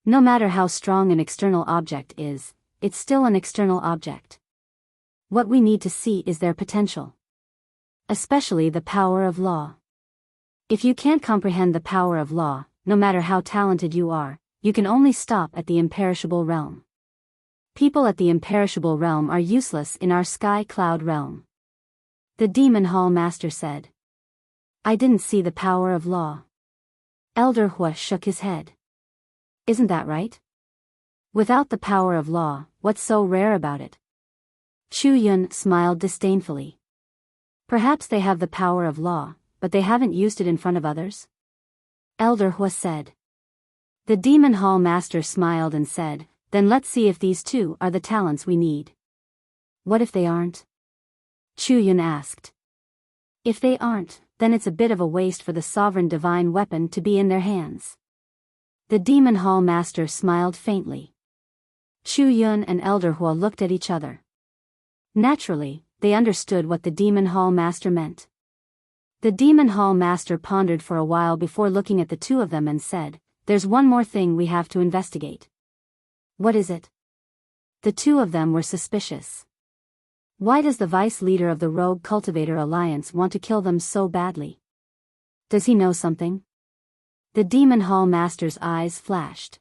No matter how strong an external object is, it's still an external object. What we need to see is their potential. Especially the power of law. If you can't comprehend the power of law, no matter how talented you are, you can only stop at the imperishable realm. People at the imperishable realm are useless in our sky cloud realm. The Demon Hall Master said. I didn't see the power of law. Elder Hua shook his head. Isn't that right? Without the power of law, what's so rare about it? Chu Yun smiled disdainfully. Perhaps they have the power of law, but they haven't used it in front of others? Elder Hua said. The Demon Hall Master smiled and said, then let's see if these two are the talents we need. What if they aren't? Chu Yun asked. If they aren't, then it's a bit of a waste for the sovereign divine weapon to be in their hands. The Demon Hall Master smiled faintly. Chu Yun and Elder Hua looked at each other. Naturally, they understood what the Demon Hall Master meant. The Demon Hall Master pondered for a while before looking at the two of them and said, there's one more thing we have to investigate. What is it? The two of them were suspicious. Why does the vice leader of the Rogue Cultivator Alliance want to kill them so badly? Does he know something? The Demon Hall Master's eyes flashed.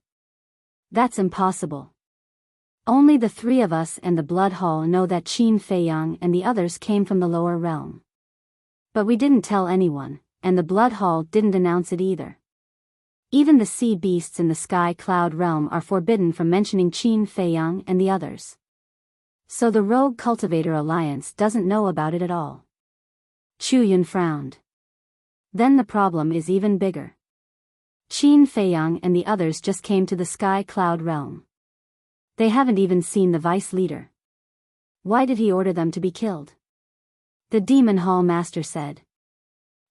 That's impossible. Only the three of us and the Blood Hall know that Qin Feiyang and the others came from the lower realm. But we didn't tell anyone, and the Blood Hall didn't announce it either. Even the sea beasts in the sky cloud realm are forbidden from mentioning Qin Feiyang and the others. So the Rogue Cultivator Alliance doesn't know about it at all. Chu Yun frowned. Then the problem is even bigger. Qin Feiyang and the others just came to the sky cloud realm. They haven't even seen the vice leader. Why did he order them to be killed? The Demon Hall Master said.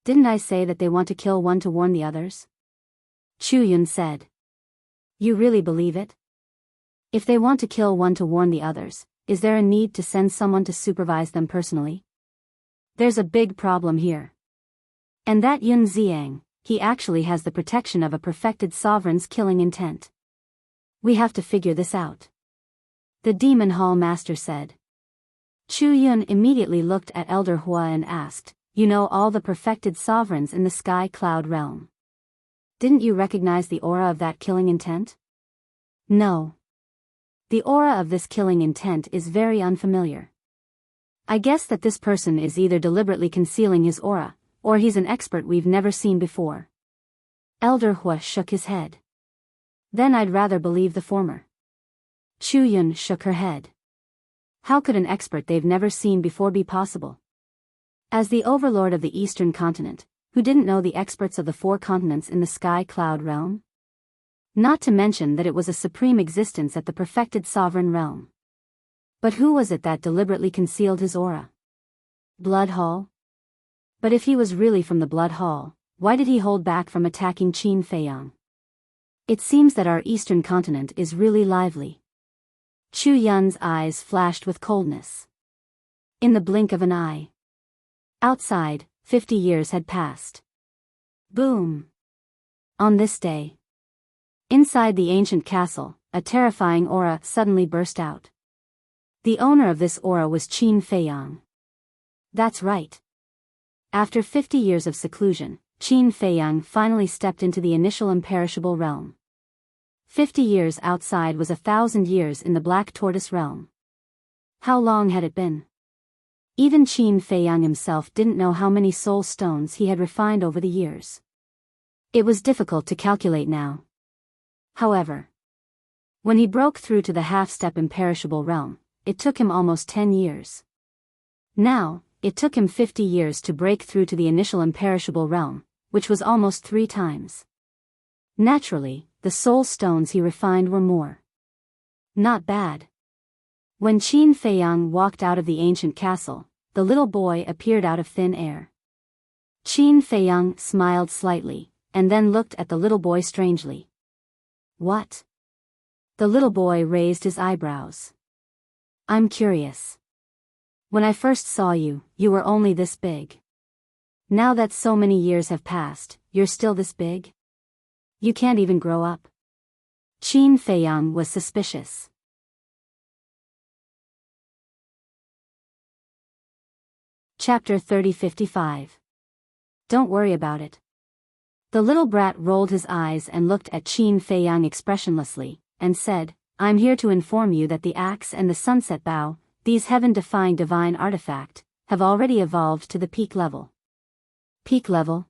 Didn't I say that they want to kill one to warn the others? Chu Yun said. You really believe it? If they want to kill one to warn the others, is there a need to send someone to supervise them personally? There's a big problem here. And that Yun Xiang, he actually has the protection of a perfected sovereign's killing intent. We have to figure this out. The Demon Hall Master said. Chu Yun immediately looked at Elder Hua and asked, you know all the perfected sovereigns in the sky cloud realm. Didn't you recognize the aura of that killing intent? No. The aura of this killing intent is very unfamiliar. I guess that this person is either deliberately concealing his aura, or he's an expert we've never seen before. Elder Hua shook his head. Then I'd rather believe the former. Chu Yun shook her head. How could an expert they've never seen before be possible? As the overlord of the Eastern continent, who didn't know the experts of the 4 continents in the sky cloud realm? Not to mention that it was a supreme existence at the perfected sovereign realm. But who was it that deliberately concealed his aura? Blood Hall? But if he was really from the Blood Hall, why did he hold back from attacking Qin Feiyang? It seems that our Eastern continent is really lively. Chu Yun's eyes flashed with coldness. In the blink of an eye. Outside, 50 years had passed. Boom! On this day. Inside the ancient castle, a terrifying aura suddenly burst out. The owner of this aura was Qin Feiyang. That's right. After 50 years of seclusion, Qin Feiyang finally stepped into the initial imperishable realm. 50 years outside was 1,000 years in the Black Tortoise realm. How long had it been? Even Qin Feiyang himself didn't know how many soul stones he had refined over the years. It was difficult to calculate now. However, when he broke through to the half-step imperishable realm, it took him almost 10 years. Now, it took him 50 years to break through to the initial imperishable realm, which was almost 3 times. Naturally, the soul stones he refined were more. Not bad. When Qin Feiyang walked out of the ancient castle, the little boy appeared out of thin air. Qin Feiyang smiled slightly, and then looked at the little boy strangely. What? The little boy raised his eyebrows. I'm curious. When I first saw you, you were only this big. Now that so many years have passed, you're still this big? You can't even grow up. Qin Feiyang was suspicious. Chapter 3055. Don't worry about it. The little brat rolled his eyes and looked at Qin Feiyang expressionlessly, and said, I'm here to inform you that the axe and the sunset bow, these heaven-defying divine artifact, have already evolved to the peak level. Peak level?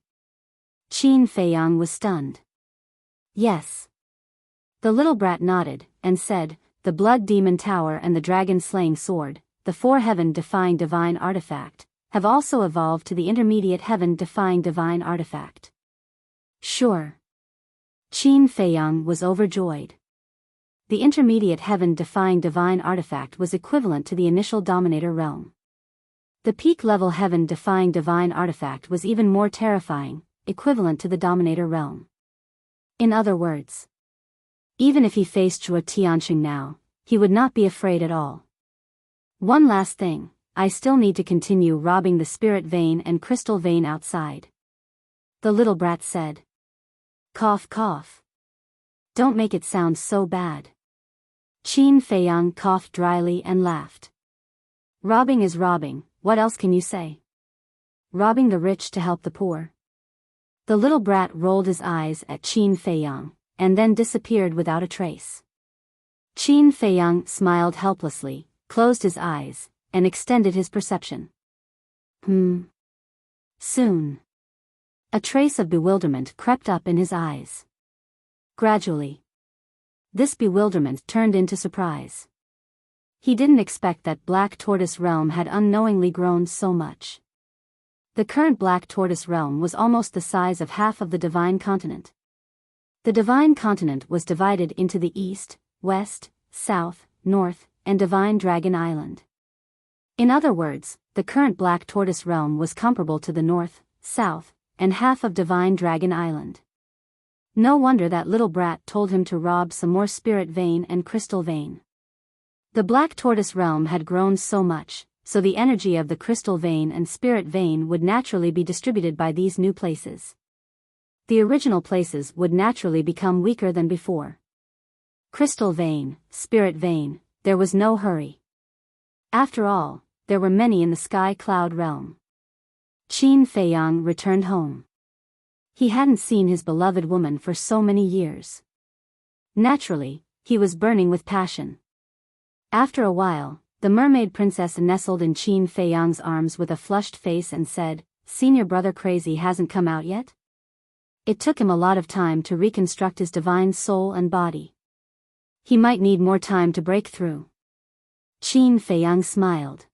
Qin Feiyang was stunned. Yes. The little brat nodded, and said, the Blood Demon Tower and the Dragon-Slaying Sword, the 4 heaven-defying divine artifact, have also evolved to the intermediate heaven-defying divine artifact. Sure. Qin Feiyang was overjoyed. The intermediate heaven-defying divine artifact was equivalent to the initial Dominator realm. The peak-level heaven-defying divine artifact was even more terrifying, equivalent to the Dominator realm. In other words, even if he faced Zhuo Tianxing now, he would not be afraid at all. One last thing, I still need to continue robbing the spirit vein and crystal vein outside. The little brat said. Cough cough. Don't make it sound so bad. Qin Feiyang coughed dryly and laughed. Robbing is robbing, what else can you say? Robbing the rich to help the poor. The little brat rolled his eyes at Qin Feiyang, and then disappeared without a trace. Qin Feiyang smiled helplessly, closed his eyes, and extended his perception. Soon. A trace of bewilderment crept up in his eyes. Gradually, this bewilderment turned into surprise. He didn't expect that Black Tortoise Realm had unknowingly grown so much. The current Black Tortoise Realm was almost the size of half of the Divine Continent. The Divine Continent was divided into the East, West, South, North, and Divine Dragon Island. In other words, the current Black Tortoise Realm was comparable to the North, South, and half of Divine Dragon Island. No wonder that little brat told him to rob some more spirit vein and crystal vein. The Black Tortoise Realm had grown so much, so the energy of the crystal vein and spirit vein would naturally be distributed by these new places. The original places would naturally become weaker than before. Crystal vein, spirit vein, there was no hurry. After all, there were many in the Sky Cloud realm. Qin Feiyang returned home. He hadn't seen his beloved woman for so many years. Naturally, he was burning with passion. After a while, the mermaid princess nestled in Qin Feiyang's arms with a flushed face and said, Senior brother Crazy hasn't come out yet? It took him a lot of time to reconstruct his divine soul and body. He might need more time to break through. Qin Feiyang smiled.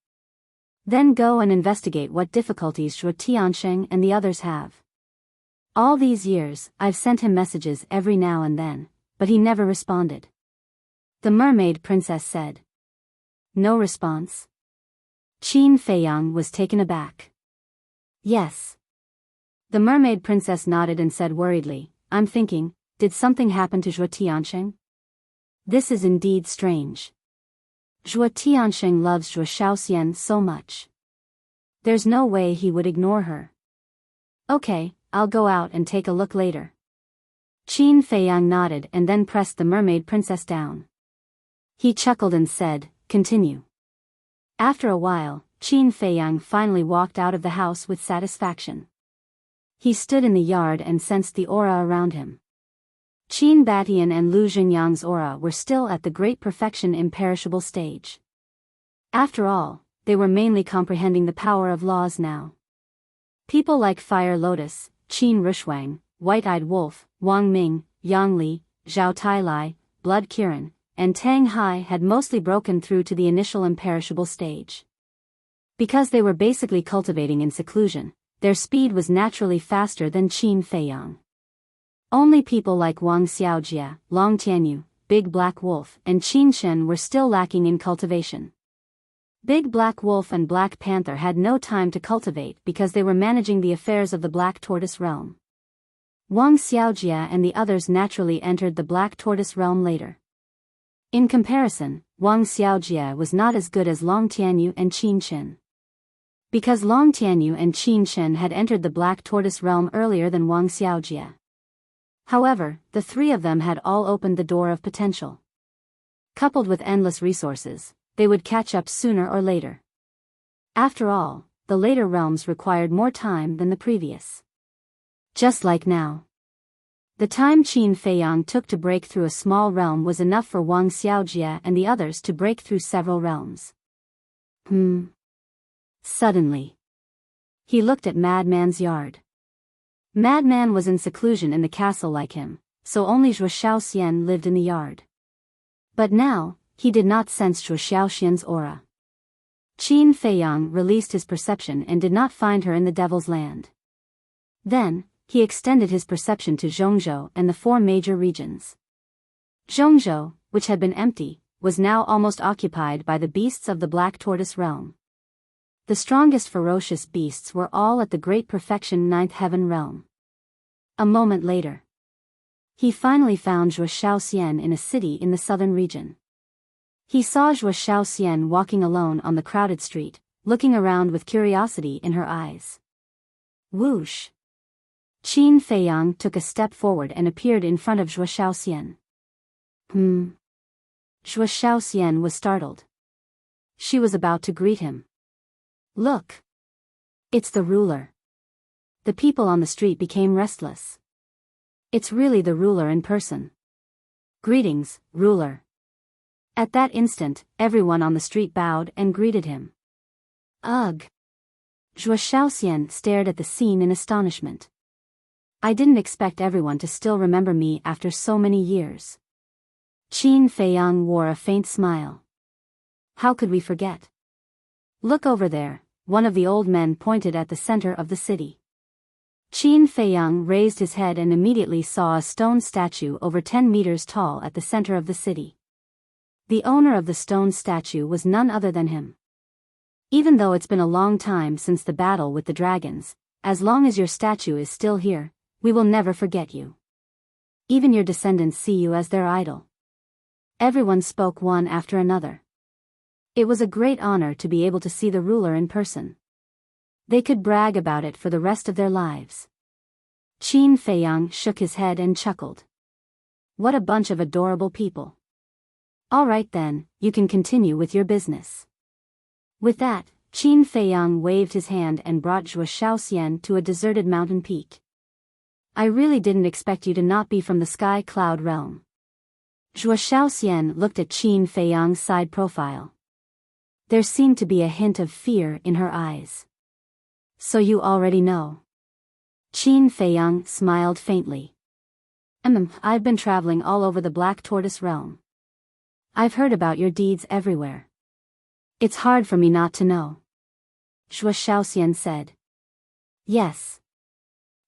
Then go and investigate what difficulties Zhuo Tianxing and the others have. All these years, I've sent him messages every now and then, but he never responded. The mermaid princess said. No response? Qin Feiyang was taken aback. Yes. The mermaid princess nodded and said worriedly, I'm thinking, did something happen to Zhuo Tianxing? This is indeed strange. Zhuo Tianxing loves Zhuo Shaoxian so much. There's no way he would ignore her. Okay, I'll go out and take a look later. Qin Feiyang nodded and then pressed the mermaid princess down. He chuckled and said, Continue. After a while, Qin Feiyang finally walked out of the house with satisfaction. He stood in the yard and sensed the aura around him. Qin Batian and Lu Xingyang's aura were still at the great perfection imperishable stage. After all, they were mainly comprehending the power of laws now. People like Fire Lotus, Qin Rushuang, White-Eyed Wolf, Wang Ming, Yang Li, Zhao Tailai, Blood Kirin, and Tang Hai had mostly broken through to the initial imperishable stage. Because they were basically cultivating in seclusion, their speed was naturally faster than Qin Feiyang. Only people like Wang Xiaojia, Long Tianyu, Big Black Wolf, and Qin Shen were still lacking in cultivation. Big Black Wolf and Black Panther had no time to cultivate because they were managing the affairs of the Black Tortoise Realm. Wang Xiaojia and the others naturally entered the Black Tortoise Realm later. In comparison, Wang Xiaojia was not as good as Long Tianyu and Qin Shen. Because Long Tianyu and Qin Shen had entered the Black Tortoise Realm earlier than Wang Xiaojia. However, the three of them had all opened the door of potential. Coupled with endless resources, they would catch up sooner or later. After all, the later realms required more time than the previous. Just like now. The time Qin Feiyang took to break through a small realm was enough for Wang Xiaojie and the others to break through several realms. Suddenly, he looked at Madman's yard. Madman was in seclusion in the castle like him, so only Zhuo Xiaoxian lived in the yard. But now, he did not sense Zhuo Xiaoxian's aura. Qin Feiyang released his perception and did not find her in the Devil's Land. Then, he extended his perception to Zhongzhou and the 4 major regions. Zhongzhou, which had been empty, was now almost occupied by the beasts of the Black Tortoise realm. The strongest ferocious beasts were all at the Great Perfection 9th Heaven realm. A moment later, he finally found Zhuo Xiaoxian in a city in the southern region. He saw Zhuo Xiaoxian walking alone on the crowded street, looking around with curiosity in her eyes. Whoosh! Qin Feiyang took a step forward and appeared in front of Zhuo Xiaoxian. Zhuo Xiaoxian was startled. She was about to greet him. Look! It's the ruler. The people on the street became restless. It's really the ruler in person. Greetings, ruler. At that instant, everyone on the street bowed and greeted him. Ugh! Zhuo Xiaoxian stared at the scene in astonishment. I didn't expect everyone to still remember me after so many years. Qin Feiyang wore a faint smile. How could we forget? Look over there, one of the old men pointed at the center of the city. Qin Feiyang raised his head and immediately saw a stone statue over 10 meters tall at the center of the city. The owner of the stone statue was none other than him. Even though it's been a long time since the battle with the dragons, as long as your statue is still here, we will never forget you. Even your descendants see you as their idol. Everyone spoke one after another. It was a great honor to be able to see the ruler in person. They could brag about it for the rest of their lives. Qin Feiyang shook his head and chuckled. What a bunch of adorable people. All right then, you can continue with your business. With that, Qin Feiyang waved his hand and brought Zhuo Xiaoxian to a deserted mountain peak. I really didn't expect you to not be from the Sky Cloud realm. Zhuo Xiaoxian looked at Qin Feiyang's side profile. There seemed to be a hint of fear in her eyes. So you already know. Qin Feiyang smiled faintly. I've been traveling all over the Black Tortoise realm. I've heard about your deeds everywhere. It's hard for me not to know. Zhuo Xiaoxian said. Yes.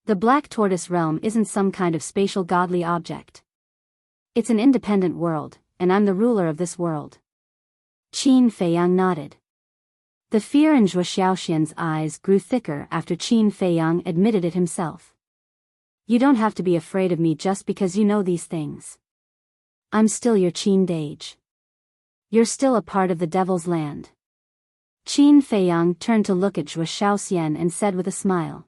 The Black Tortoise realm isn't some kind of spatial godly object. It's an independent world, and I'm the ruler of this world. Qin Feiyang nodded. The fear in Zhuo Xiaoxian's eyes grew thicker after Qin Feiyang admitted it himself. You don't have to be afraid of me just because you know these things. I'm still your Qin Deity. You're still a part of the Devil's Land. Qin Feiyang turned to look at Zhuo Xiaoxian and said with a smile.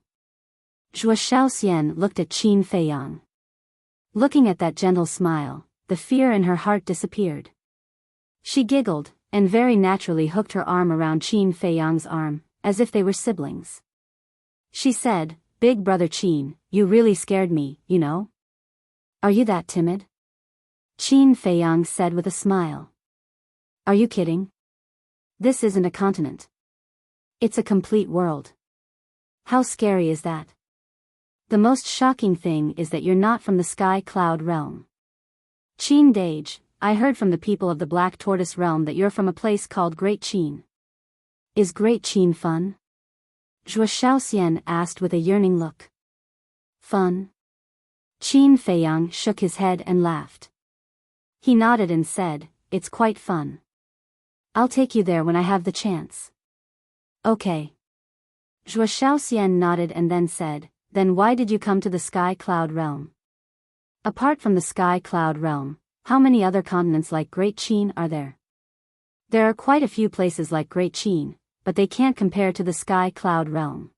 Zhuo Xiaoxian looked at Qin Feiyang. Looking at that gentle smile, the fear in her heart disappeared. She giggled, and very naturally hooked her arm around Qin Feiyang's arm, as if they were siblings. She said, Big brother Qin, you really scared me, you know? Are you that timid? Qin Feiyang said with a smile. Are you kidding? This isn't a continent. It's a complete world. How scary is that? The most shocking thing is that you're not from the Sky Cloud realm. Qin Deity, I heard from the people of the Black Tortoise realm that you're from a place called Great Qin. Is Great Qin fun? Zhuo Xiaoxian asked with a yearning look. Fun? Qin Feiyang shook his head and laughed. He nodded and said, It's quite fun. I'll take you there when I have the chance. Okay. Zhuo Xiaoxian nodded and then said, Then why did you come to the Sky Cloud realm? Apart from the Sky Cloud realm, how many other continents like Great Qin are there? There are quite a few places like Great Qin, but they can't compare to the Sky Cloud realm.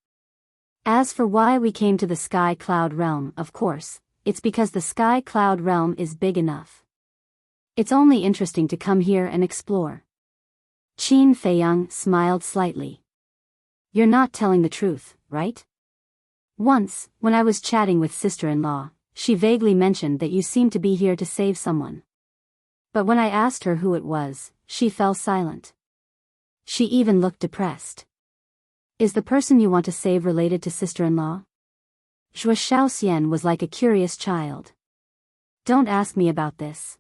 As for why we came to the Sky Cloud realm, of course, it's because the Sky Cloud realm is big enough. It's only interesting to come here and explore. Qin Feiyang smiled slightly. You're not telling the truth, right? Once, when I was chatting with sister-in-law, she vaguely mentioned that you seemed to be here to save someone. But when I asked her who it was, she fell silent. She even looked depressed. Is the person you want to save related to sister-in-law? Zhuo Shaoxian was like a curious child. Don't ask me about this.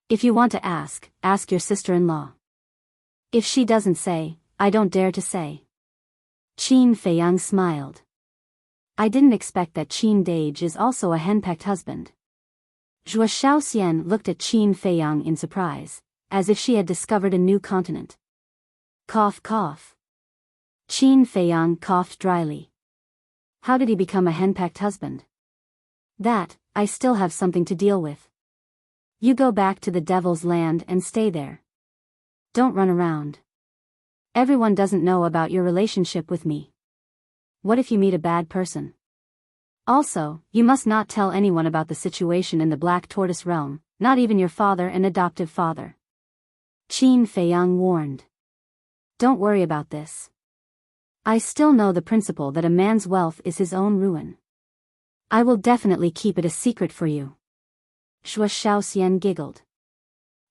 If you want to ask your sister-in-law. If she doesn't say, I don't dare to say. Qin Feiyang smiled. I didn't expect that Qin Dage is also a henpecked husband. Zhuo Shaoxian looked at Qin Feiyang in surprise, as if she had discovered a new continent. Cough cough. Qin Feiyang coughed dryly. How did he become a henpecked husband? That, I still have something to deal with. You go back to the Devil's Land and stay there. Don't run around. Everyone doesn't know about your relationship with me. What if you meet a bad person? Also, you must not tell anyone about the situation in the Black Tortoise realm, not even your father and adoptive father. Qin Feiyang warned. Don't worry about this. I still know the principle that a man's wealth is his own ruin. I will definitely keep it a secret for you. Zhuo Shaoxian giggled.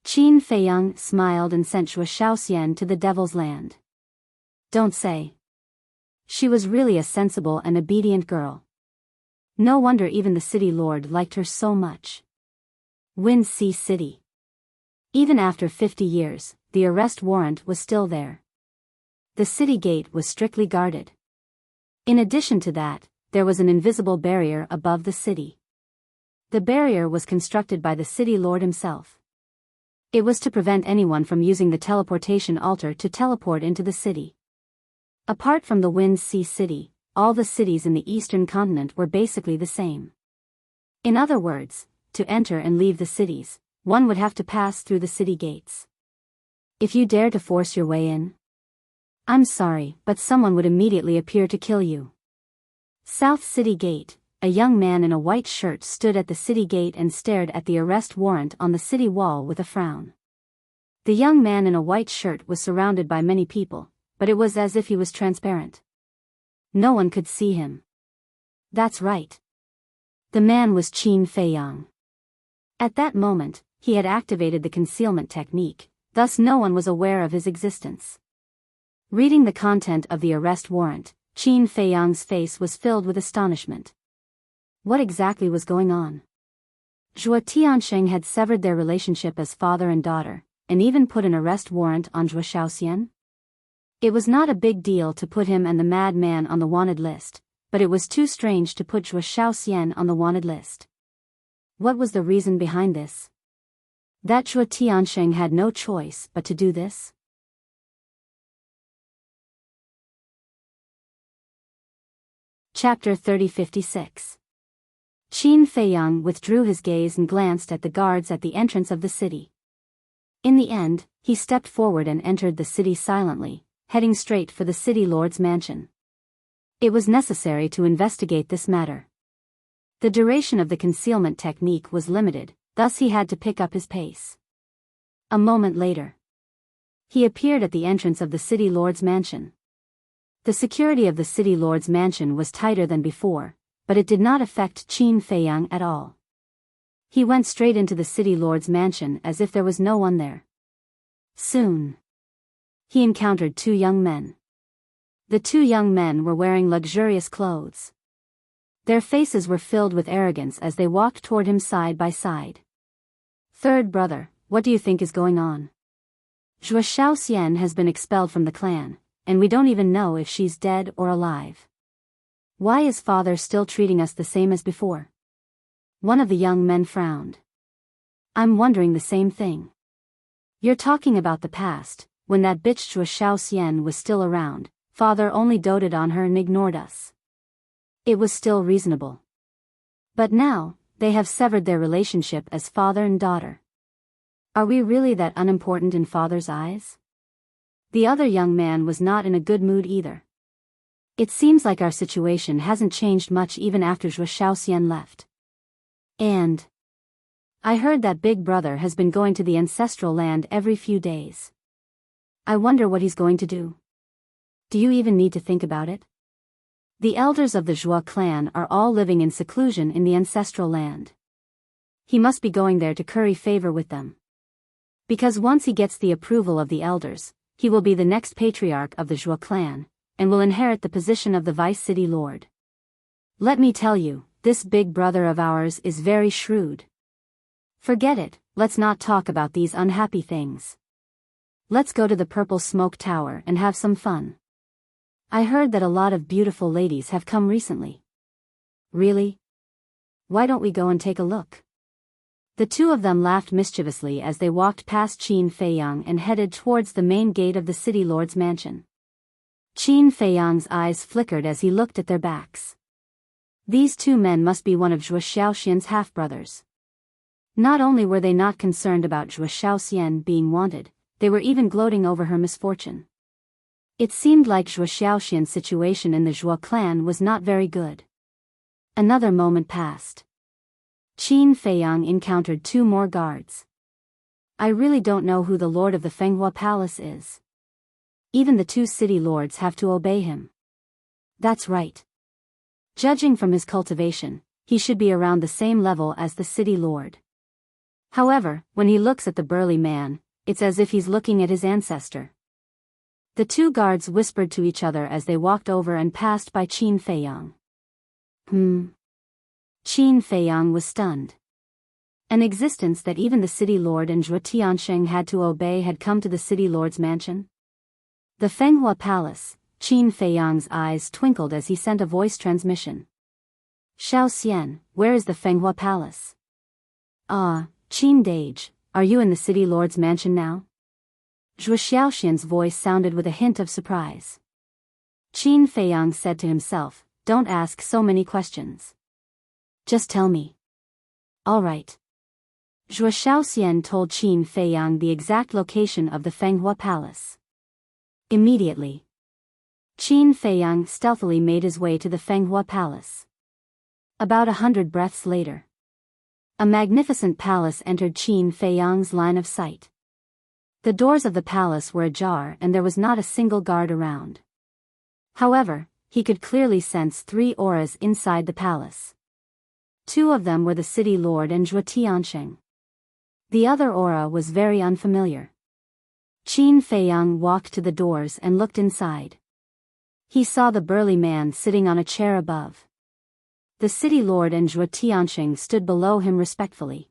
Qin Feiyang smiled and sent Zhuo Shaoxian to the Devil's Land. Don't say. She was really a sensible and obedient girl. No wonder even the city lord liked her so much. Wind Sea City. Even after 50 years, the arrest warrant was still there. The city gate was strictly guarded. In addition to that, there was an invisible barrier above the city. The barrier was constructed by the city lord himself. It was to prevent anyone from using the teleportation altar to teleport into the city. Apart from the Wind Sea City, all the cities in the eastern continent were basically the same. In other words, to enter and leave the cities, one would have to pass through the city gates. If you dare to force your way in, I'm sorry, but someone would immediately appear to kill you. South City Gate. A young man in a white shirt stood at the city gate and stared at the arrest warrant on the city wall with a frown. The young man in a white shirt was surrounded by many people, but it was as if he was transparent. No one could see him. That's right. The man was Qin Feiyang. At that moment, he had activated the concealment technique, thus no one was aware of his existence. Reading the content of the arrest warrant, Qin Feiyang's face was filled with astonishment. What exactly was going on? Zhuo Tiansheng had severed their relationship as father and daughter, and even put an arrest warrant on Zhuo Shaoxian? It was not a big deal to put him and the madman on the wanted list, but it was too strange to put Zhuo Shaoxian on the wanted list. What was the reason behind this? That Zhuo Tiansheng had no choice but to do this? Chapter 3056. Qin Feiyang withdrew his gaze and glanced at the guards at the entrance of the city. In the end, he stepped forward and entered the city silently, heading straight for the city lord's mansion. It was necessary to investigate this matter. The duration of the concealment technique was limited, thus he had to pick up his pace. A moment later, he appeared at the entrance of the city lord's mansion. The security of the city lord's mansion was tighter than before, but it did not affect Qin Feiyang at all. He went straight into the city lord's mansion as if there was no one there. Soon, he encountered two young men. The two young men were wearing luxurious clothes. Their faces were filled with arrogance as they walked toward him side by side. Third brother, what do you think is going on? Zhuo Shaoxian has been expelled from the clan, and we don't even know if she's dead or alive. Why is father still treating us the same as before? One of the young men frowned. I'm wondering the same thing. You're talking about the past, when that bitch Zhuo Shaoxian was still around, father only doted on her and ignored us. It was still reasonable. But now, they have severed their relationship as father and daughter. Are we really that unimportant in father's eyes? The other young man was not in a good mood either. It seems like our situation hasn't changed much even after Zhuo Shaoxian left. And I heard that big brother has been going to the ancestral land every few days. I wonder what he's going to do. Do you even need to think about it? The elders of the Zhua clan are all living in seclusion in the ancestral land. He must be going there to curry favor with them. Because once he gets the approval of the elders, he will be the next patriarch of the Zhua clan, and will inherit the position of the vice city lord. Let me tell you, this big brother of ours is very shrewd. Forget it, let's not talk about these unhappy things. Let's go to the Purple Smoke Tower and have some fun. I heard that a lot of beautiful ladies have come recently. Really? Why don't we go and take a look? The two of them laughed mischievously as they walked past Qin Feiyang and headed towards the main gate of the city lord's mansion. Qin Feiyang's eyes flickered as he looked at their backs. These two men must be one of Zhuo Xiaoxian's half-brothers. Not only were they not concerned about Zhuo Xiaoxian being wanted, they were even gloating over her misfortune. It seemed like Zhuo Xiaoxian's situation in the Zhuo clan was not very good. Another moment passed. Qin Feiyang encountered two more guards. I really don't know who the lord of the Fenghua Palace is. Even the two city lords have to obey him. That's right. Judging from his cultivation, he should be around the same level as the city lord. However, when he looks at the burly man, it's as if he's looking at his ancestor. The two guards whispered to each other as they walked over and passed by Qin Feiyang. Qin Feiyang was stunned. An existence that even the city lord and Zhuo Tiansheng had to obey had come to the city lord's mansion? The Fenghua Palace. Qin Feiyang's eyes twinkled as he sent a voice transmission. Xiaoxian, where is the Fenghua Palace? Ah, Qin Dage, are you in the city lord's mansion now? Zhuo Xiaoxian's voice sounded with a hint of surprise. Qin Feiyang said to himself, don't ask so many questions. Just tell me. All right. Zhuo Xiaoxian told Qin Feiyang the exact location of the Fenghua Palace. Immediately, Qin Feiyang stealthily made his way to the Fenghua Palace. About 100 breaths later, a magnificent palace entered Qin Feiyang's line of sight. The doors of the palace were ajar and there was not a single guard around. However, he could clearly sense 3 auras inside the palace. 2 of them were the city lord and Zhuo Tiansheng. The other aura was very unfamiliar. Qin Feiyang walked to the doors and looked inside. He saw the burly man sitting on a chair above. The city lord and Zhuo Tiansheng stood below him respectfully.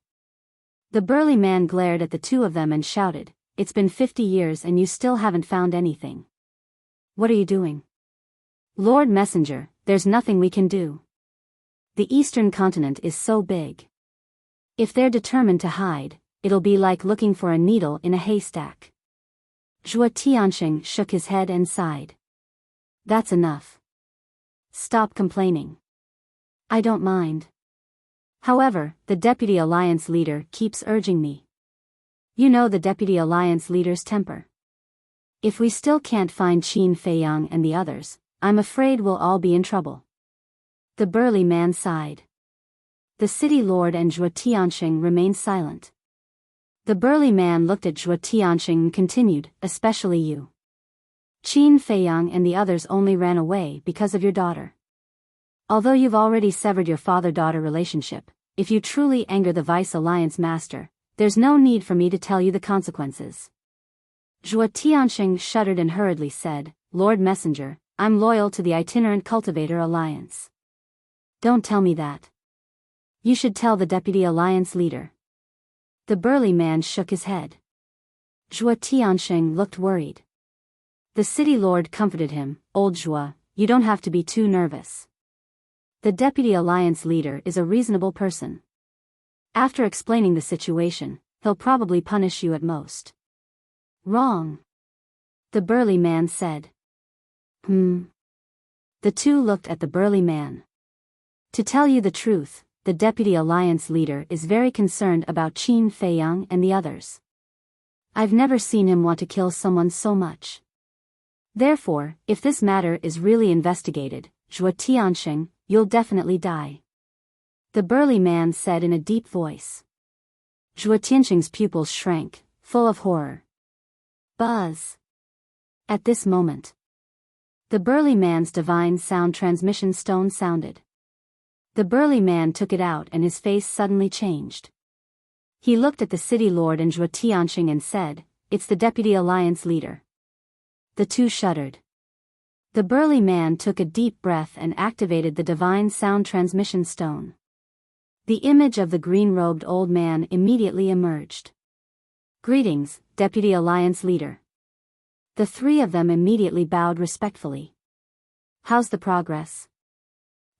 The burly man glared at the two of them and shouted, "It's been 50 years and you still haven't found anything. What are you doing?" "Lord Messenger, there's nothing we can do. The eastern continent is so big. If they're determined to hide, it'll be like looking for a needle in a haystack." Zhuo Tiansheng shook his head and sighed. "That's enough. Stop complaining. I don't mind. However, the Deputy Alliance leader keeps urging me. You know the Deputy Alliance leader's temper. If we still can't find Qin Feiyang and the others, I'm afraid we'll all be in trouble." The burly man sighed. The city lord and Zhuo Tiansheng remained silent. The burly man looked at Zhuo Tiansheng and continued, "Especially you. Qin Feiyang and the others only ran away because of your daughter. Although you've already severed your father-daughter relationship, if you truly anger the Vice Alliance Master, there's no need for me to tell you the consequences." Zhuo Tiansheng shuddered and hurriedly said, "Lord Messenger, I'm loyal to the Itinerant Cultivator Alliance." "Don't tell me that. You should tell the Deputy Alliance leader." The burly man shook his head. Zhuo Tiansheng looked worried. The city lord comforted him, "Old Zhuo, you don't have to be too nervous. The Deputy Alliance leader is a reasonable person. After explaining the situation, he'll probably punish you at most." "Wrong," the burly man said. The two looked at the burly man. To tell you the truth, the Deputy Alliance leader is very concerned about Qin Feiyang and the others. I've never seen him want to kill someone so much. Therefore, if this matter is really investigated, Zhuo Tiansheng, you'll definitely die," the burly man said in a deep voice. Zhuo Tiansheng's pupils shrank, full of horror. Buzz. At this moment, The burly man's divine sound transmission stone sounded. The burly man took it out and his face suddenly changed. He looked at the city lord and Zhuo Tianxing and said, "It's the Deputy Alliance leader." The two shuddered. The burly man took a deep breath and activated the divine sound transmission stone. The image of the green-robed old man immediately emerged. "Greetings, Deputy Alliance leader." The three of them immediately bowed respectfully. "How's the progress?"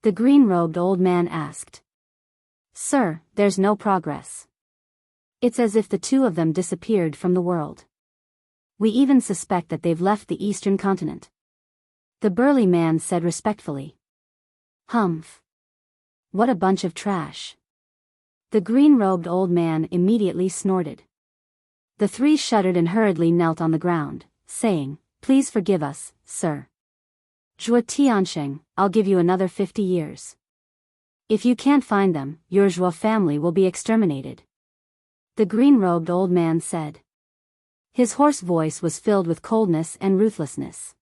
the green-robed old man asked. "Sir, there's no progress. It's as if the two of them disappeared from the world. We even suspect that they've left the eastern continent," the burly man said respectfully. "Humph. What a bunch of trash." The green-robed old man immediately snorted. The three shuddered and hurriedly knelt on the ground, saying, "Please forgive us, sir. Zhuo Tianxing, I'll give you another 50 years. If you can't find them, your Zhuo family will be exterminated," the green-robed old man said. His hoarse voice was filled with coldness and ruthlessness.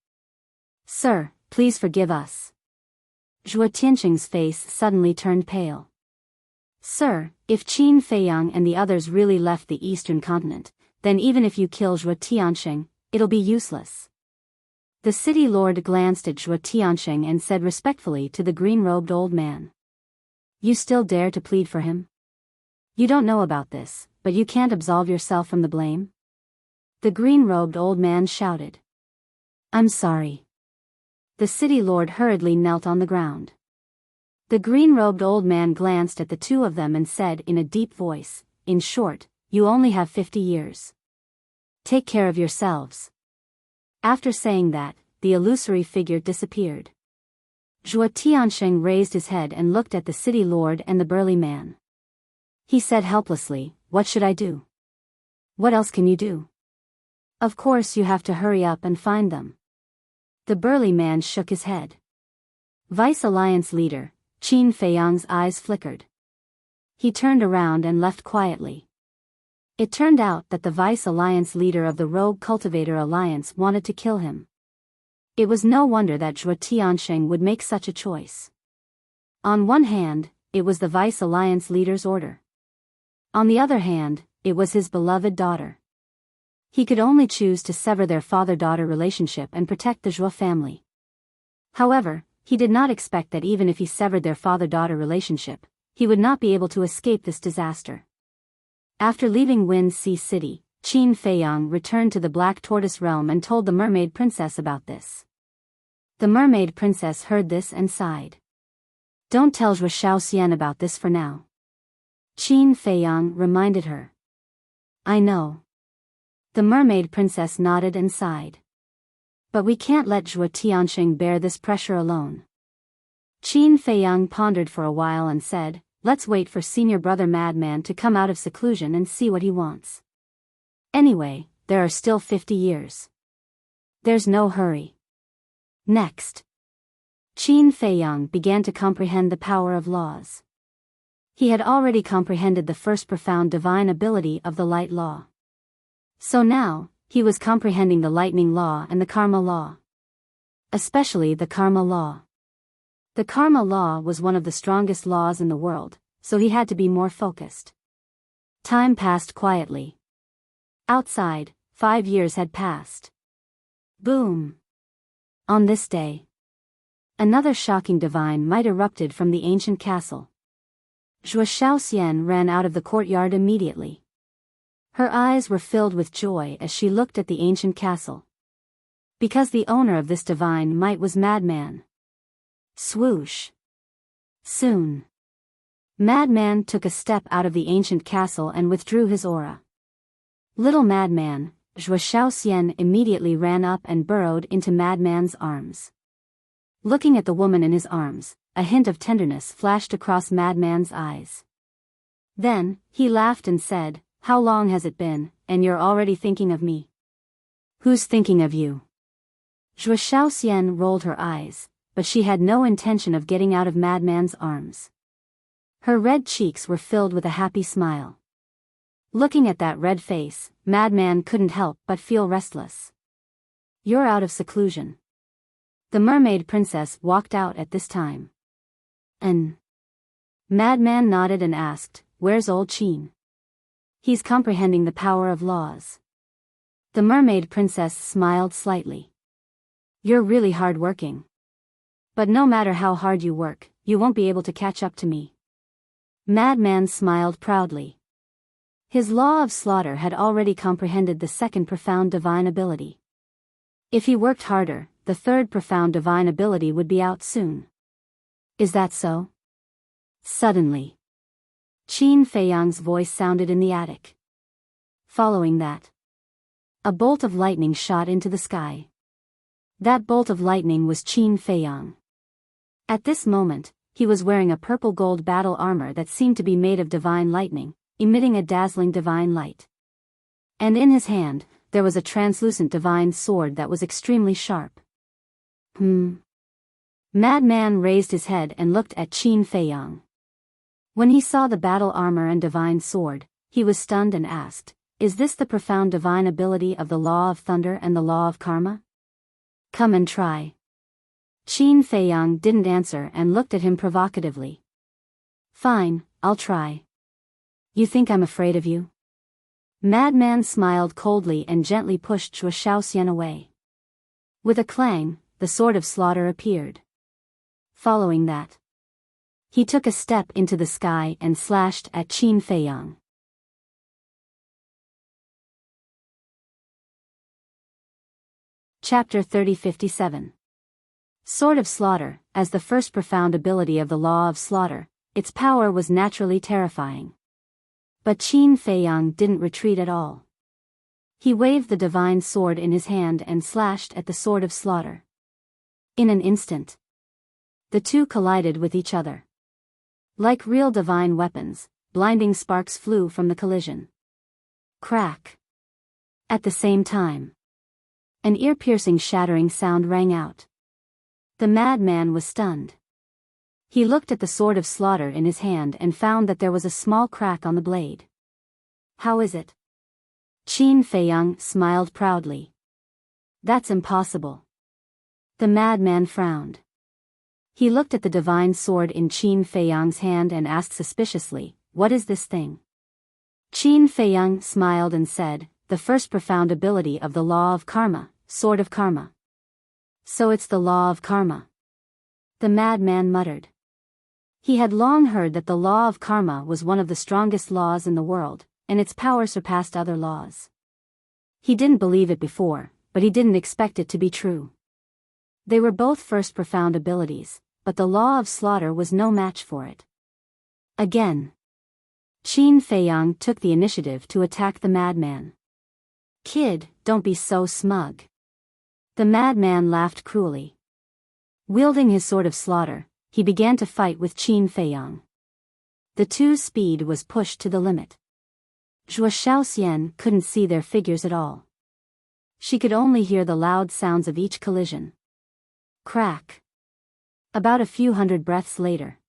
"Sir, please forgive us." Zhuo Tianxing's face suddenly turned pale. "Sir, if Qin Feiyang and the others really left the eastern continent, then even if you kill Zhuo Tianxing, it'll be useless." The city lord glanced at Zhuo Tianxing and said respectfully to the green-robed old man, "You still dare to plead for him? You don't know about this, but you can't absolve yourself from the blame?" The green-robed old man shouted. "I'm sorry." The city lord hurriedly knelt on the ground. The green-robed old man glanced at the two of them and said in a deep voice, "In short, you only have 50 years. Take care of yourselves." After saying that, the illusory figure disappeared. Zhuo Tianxing raised his head and looked at the city lord and the burly man. He said helplessly, "What should I do? What else can you do? Of course you have to hurry up and find them." The burly man shook his head. Vice Alliance leader, Qin Feiyang's eyes flickered. He turned around and left quietly. It turned out that the Vice Alliance leader of the Rogue Cultivator Alliance wanted to kill him. It was no wonder that Zhuo Tianxing would make such a choice. On one hand, it was the Vice Alliance leader's order. On the other hand, it was his beloved daughter. He could only choose to sever their father-daughter relationship and protect the Zhuo family. However, he did not expect that even if he severed their father-daughter relationship, he would not be able to escape this disaster. After leaving Wind Sea City, Qin Feiyang returned to the Black Tortoise Realm and told the Mermaid Princess about this. The Mermaid Princess heard this and sighed. "Don't tell Zhuo Shaoxian about this for now," Qin Feiyang reminded her. "I know." The Mermaid Princess nodded and sighed. "But we can't let Zhuo Tianxing bear this pressure alone." Qin Feiyang pondered for a while and said, "Let's wait for senior brother Madman to come out of seclusion and see what he wants. Anyway, there are still 50 years. There's no hurry." Next, Qin Feiyang began to comprehend the power of laws. He had already comprehended the first profound divine ability of the light law. So now, he was comprehending the lightning law and the karma law. Especially the karma law. The karma law was one of the strongest laws in the world, so he had to be more focused. Time passed quietly. Outside, 5 years had passed. Boom! On this day, another shocking divine might erupted from the ancient castle. Zhuo Shaoxian ran out of the courtyard immediately. Her eyes were filled with joy as she looked at the ancient castle. Because the owner of this divine might was Madman. Swoosh! Soon, Madman took a step out of the ancient castle and withdrew his aura. Little Madman, Zhuo Shaoxian immediately ran up and burrowed into Madman's arms. Looking at the woman in his arms, a hint of tenderness flashed across Madman's eyes. Then, he laughed and said, "How long has it been, and you're already thinking of me?" "Who's thinking of you?" Zhuo Shaoxian rolled her eyes, but she had no intention of getting out of Madman's arms. Her red cheeks were filled with a happy smile. Looking at that red face, Madman couldn't help but feel restless. "You're out of seclusion." The mermaid princess walked out at this time. An madman nodded and asked, "Where's old Qin?" "He's comprehending the power of laws." The mermaid princess smiled slightly. "You're really hard-working. But no matter how hard you work, you won't be able to catch up to me." Madman smiled proudly. His law of slaughter had already comprehended the second profound divine ability. If he worked harder, the third profound divine ability would be out soon. "Is that so?" Suddenly, Qin Feiyang's voice sounded in the attic. Following that, a bolt of lightning shot into the sky. That bolt of lightning was Qin Feiyang. At this moment, he was wearing a purple gold battle armor that seemed to be made of divine lightning, emitting a dazzling divine light. And in his hand, there was a translucent divine sword that was extremely sharp. Madman raised his head and looked at Qin Feiyang. When he saw the battle armor and divine sword, he was stunned and asked, "Is this the profound divine ability of the law of thunder and the law of karma?" "Come and try." Qin Feiyang didn't answer and looked at him provocatively. "Fine, I'll try." "You think I'm afraid of you?" Madman smiled coldly and gently pushed Zhuo Shaoxian away. With a clang, the sword of slaughter appeared. Following that, he took a step into the sky and slashed at Qin Feiyang. Chapter 3057. Sword of Slaughter. As the first profound ability of the law of slaughter, its power was naturally terrifying. But Qin Feiyang didn't retreat at all. He waved the divine sword in his hand and slashed at the sword of slaughter. In an instant, the two collided with each other. Like real divine weapons, blinding sparks flew from the collision. Crack! At the same time, an ear-piercing shattering sound rang out. The madman was stunned. He looked at the sword of slaughter in his hand and found that there was a small crack on the blade. "How is it?" Qin Feiyang smiled proudly. "That's impossible." The madman frowned. He looked at the divine sword in Qin Feiyang's hand and asked suspiciously, "What is this thing?" Qin Feiyang smiled and said, "The first profound ability of the law of karma, sword of karma." "So it's the law of karma," the madman muttered. He had long heard that the law of karma was one of the strongest laws in the world, and its power surpassed other laws. He didn't believe it before, but he didn't expect it to be true. They were both first profound abilities, but the law of slaughter was no match for it. Again, Qin Feiyang took the initiative to attack the madman. "Kid, don't be so smug." The madman laughed cruelly. Wielding his sword of slaughter, he began to fight with Qin Feiyang. The two's speed was pushed to the limit. Zhuo Shaoxian couldn't see their figures at all. She could only hear the loud sounds of each collision. Crack! About a few hundred breaths later,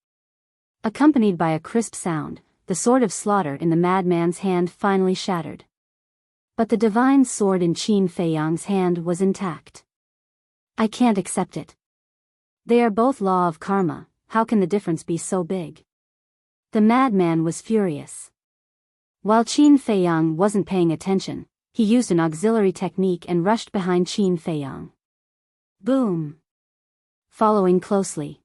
accompanied by a crisp sound, the sword of slaughter in the madman's hand finally shattered. But the divine sword in Qin Feiyang's hand was intact. "I can't accept it. They are both law of karma, how can the difference be so big?" The madman was furious. While Qin Feiyang wasn't paying attention, he used an auxiliary technique and rushed behind Qin Feiyang. Boom! Following closely,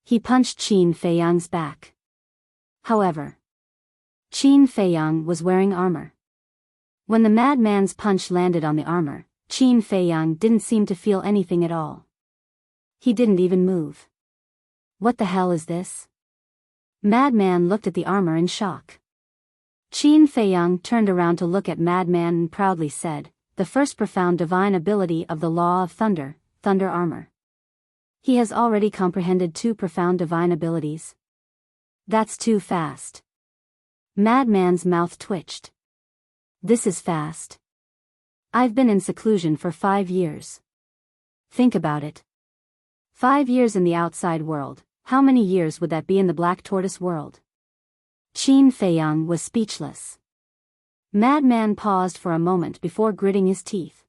he punched Qin Feiyang's back. However, Qin Feiyang was wearing armor. When the madman's punch landed on the armor, Qin Feiyang didn't seem to feel anything at all. He didn't even move. "What the hell is this?" Madman looked at the armor in shock. Qin Feiyang turned around to look at Madman and proudly said, "The first profound divine ability of the law of thunder, thunder armor." He has already comprehended two profound divine abilities. That's too fast. Madman's mouth twitched. This is fast. I've been in seclusion for 5 years. Think about it. 5 years in the outside world, how many years would that be in the Black Tortoise world? Qin Feiyang was speechless. Madman paused for a moment before gritting his teeth.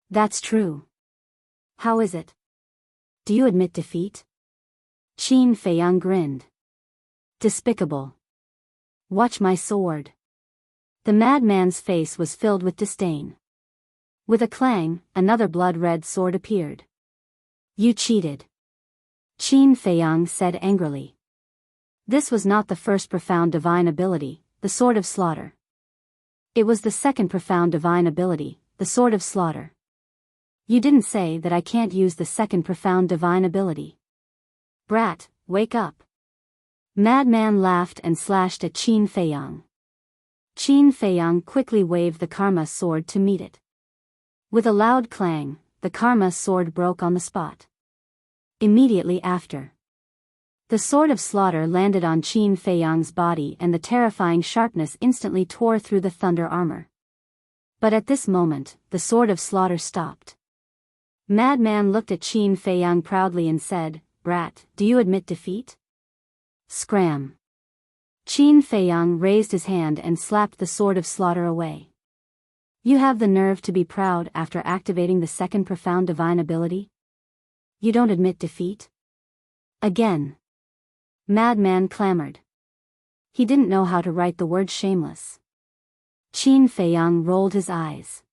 That's true. How is it? do you admit defeat? Qin Feiyang grinned. Despicable. Watch my sword. The madman's face was filled with disdain. With a clang, another blood-red sword appeared. You cheated. Qin Feiyang said angrily. This was not the first profound divine ability, the Sword of Slaughter. It was the second profound divine ability, the Sword of Slaughter. You didn't say that I can't use the second profound divine ability. Brat, wake up. Madman laughed and slashed at Qin Feiyang. Qin Feiyang quickly waved the Karma sword to meet it. With a loud clang, the Karma sword broke on the spot. Immediately after, the Sword of Slaughter landed on Qin Feiyang's body and the terrifying sharpness instantly tore through the thunder armor. But at this moment, the Sword of Slaughter stopped. Madman looked at Qin Feiyang proudly and said, Brat, do you admit defeat? Scram. Qin Feiyang raised his hand and slapped the Sword of Slaughter away. You have the nerve to be proud after activating the second profound divine ability? You don't admit defeat? Again. Madman clamored. He didn't know how to write the word shameless. Qin Feiyang rolled his eyes.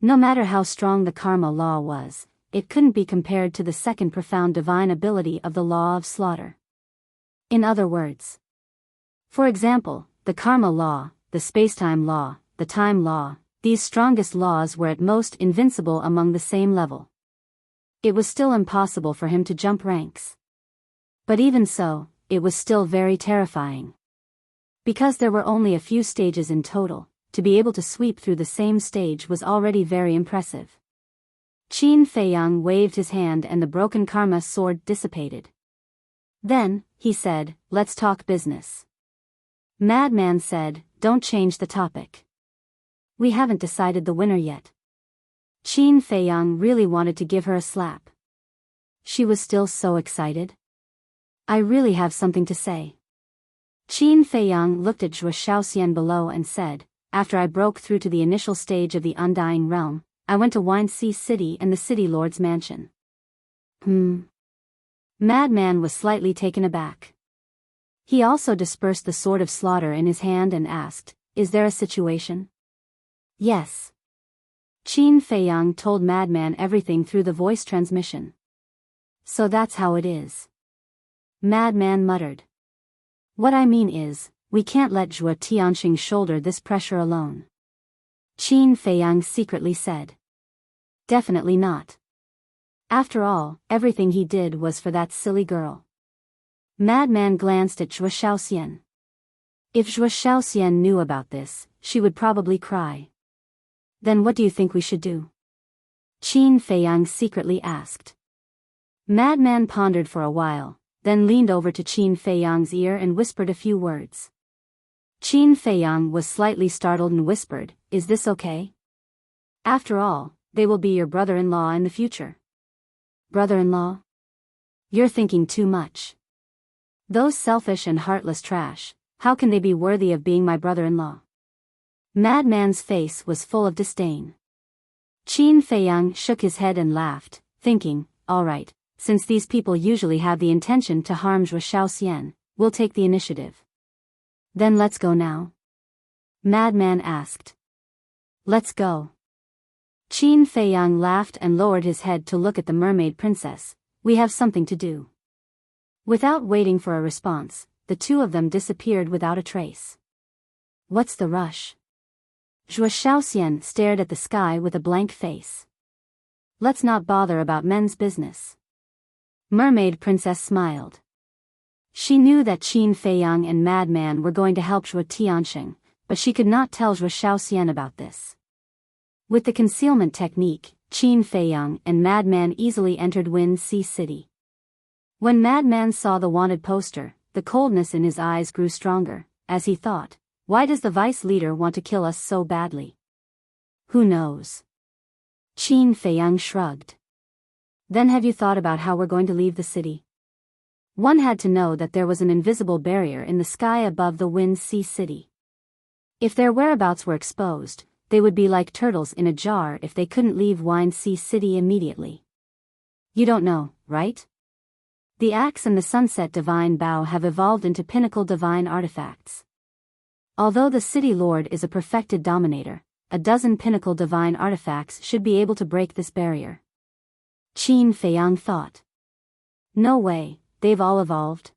No matter how strong the karma law was, it couldn't be compared to the second profound divine ability of the law of slaughter. In other words, for example, the karma law, the spacetime law, the time law, these strongest laws were at most invincible among the same level. It was still impossible for him to jump ranks. But even so, it was still very terrifying. Because there were only a few stages in total, to be able to sweep through the same stage was already very impressive. Qin Feiyang waved his hand and the broken karma sword dissipated. Then, he said, let's talk business. Madman said, don't change the topic. We haven't decided the winner yet. Qin Feiyang really wanted to give her a slap. She was still so excited. I really have something to say. Qin Feiyang looked at Zhuo Shaoxian below and said, after I broke through to the initial stage of the Undying Realm, I went to Wuxia City and the City Lord's mansion. Madman was slightly taken aback. He also dispersed the Sword of Slaughter in his hand and asked, is there a situation? Yes. Qin Feiyang told Madman everything through the voice transmission. So that's how it is. Madman muttered. What I mean is, we can't let Zhuo Tianxing shoulder this pressure alone. Qin Feiyang secretly said. Definitely not. After all, everything he did was for that silly girl. Madman glanced at Zhuo Shaoxian. If Zhuo Shaoxian knew about this, she would probably cry. Then what do you think we should do? Qin Feiyang secretly asked. Madman pondered for a while, then leaned over to Qin Feiyang's ear and whispered a few words. Qin Feiyang was slightly startled and whispered, is this okay? After all, they will be your brother-in-law in the future. Brother-in-law? You're thinking too much. Those selfish and heartless trash, how can they be worthy of being my brother-in-law? Madman's face was full of disdain. Qin Feiyang shook his head and laughed, thinking, all right, since these people usually have the intention to harm Zhuo Shaoxian, we'll take the initiative. Then let's go now? Madman asked. Let's go. Qin Feiyang laughed and lowered his head to look at the mermaid princess. We have something to do. Without waiting for a response, the two of them disappeared without a trace. What's the rush? Zhuo Shaoxian stared at the sky with a blank face. Let's not bother about men's business. Mermaid princess smiled. She knew that Qin Feiyang and Madman were going to help Zhuo Tianxing, but she could not tell Zhuo Shaoxian about this. With the concealment technique, Qin Feiyang and Madman easily entered Wuxia City. When Madman saw the wanted poster, the coldness in his eyes grew stronger, as he thought, why does the vice leader want to kill us so badly? Who knows? Qin Feiyang shrugged. Then have you thought about how we're going to leave the city? One had to know that there was an invisible barrier in the sky above the Wuxia City. If their whereabouts were exposed, they would be like turtles in a jar if they couldn't leave Wuxia City immediately. You don't know, right? The axe and the sunset divine bow have evolved into pinnacle divine artifacts. Although the city lord is a perfected dominator, a dozen pinnacle divine artifacts should be able to break this barrier. Qin Feiyang thought. No way, they've all evolved.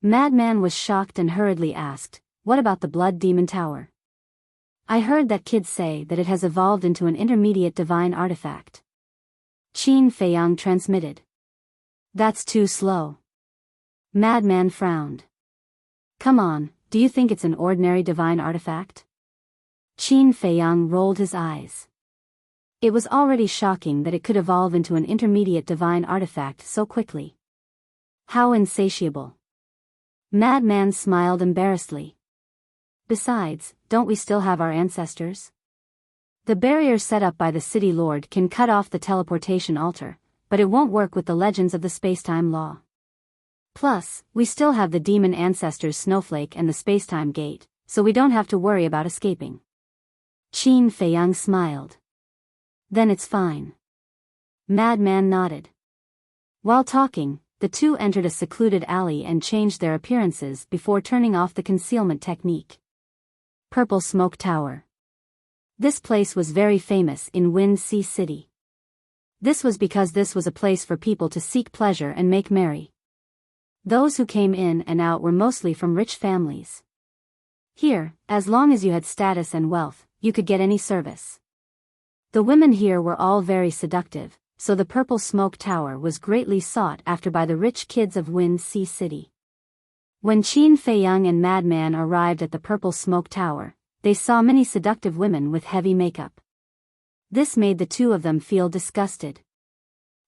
Madman was shocked and hurriedly asked, what about the Blood Demon Tower? I heard that kids say that it has evolved into an intermediate divine artifact. Qin Feiyang transmitted. That's too slow. Madman frowned. Come on, do you think it's an ordinary divine artifact? Qin Feiyang rolled his eyes. It was already shocking that it could evolve into an intermediate divine artifact so quickly. How insatiable. Madman smiled embarrassedly. Besides, don't we still have our ancestors? The barrier set up by the city lord can cut off the teleportation altar, but it won't work with the legends of the spacetime law. Plus, we still have the demon ancestors Snowflake and the spacetime gate, so we don't have to worry about escaping. Qin Feiyang smiled. Then it's fine. Madman nodded. While talking, the two entered a secluded alley and changed their appearances before turning off the concealment technique. Purple Smoke Tower. This place was very famous in Wind Sea City. This was because this was a place for people to seek pleasure and make merry. Those who came in and out were mostly from rich families. Here, as long as you had status and wealth, you could get any service. The women here were all very seductive, so the Purple Smoke Tower was greatly sought after by the rich kids of Wind Sea City. When Qin Feiyang and Madman arrived at the Purple Smoke Tower, they saw many seductive women with heavy makeup. This made the two of them feel disgusted.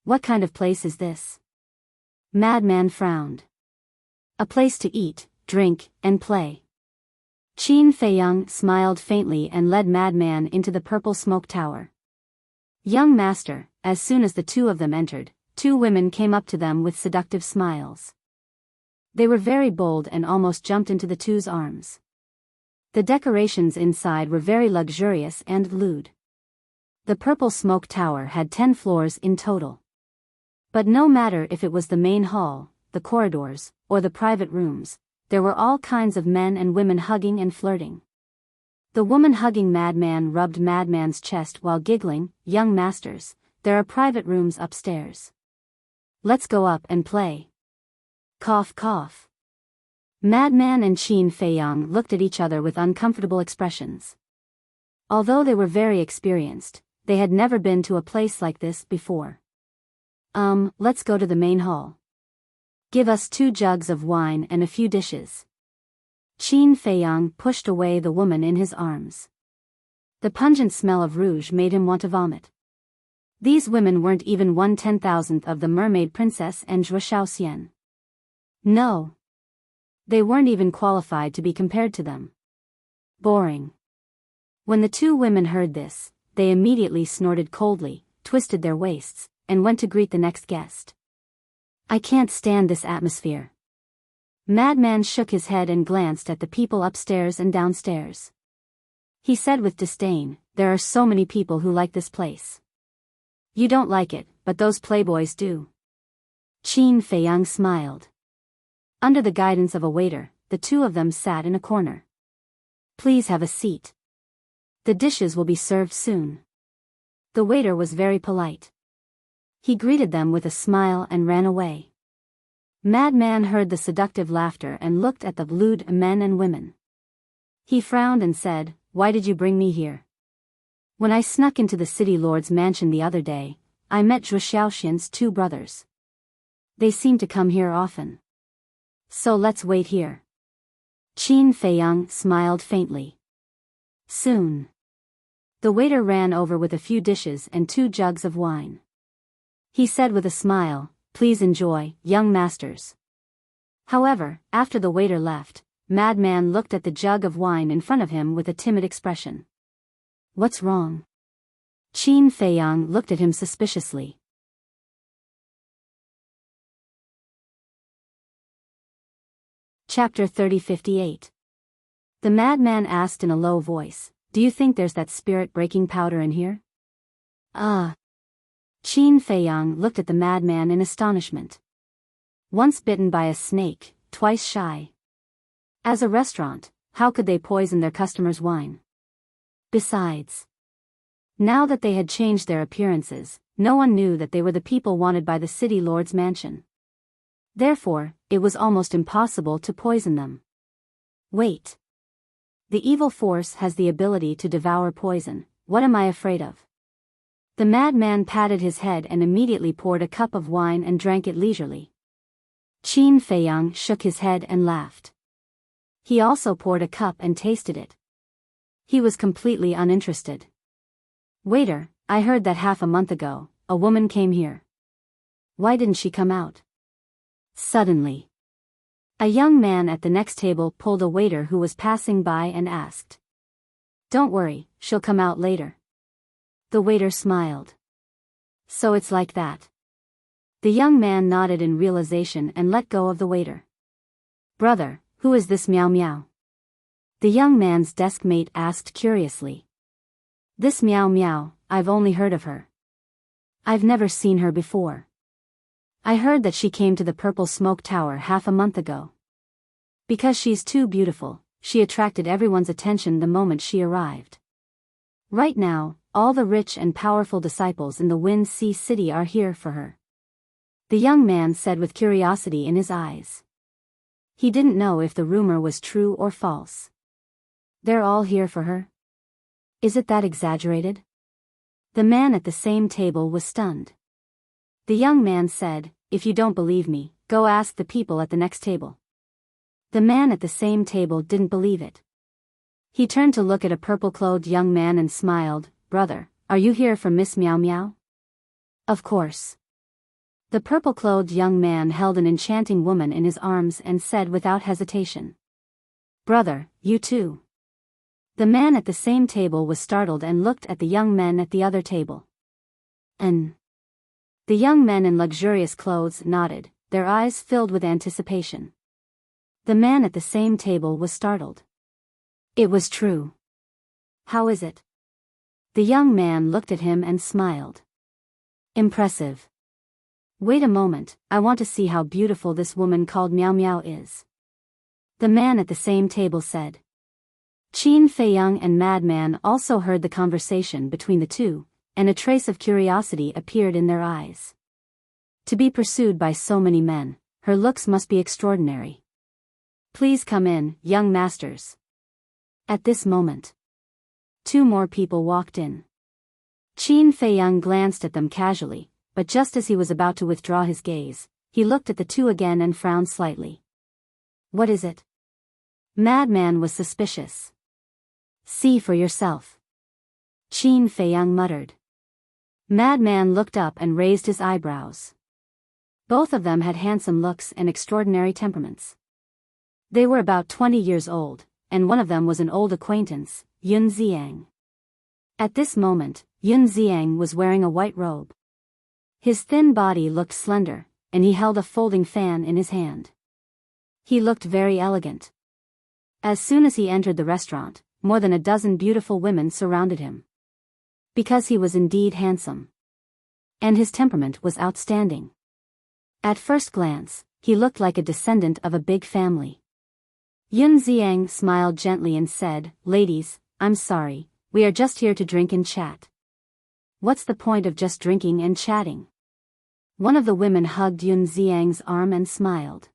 What kind of place is this? Madman frowned. A place to eat, drink, and play. Qin Feiyang smiled faintly and led Madman into the Purple Smoke Tower. Young master, as soon as the two of them entered, two women came up to them with seductive smiles. They were very bold and almost jumped into the two's arms. The decorations inside were very luxurious and lewd. The Purple Smoke Tower had 10 floors in total. But no matter if it was the main hall, the corridors, or the private rooms, there were all kinds of men and women hugging and flirting. The woman hugging Madman rubbed Madman's chest while giggling, "Young masters, there are private rooms upstairs. Let's go up and play." Cough cough. Madman and Qin Feiyang looked at each other with uncomfortable expressions. Although they were very experienced, they had never been to a place like this before. Let's go to the main hall. Give us 2 jugs of wine and a few dishes. Qin Feiyang pushed away the woman in his arms. The pungent smell of rouge made him want to vomit. These women weren't even 1/10,000th of the mermaid princess and Zhuo Shaoxian. No. They weren't even qualified to be compared to them. Boring. When the two women heard this, they immediately snorted coldly, twisted their waists, and went to greet the next guest. I can't stand this atmosphere. Madman shook his head and glanced at the people upstairs and downstairs. He said with disdain, there are so many people who like this place. You don't like it, but those playboys do. Qin Feiyang smiled. Under the guidance of a waiter, the two of them sat in a corner. Please have a seat. The dishes will be served soon. The waiter was very polite. He greeted them with a smile and ran away. Madman heard the seductive laughter and looked at the lewd men and women. He frowned and said, Why did you bring me here? When I snuck into the city lord's mansion the other day, I met Zhuo Shaoxian's 2 brothers. They seem to come here often. So let's wait here. Qin Feiyang smiled faintly. Soon. The waiter ran over with a few dishes and 2 jugs of wine. He said with a smile, Please enjoy, young masters. However, after the waiter left, Madman looked at the jug of wine in front of him with a timid expression. What's wrong? Qin Feiyang looked at him suspiciously. Chapter 3058. The madman asked in a low voice, Do you think there's that spirit-breaking powder in here? Qin Feiyang looked at the madman in astonishment. Once bitten by a snake, twice shy. As a restaurant, how could they poison their customers' wine? Besides, now that they had changed their appearances, no one knew that they were the people wanted by the city lord's mansion. Therefore, it was almost impossible to poison them. Wait. The evil force has the ability to devour poison. What am I afraid of? The madman patted his head and immediately poured a cup of wine and drank it leisurely. Qin Feiyang shook his head and laughed. He also poured a cup and tasted it. He was completely uninterested. Waiter, I heard that half a month ago, a woman came here. Why didn't she come out? Suddenly, a young man at the next table pulled a waiter who was passing by and asked. Don't worry, she'll come out later. The waiter smiled. So it's like that. The young man nodded in realization and let go of the waiter. Brother, who is this Miao Miao? The young man's desk mate asked curiously. This Miao Miao, I've only heard of her. I've never seen her before. I heard that she came to the Purple Smoke Tower half a month ago. Because she's too beautiful, she attracted everyone's attention the moment she arrived. Right now, all the rich and powerful disciples in the Wind Sea City are here for her. The young man said with curiosity in his eyes. He didn't know if the rumor was true or false. They're all here for her? Is it that exaggerated? The man at the same table was stunned. The young man said, if you don't believe me, go ask the people at the next table. The man at the same table didn't believe it. He turned to look at a purple-clothed young man and smiled. Brother, are you here for Miss Miao Miao? Of course. The purple-clothed young man held an enchanting woman in his arms and said without hesitation. Brother, you too. The man at the same table was startled and looked at the young men at the other table. The young men in luxurious clothes nodded, their eyes filled with anticipation. The man at the same table was startled. It was true. How is it? The young man looked at him and smiled. Impressive. Wait a moment, I want to see how beautiful this woman called Miao Miao is. The man at the same table said. Qin Feiyang and Madman also heard the conversation between the two, and a trace of curiosity appeared in their eyes. To be pursued by so many men, her looks must be extraordinary. Please come in, young masters. At this moment, two more people walked in. Qin Feiyang glanced at them casually, but just as he was about to withdraw his gaze, he looked at the two again and frowned slightly. What is it? Madman was suspicious. See for yourself. Qin Feiyang muttered. Madman looked up and raised his eyebrows. Both of them had handsome looks and extraordinary temperaments. They were about 20 years old, and one of them was an old acquaintance, Yun Xiang. At this moment, Yun Xiang was wearing a white robe. His thin body looked slender, and he held a folding fan in his hand. He looked very elegant. As soon as he entered the restaurant, more than a dozen beautiful women surrounded him. Because he was indeed handsome. And his temperament was outstanding. At first glance, he looked like a descendant of a big family. Yun Xiang smiled gently and said, Ladies, I'm sorry, we are just here to drink and chat. What's the point of just drinking and chatting? One of the women hugged Yun Xiang's arm and smiled.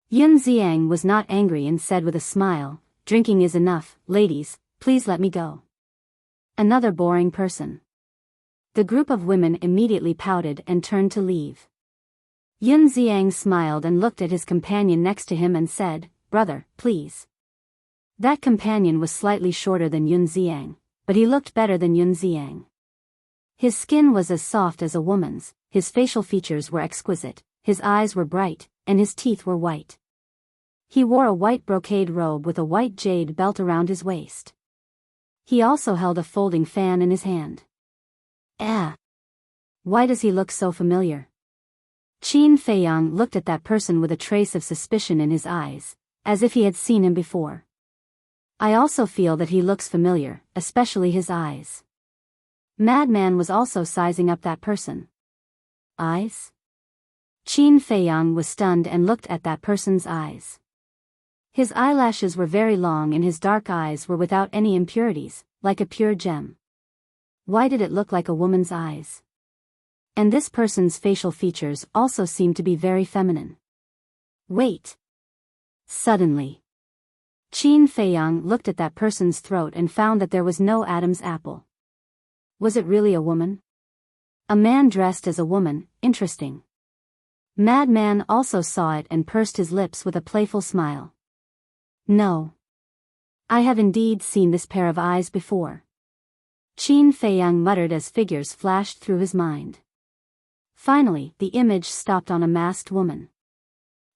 Yun Xiang was not angry and said with a smile, Drinking is enough, ladies, please let me go. Another boring person. The group of women immediately pouted and turned to leave. Yun Xiang smiled and looked at his companion next to him and said, Brother, please. That companion was slightly shorter than Yun Xiang, but he looked better than Yun Xiang. His skin was as soft as a woman's, his facial features were exquisite, his eyes were bright, and his teeth were white. He wore a white brocade robe with a white jade belt around his waist. He also held a folding fan in his hand. Why does he look so familiar? Qin Feiyang looked at that person with a trace of suspicion in his eyes, as if he had seen him before. I also feel that he looks familiar, especially his eyes. Madman was also sizing up that person. Eyes? Qin Feiyang was stunned and looked at that person's eyes. His eyelashes were very long and his dark eyes were without any impurities, like a pure gem. Why did it look like a woman's eyes? And this person's facial features also seemed to be very feminine. Wait. Suddenly, Qin Feiyang looked at that person's throat and found that there was no Adam's apple. Was it really a woman? A man dressed as a woman, interesting. Madman also saw it and pursed his lips with a playful smile. No. I have indeed seen this pair of eyes before. Qin Feiyang muttered as figures flashed through his mind. Finally, the image stopped on a masked woman.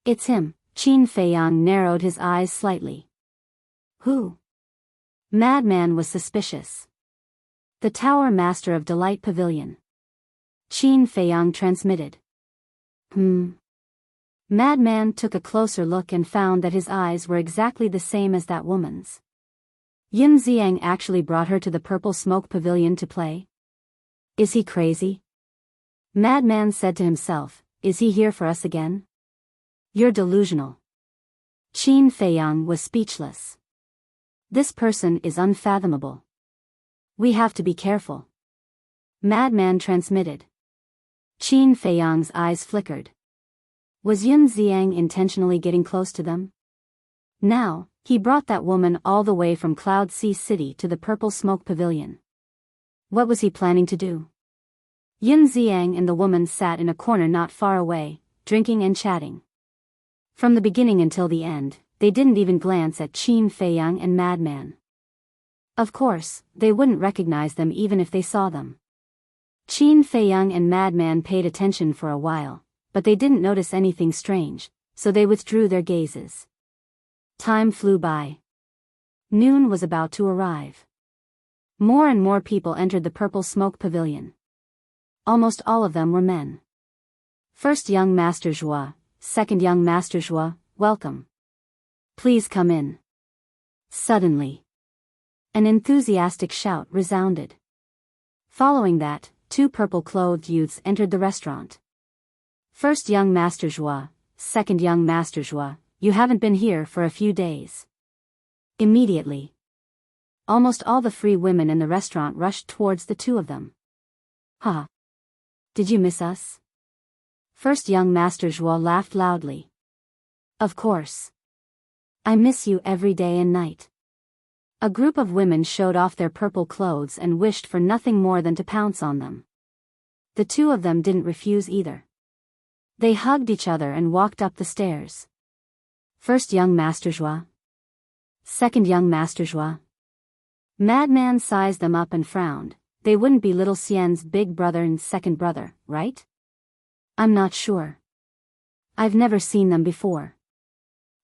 It's him. Qin Feiyang narrowed his eyes slightly. Who? Madman was suspicious. The Tower Master of Delight Pavilion. Qin Feiyang transmitted. Madman took a closer look and found that his eyes were exactly the same as that woman's. Yin Xiang actually brought her to the Purple Smoke Pavilion to play? Is he crazy? Madman said to himself, is he here for us again? You're delusional. Qin Feiyang was speechless. This person is unfathomable. We have to be careful. Madman transmitted. Qin Feiyang's eyes flickered. Was Yin Xiang intentionally getting close to them? Now, he brought that woman all the way from Cloud Sea City to the Purple Smoke Pavilion. What was he planning to do? Yin Xiang and the woman sat in a corner not far away, drinking and chatting. From the beginning until the end, they didn't even glance at Qin Feiyang and Madman. Of course, they wouldn't recognize them even if they saw them. Qin Feiyang and Madman paid attention for a while, but they didn't notice anything strange, so they withdrew their gazes. Time flew by. Noon was about to arrive. More and more people entered the Purple Smoke Pavilion. Almost all of them were men. First young Master Zhua, second young Master Zhua, welcome. Please come in. Suddenly, an enthusiastic shout resounded. Following that, two purple-clothed youths entered the restaurant. First young Master Zhua, second young Master Zhua, you haven't been here for a few days. Immediately, almost all the free women in the restaurant rushed towards the two of them. Ha! Did you miss us? First young Master Zhua laughed loudly. Of course. I miss you every day and night. A group of women showed off their purple clothes and wished for nothing more than to pounce on them. The two of them didn't refuse either. They hugged each other and walked up the stairs. First young Master Zhua. Second young Master Zhua. Madman sized them up and frowned. They wouldn't be Little Xian's big brother and second brother, right? I'm not sure. I've never seen them before.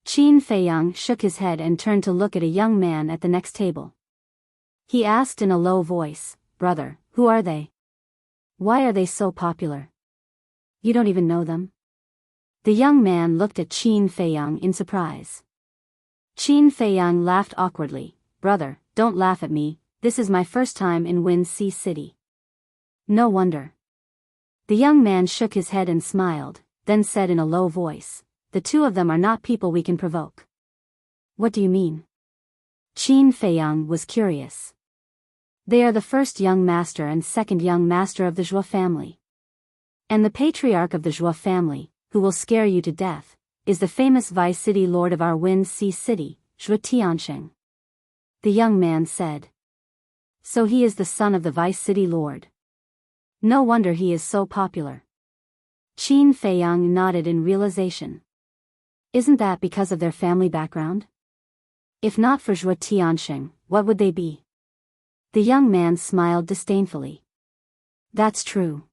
Qin Feiyang shook his head and turned to look at a young man at the next table. He asked in a low voice, Brother, who are they? Why are they so popular? You don't even know them? The young man looked at Qin Feiyang in surprise. Qin Feiyang laughed awkwardly. Brother, don't laugh at me, this is my first time in Wind Sea City. No wonder. The young man shook his head and smiled, then said in a low voice, the two of them are not people we can provoke. What do you mean? Qin Feiyang was curious. They are the first young master and second young master of the Zhua family. And the patriarch of the Zhua family, who will scare you to death, is the famous Vice City Lord of our Wind Sea City, Zhua Tiansheng. The young man said. So he is the son of the Vice City Lord. No wonder he is so popular. Qin Feiyang nodded in realization. Isn't that because of their family background? If not for Zhua Tiansheng, what would they be? The young man smiled disdainfully. That's true.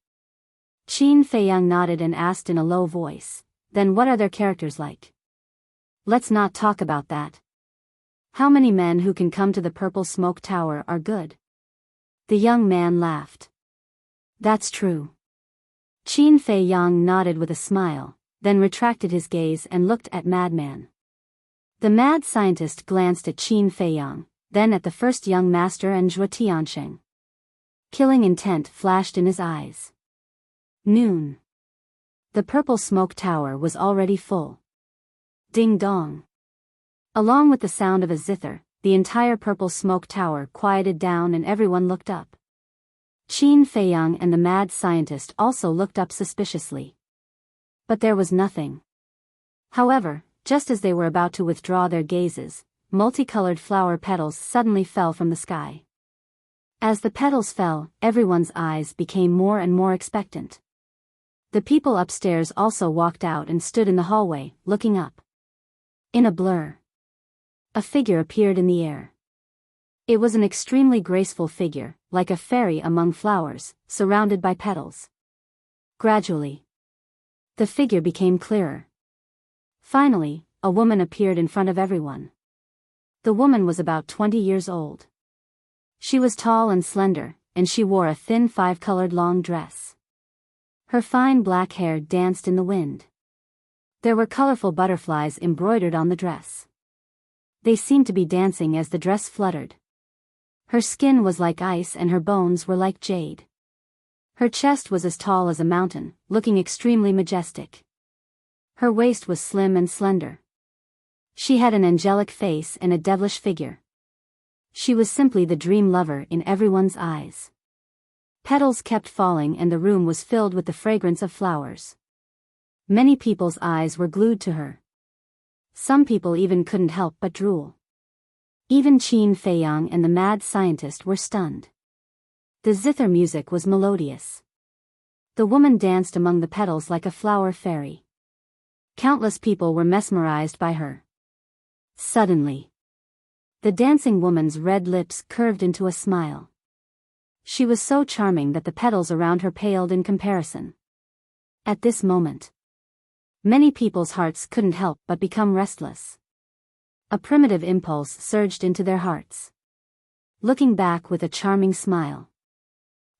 Qin Feiyang nodded and asked in a low voice, then what are their characters like? Let's not talk about that. How many men who can come to the Purple Smoke Tower are good? The young man laughed. That's true. Qin Feiyang nodded with a smile, then retracted his gaze and looked at Madman. The mad scientist glanced at Qin Feiyang, then at the first young master and Zhua Tiansheng. Killing intent flashed in his eyes. Noon. The purple smoke tower was already full. Ding dong. Along with the sound of a zither, the entire purple smoke tower quieted down and everyone looked up. Qin Feiyang and the mad scientist also looked up suspiciously. But there was nothing. However, just as they were about to withdraw their gazes, multicolored flower petals suddenly fell from the sky. As the petals fell, everyone's eyes became more and more expectant. The people upstairs also walked out and stood in the hallway, looking up. In a blur, a figure appeared in the air. It was an extremely graceful figure, like a fairy among flowers, surrounded by petals. Gradually, the figure became clearer. Finally, a woman appeared in front of everyone. The woman was about 20 years old. She was tall and slender, and she wore a thin five-colored long dress. Her fine black hair danced in the wind. There were colorful butterflies embroidered on the dress. They seemed to be dancing as the dress fluttered. Her skin was like ice and her bones were like jade. Her chest was as tall as a mountain, looking extremely majestic. Her waist was slim and slender. She had an angelic face and a devilish figure. She was simply the dream lover in everyone's eyes. Petals kept falling and the room was filled with the fragrance of flowers. Many people's eyes were glued to her. Some people even couldn't help but drool. Even Qin Feiyang and the mad scientist were stunned. The zither music was melodious. The woman danced among the petals like a flower fairy. Countless people were mesmerized by her. Suddenly, the dancing woman's red lips curved into a smile. She was so charming that the petals around her paled in comparison. At this moment, many people's hearts couldn't help but become restless. A primitive impulse surged into their hearts. Looking back with a charming smile.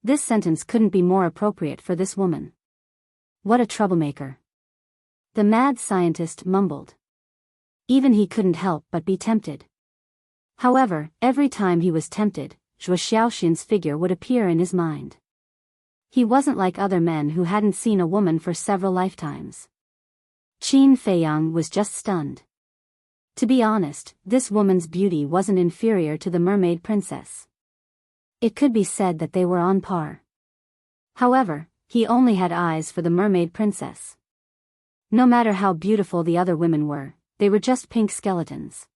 This sentence couldn't be more appropriate for this woman. What a troublemaker. The mad scientist mumbled. Even he couldn't help but be tempted. However, every time he was tempted, Zhuo Xiaoxin's figure would appear in his mind. He wasn't like other men who hadn't seen a woman for several lifetimes. Qin Feiyang was just stunned. To be honest, this woman's beauty wasn't inferior to the mermaid princess. It could be said that they were on par. However, he only had eyes for the mermaid princess. No matter how beautiful the other women were, they were just pink skeletons.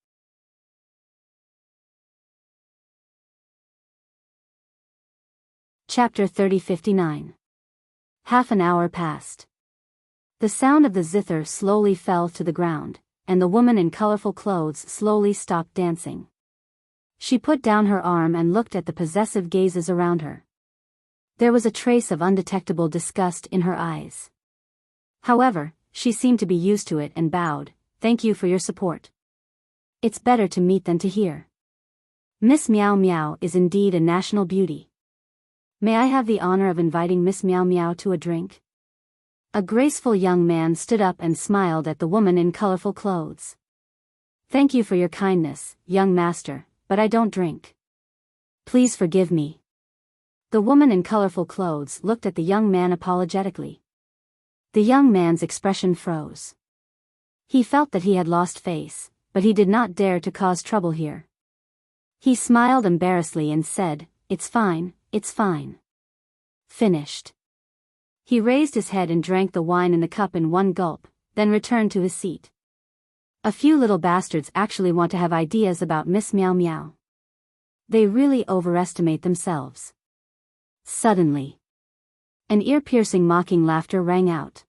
Chapter 3059. Half an hour passed. The sound of the zither slowly fell to the ground, and the woman in colorful clothes slowly stopped dancing. She put down her arm and looked at the possessive gazes around her. There was a trace of undetectable disgust in her eyes. However, she seemed to be used to it and bowed. Thank you for your support. It's better to meet than to hear. Miss Miao Miao is indeed a national beauty. May I have the honor of inviting Miss Miao Miao to a drink? A graceful young man stood up and smiled at the woman in colorful clothes. Thank you for your kindness, young master, but I don't drink. Please forgive me. The woman in colorful clothes looked at the young man apologetically. The young man's expression froze. He felt that he had lost face, but he did not dare to cause trouble here. He smiled embarrassedly and said, "It's fine, it's fine." Finished. He raised his head and drank the wine in the cup in one gulp, then returned to his seat. A few little bastards actually want to have ideas about Miss Miao Miao. They really overestimate themselves. Suddenly, an ear-piercing mocking laughter rang out.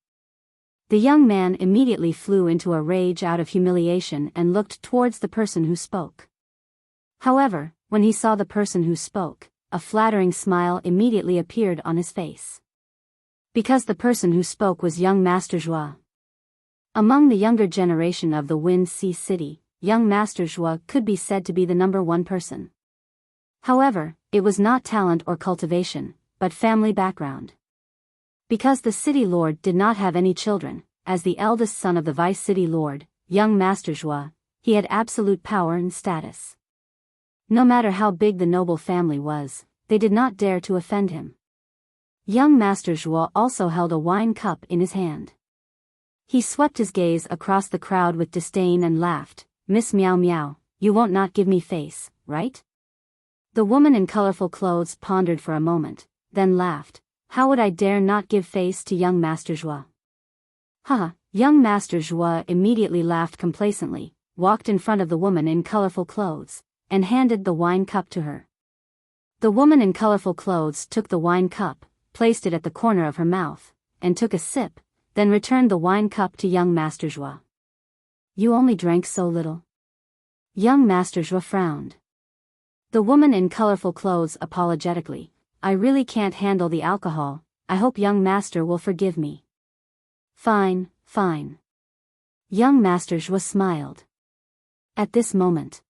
The young man immediately flew into a rage out of humiliation and looked towards the person who spoke. However, when he saw the person who spoke, a flattering smile immediately appeared on his face. Because the person who spoke was young Master Zhuo. Among the younger generation of the Wind Sea City, young Master Zhuo could be said to be the number one person. However, it was not talent or cultivation, but family background. Because the city lord did not have any children, as the eldest son of the vice city lord, young Master Zhuo, he had absolute power and status. No matter how big the noble family was, they did not dare to offend him. Young Master Zhuo also held a wine cup in his hand. He swept his gaze across the crowd with disdain and laughed. "Miss Meow Meow, you won't not give me face, right?" The woman in colorful clothes pondered for a moment, then laughed. "How would I dare not give face to young Master Zhuo?" Haha, young Master Zhuo immediately laughed complacently, walked in front of the woman in colorful clothes, and handed the wine cup to her. The woman in colorful clothes took the wine cup, placed it at the corner of her mouth, and took a sip, then returned the wine cup to young Master Zhuo. "You only drank so little?" Young Master Zhuo frowned. The woman in colorful clothes apologetically, "I really can't handle the alcohol, I hope young master will forgive me." "Fine, fine." Young Master Zhuo smiled. At this moment,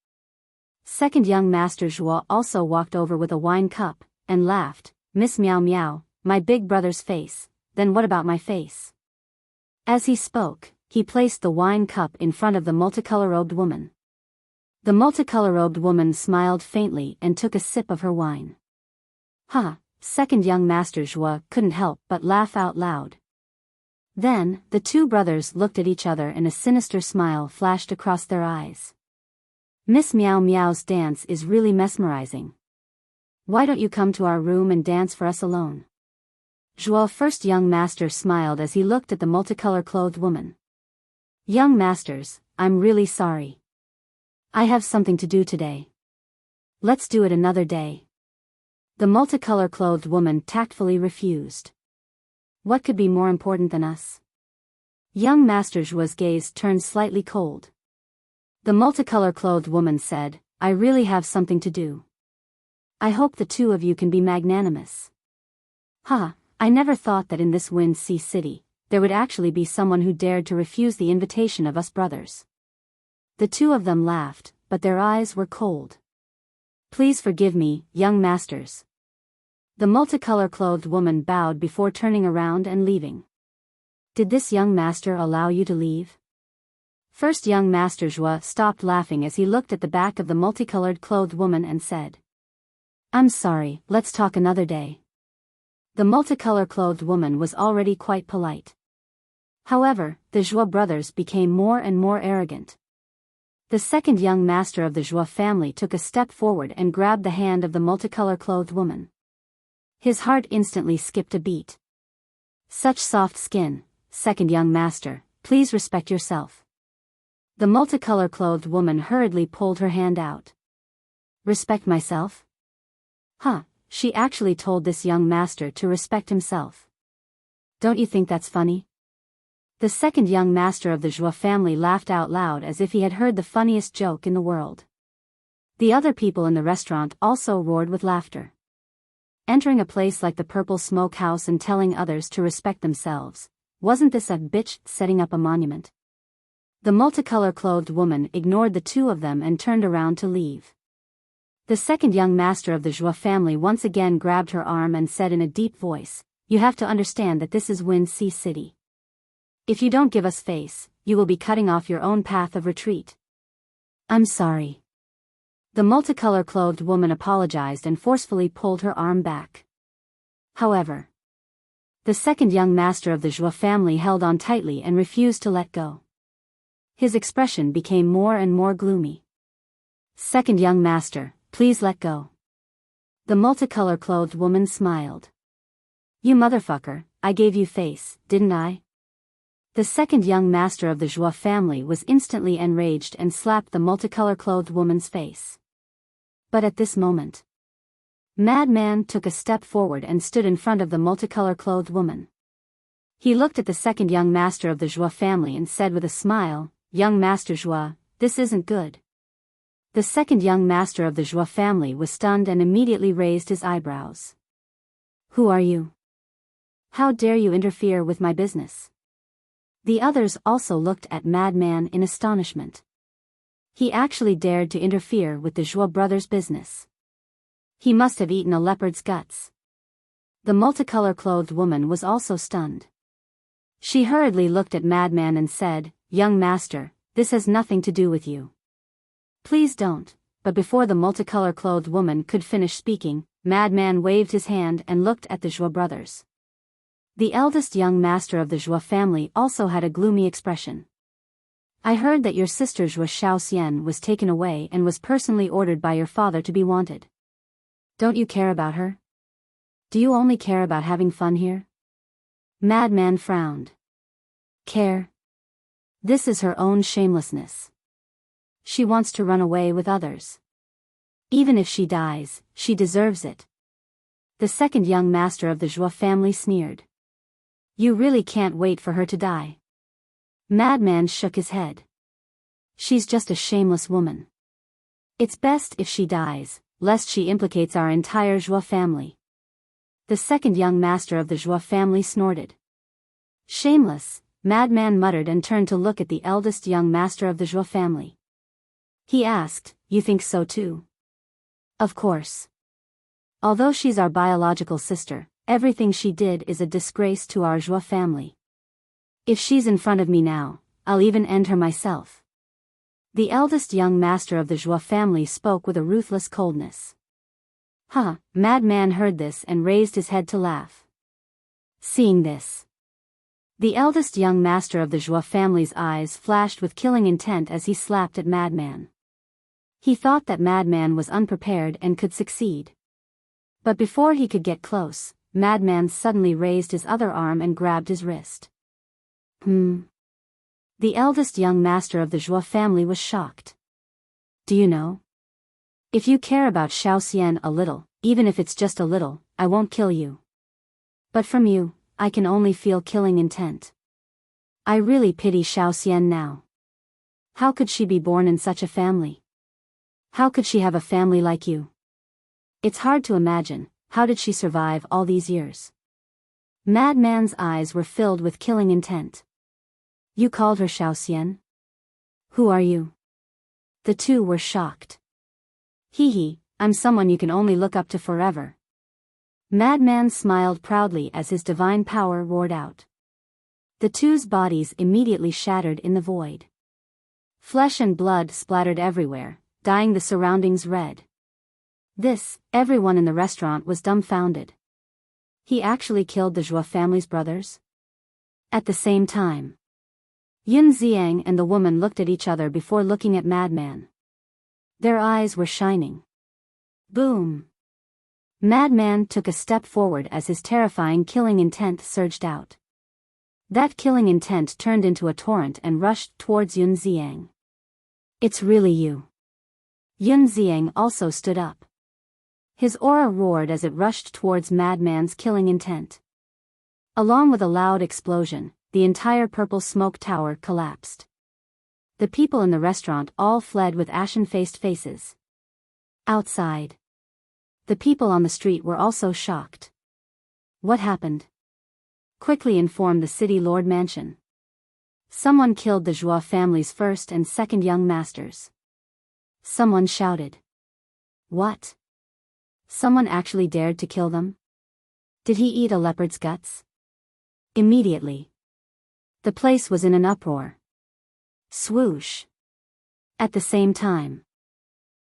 second young Master Zhuo also walked over with a wine cup, and laughed. "Miss Meow Meow, my big brother's face, then what about my face?" As he spoke, he placed the wine cup in front of the multicolor-robed woman. The multicolor-robed woman smiled faintly and took a sip of her wine. "Ha!" Second young Master Zhuo couldn't help but laugh out loud. Then, the two brothers looked at each other and a sinister smile flashed across their eyes. "Miss Meow Meow's dance is really mesmerizing. Why don't you come to our room and dance for us alone?" Zhuo first young master smiled as he looked at the multicolor-clothed woman. "Young masters, I'm really sorry. I have something to do today. Let's do it another day." The multicolor-clothed woman tactfully refused. "What could be more important than us?" Young Master Zhuo's gaze turned slightly cold. The multicolor-clothed woman said, "I really have something to do. I hope the two of you can be magnanimous." "Ha, I never thought that in this Wind Sea City, there would actually be someone who dared to refuse the invitation of us brothers." The two of them laughed, but their eyes were cold. "Please forgive me, young masters." The multicolor-clothed woman bowed before turning around and leaving. "Did this young master allow you to leave?" First young Master Zhuo stopped laughing as he looked at the back of the multicolored-clothed woman and said, "I'm sorry, let's talk another day." The multicolor-clothed woman was already quite polite. However, the Zhuo brothers became more and more arrogant. The second young master of the Zhuo family took a step forward and grabbed the hand of the multicolor-clothed woman. His heart instantly skipped a beat. "Such soft skin, second young master, please respect yourself." The multicolor-clothed woman hurriedly pulled her hand out. "Respect myself?" Huh, she actually told this young master to respect himself. Don't you think that's funny? The second young master of the Zhuo family laughed out loud as if he had heard the funniest joke in the world. The other people in the restaurant also roared with laughter. Entering a place like the Purple Smoke House and telling others to respect themselves, wasn't this a bitch setting up a monument? The multicolor-clothed woman ignored the two of them and turned around to leave. The second young master of the Zhuo family once again grabbed her arm and said in a deep voice, "You have to understand that this is Wind Sea City. If you don't give us face, you will be cutting off your own path of retreat." "I'm sorry." The multicolor-clothed woman apologized and forcefully pulled her arm back. However, the second young master of the Zhuo family held on tightly and refused to let go. His expression became more and more gloomy. "Second young master, please let go." The multicolor-clothed woman smiled. "You motherfucker, I gave you face, didn't I?" The second young master of the Zhuo family was instantly enraged and slapped the multicolor-clothed woman's face. But at this moment, Madman took a step forward and stood in front of the multicolor-clothed woman. He looked at the second young master of the Zhuo family and said with a smile, "Young Master Zhuo, this isn't good." The second young master of the Zhuo family was stunned and immediately raised his eyebrows. "Who are you? How dare you interfere with my business?" The others also looked at Madman in astonishment. He actually dared to interfere with the Zhuo brothers' business. He must have eaten a leopard's guts. The multicolor-clothed woman was also stunned. She hurriedly looked at Madman and said, "Young master, this has nothing to do with you. Please don't." But before the multicolor-clothed woman could finish speaking, Madman waved his hand and looked at the Zhuo brothers. The eldest young master of the Zhuo family also had a gloomy expression. I heard that your sister Zhuo Shaoxian was taken away and was personally ordered by your father to be wanted. Don't you care about her? Do you only care about having fun here? Madman frowned. Care? This is her own shamelessness. She wants to run away with others. Even if she dies, she deserves it. The second young master of the Zhuo family sneered. You really can't wait for her to die. Madman shook his head. She's just a shameless woman. It's best if she dies, lest she implicates our entire Zhuo family. The second young master of the Zhuo family snorted. Shameless, Madman muttered and turned to look at the eldest young master of the Zhuo family. He asked, You think so too? Of course. Although she's our biological sister, everything she did is a disgrace to our Zhuo family. If she's in front of me now, I'll even end her myself. The eldest young master of the Zhuo family spoke with a ruthless coldness. Madman heard this and raised his head to laugh. Seeing this, the eldest young master of the Zhuo family's eyes flashed with killing intent as he slapped at Madman. He thought that Madman was unprepared and could succeed. But before he could get close, Madman suddenly raised his other arm and grabbed his wrist. The eldest young master of the Zhuo family was shocked. Do you know? If you care about Shaoxian a little, even if it's just a little, I won't kill you. But from you, I can only feel killing intent. I really pity Shaoxian now. How could she be born in such a family? How could she have a family like you? It's hard to imagine, how did she survive all these years? Madman's eyes were filled with killing intent. You called her Shaoxian? Who are you? The two were shocked. I'm someone you can only look up to forever. Madman smiled proudly as his divine power roared out. The two's bodies immediately shattered in the void. Flesh and blood splattered everywhere, dyeing the surroundings red. Everyone in the restaurant was dumbfounded. He actually killed the Zhuo family's brothers? At the same time, Yun Xiang and the woman looked at each other before looking at Madman. Their eyes were shining. Boom! Madman took a step forward as his terrifying killing intent surged out. That killing intent turned into a torrent and rushed towards Yun Xiang. It's really you. Yun Xiang also stood up. His aura roared as it rushed towards Madman's killing intent. Along with a loud explosion, the entire purple smoke tower collapsed. The people in the restaurant all fled with ashen-faced faces. Outside, the people on the street were also shocked. What happened? Quickly inform the city lord mansion. Someone killed the Zhuo family's first and second young masters. Someone shouted. What? Someone actually dared to kill them? Did he eat a leopard's guts? Immediately, the place was in an uproar. Swoosh! At the same time,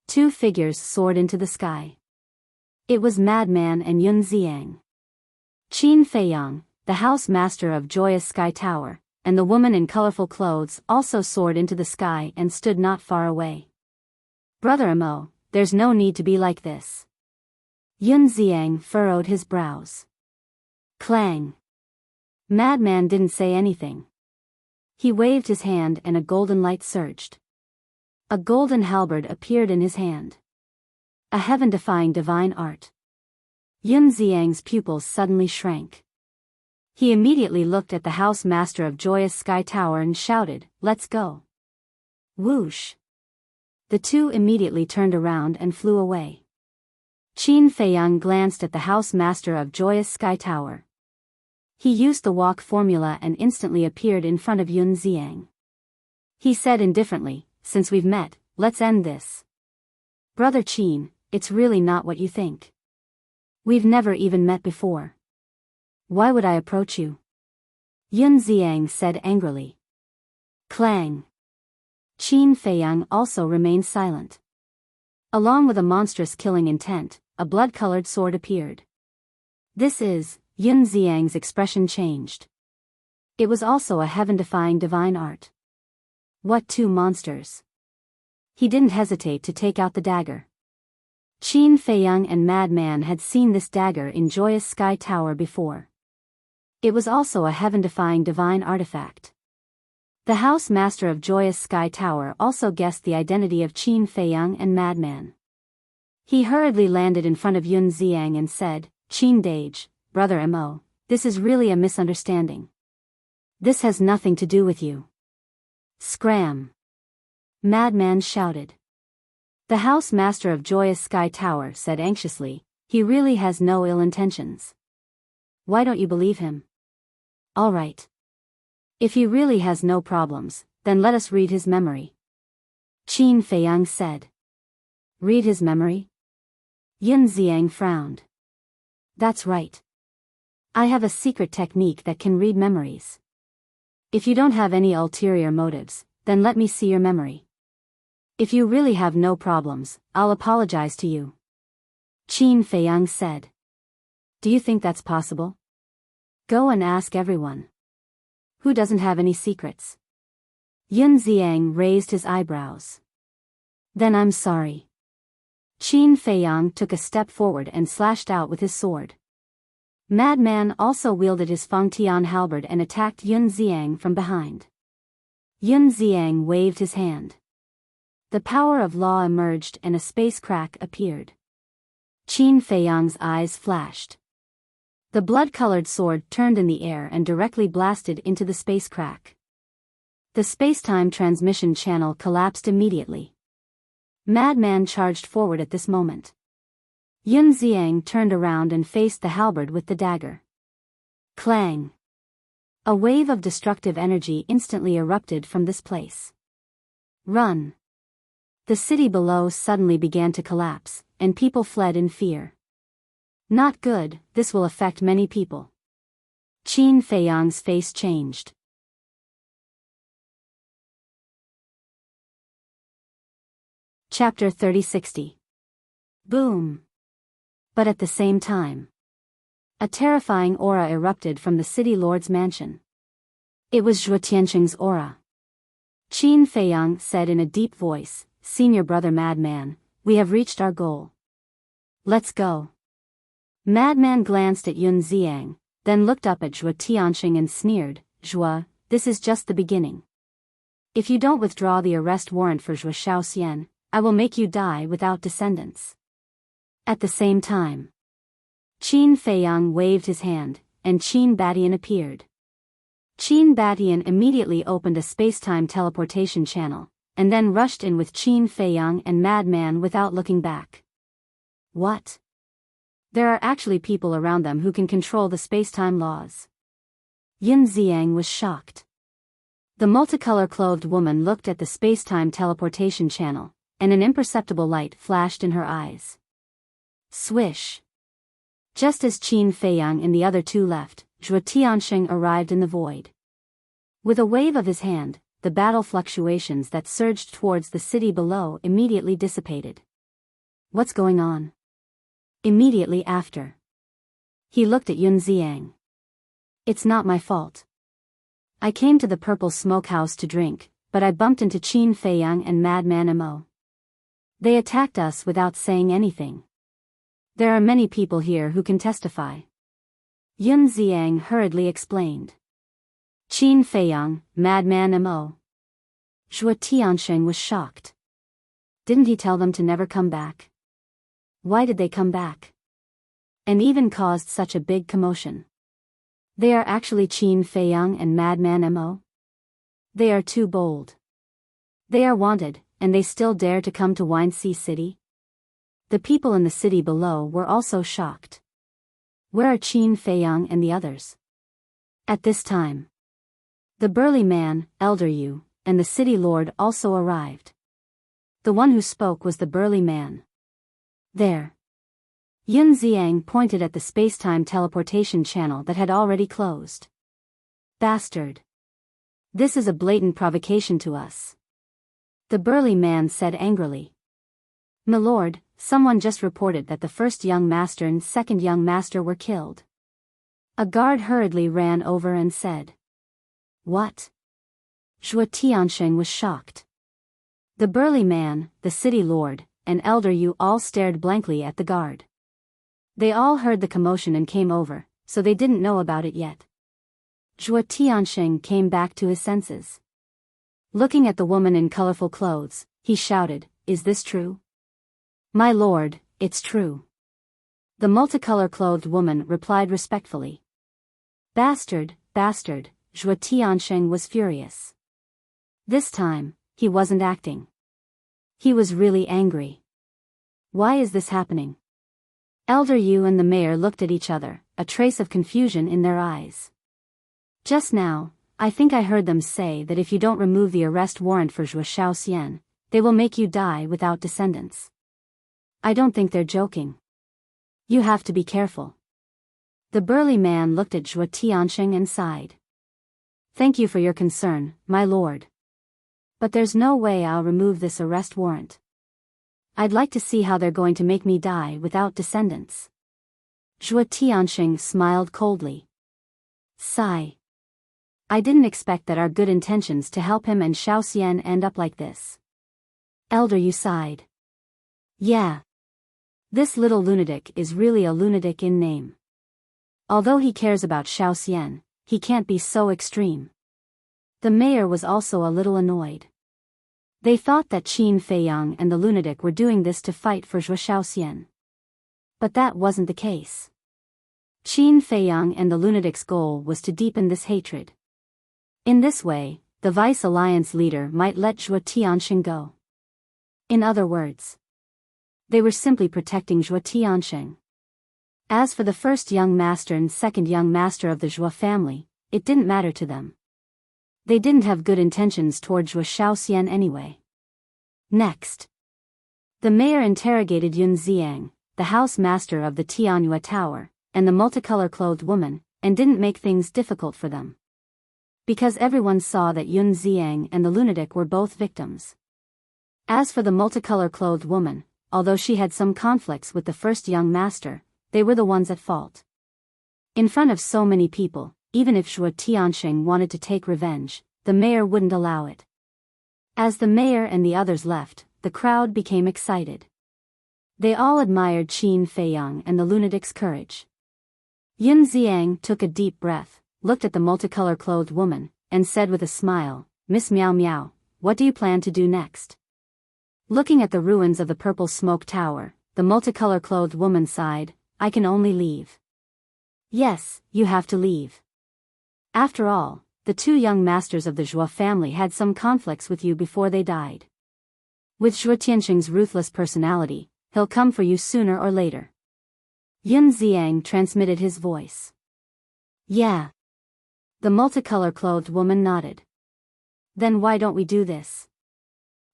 two figures soared into the sky. It was Madman and Yun Xiang. Qin Feiyang, the house master of Joyous Sky Tower, and the woman in colorful clothes also soared into the sky and stood not far away. Brother Amo, there's no need to be like this. Yun Xiang furrowed his brows. Clang! Madman didn't say anything. He waved his hand and a golden light surged. A golden halberd appeared in his hand. A heaven-defying divine art. Yun Xiang's pupils suddenly shrank. He immediately looked at the house master of Joyous Sky Tower and shouted, "Let's go." Whoosh! The two immediately turned around and flew away. Qin Feiyang glanced at the house master of Joyous Sky Tower. He used the walk formula and instantly appeared in front of Yun Xiang. He said indifferently, "Since we've met, let's end this." Brother Qin, it's really not what you think. We've never even met before. Why would I approach you? Yun Xiang said angrily. Clang! Qin Feiyang also remained silent. Along with a monstrous killing intent, a blood-colored sword appeared. This is, Yun Xiang's expression changed. It was also a heaven-defying divine art. What two monsters! He didn't hesitate to take out the dagger. Qin Feiyang and Madman had seen this dagger in Joyous Sky Tower before. It was also a heaven-defying divine artifact. The house master of Joyous Sky Tower also guessed the identity of Qin Feiyang and Madman. He hurriedly landed in front of Yun Xiang and said, "Qin Dage, brother Mo, this is really a misunderstanding. This has nothing to do with you." Scram! Madman shouted. The house master of Joyous Sky Tower said anxiously, "He really has no ill intentions. Why don't you believe him?" "All right. If he really has no problems, then let us read his memory." Qin Feiyang said. "Read his memory?" Yun Xiang frowned. "That's right. I have a secret technique that can read memories. If you don't have any ulterior motives, then let me see your memory. If you really have no problems, I'll apologize to you." Qin Feiyang said. "Do you think that's possible? Go and ask everyone. Who doesn't have any secrets?" Yun Xiang raised his eyebrows. "Then I'm sorry." Qin Feiyang took a step forward and slashed out with his sword. Madman also wielded his Fengtian halberd and attacked Yun Xiang from behind. Yun Xiang waved his hand. The power of law emerged and a space crack appeared. Qin Feiyang's eyes flashed. The blood-colored sword turned in the air and directly blasted into the space crack. The space-time transmission channel collapsed immediately. Madman charged forward at this moment. Yun Xiang turned around and faced the halberd with the dagger. Clang! A wave of destructive energy instantly erupted from this place. Run! The city below suddenly began to collapse, and people fled in fear. Not good, this will affect many people. Qin Feiyang's face changed. Chapter 3060. Boom! But at the same time, a terrifying aura erupted from the city lord's mansion. It was Zhuo Tianqing's aura. Qin Feiyang said in a deep voice, "Senior brother Madman, we have reached our goal. Let's go." Madman glanced at Yun Xiang, then looked up at Zhuo Tianqing and sneered, "Zhuo, this is just the beginning. If you don't withdraw the arrest warrant for Zhuo Shaoxian, I will make you die without descendants." At the same time, Qin Feiyang waved his hand, and Qin Batian appeared. Qin Batian immediately opened a space-time teleportation channel, and then rushed in with Qin Feiyang and Madman without looking back. What? There are actually people around them who can control the space-time laws. Yun Xiang was shocked. The multicolor-clothed woman looked at the space-time teleportation channel, and an imperceptible light flashed in her eyes. Swish! Just as Qin Feiyang and the other two left, Zhuo Tianqing arrived in the void. With a wave of his hand, the battle fluctuations that surged towards the city below immediately dissipated. What's going on? Immediately after, he looked at Yun Xiang. It's not my fault. I came to the Purple Smokehouse to drink, but I bumped into Qin Feiyang and Madman Mo. They attacked us without saying anything. There are many people here who can testify. Yun Xiang hurriedly explained. Qin Feiyang, Madman Mo. Zhuo Tianqing was shocked. Didn't he tell them to never come back? Why did they come back? And even caused such a big commotion. They are actually Qin Feiyang and Madman Mo? They are too bold. They are wanted, and they still dare to come to Windsea City? The people in the city below were also shocked. Where are Qin Feiyang and the others? At this time, the burly man, Elder Yu, and the city lord also arrived. The one who spoke was the burly man. There. Yun Xiang pointed at the space-time teleportation channel that had already closed. Bastard. This is a blatant provocation to us. The burly man said angrily. My lord, someone just reported that the first young master and second young master were killed. A guard hurriedly ran over and said, "What?" Zhuo Tiansheng was shocked. The burly man, the city lord, and elder Yu all stared blankly at the guard. They all heard the commotion and came over, so they didn't know about it yet. Zhuo Tiansheng came back to his senses. Looking at the woman in colorful clothes, he shouted, "Is this true?" "My lord, it's true." The multicolor-clothed woman replied respectfully. "Bastard, bastard," Zhuo Tiansheng was furious. This time, he wasn't acting. He was really angry. Why is this happening? Elder Yu and the mayor looked at each other, a trace of confusion in their eyes. Just now, I think I heard them say that if you don't remove the arrest warrant for Zhuo Shaoxian, they will make you die without descendants. I don't think they're joking. You have to be careful. The burly man looked at Zhuo Tiansheng and sighed. "Thank you for your concern, my lord. But there's no way I'll remove this arrest warrant. I'd like to see how they're going to make me die without descendants." Zhuo Tiansheng smiled coldly. Sigh. I didn't expect that our good intentions to help him and Shaoxian end up like this. Elder Yu sighed. Yeah. This little lunatic is really a lunatic in name. Although he cares about Shaoxian, he can't be so extreme. The mayor was also a little annoyed. They thought that Qin Feiyang and the lunatic were doing this to fight for Zhuo Shaoxian. But that wasn't the case. Qin Feiyang and the lunatic's goal was to deepen this hatred. In this way, the Vice Alliance leader might let Zhuo Tiansheng go. In other words, they were simply protecting Zhuo Tiansheng. As for the first young master and second young master of the Zhuo family, it didn't matter to them. They didn't have good intentions toward Zhuo Shaoxian anyway. Next, the mayor interrogated Yun Ziang, the house master of the Tianyue Tower, and the multicolor-clothed woman, and didn't make things difficult for them. Because everyone saw that Yun Ziang and the lunatic were both victims. As for the multicolor-clothed woman, although she had some conflicts with the first young master, they were the ones at fault. In front of so many people, even if Zhuo Tiansheng wanted to take revenge, the mayor wouldn't allow it. As the mayor and the others left, the crowd became excited. They all admired Qin Feiyang and the lunatic's courage. Yun Ziang took a deep breath, looked at the multicolor-clothed woman, and said with a smile, "Miss Miao Miao, what do you plan to do next?" Looking at the ruins of the purple smoke tower, the multicolor-clothed woman sighed, "I can only leave." Yes, you have to leave. After all, the two young masters of the Zhuo family had some conflicts with you before they died. With Zhuo Tiansheng's ruthless personality, he'll come for you sooner or later. Yun Ziang transmitted his voice. Yeah. The multicolor-clothed woman nodded. Then why don't we do this?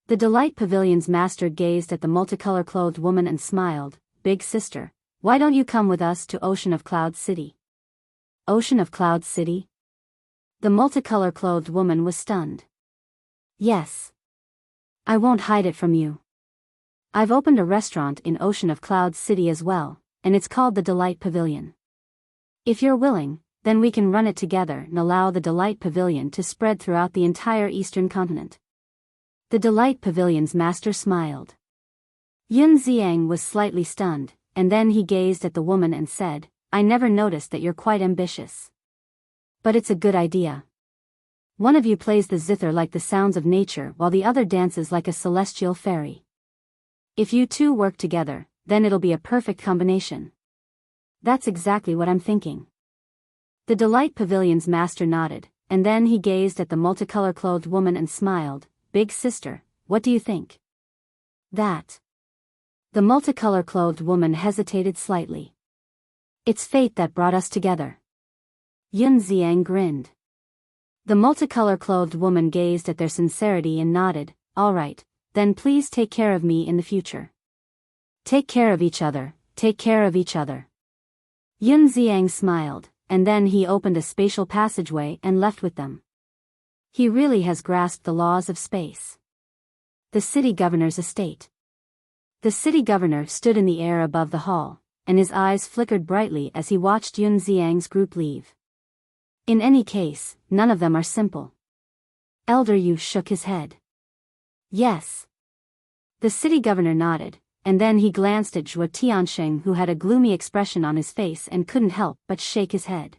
The Delight Pavilion's master gazed at the multicolor-clothed woman and smiled, "Big sister, why don't you come with us to Ocean of Cloud City?" Ocean of Cloud City? The multicolor-clothed woman was stunned. Yes. I won't hide it from you. I've opened a restaurant in Ocean of Cloud City as well, and it's called the Delight Pavilion. If you're willing, then we can run it together and allow the Delight Pavilion to spread throughout the entire eastern continent. The Delight Pavilion's master smiled. Yun Ziang was slightly stunned, and then he gazed at the woman and said, "I never noticed that you're quite ambitious. But it's a good idea. One of you plays the zither like the sounds of nature while the other dances like a celestial fairy. If you two work together, then it'll be a perfect combination." That's exactly what I'm thinking. The Delight Pavilion's master nodded, and then he gazed at the multicolor-clothed woman and smiled, "Big sister, what do you think?" That. The multicolor-clothed woman hesitated slightly. "It's fate that brought us together." Yun Ziang grinned. The multicolor-clothed woman gazed at their sincerity and nodded, "All right, then please take care of me in the future." "Take care of each other, take care of each other." Yun Ziang smiled, and then he opened a spatial passageway and left with them. He really has grasped the laws of space. The city governor's estate. The city governor stood in the air above the hall, and his eyes flickered brightly as he watched Yun Xiang's group leave. In any case, none of them are simple. Elder Yu shook his head. Yes. The city governor nodded, and then he glanced at Zhuo Tiansheng, who had a gloomy expression on his face and couldn't help but shake his head.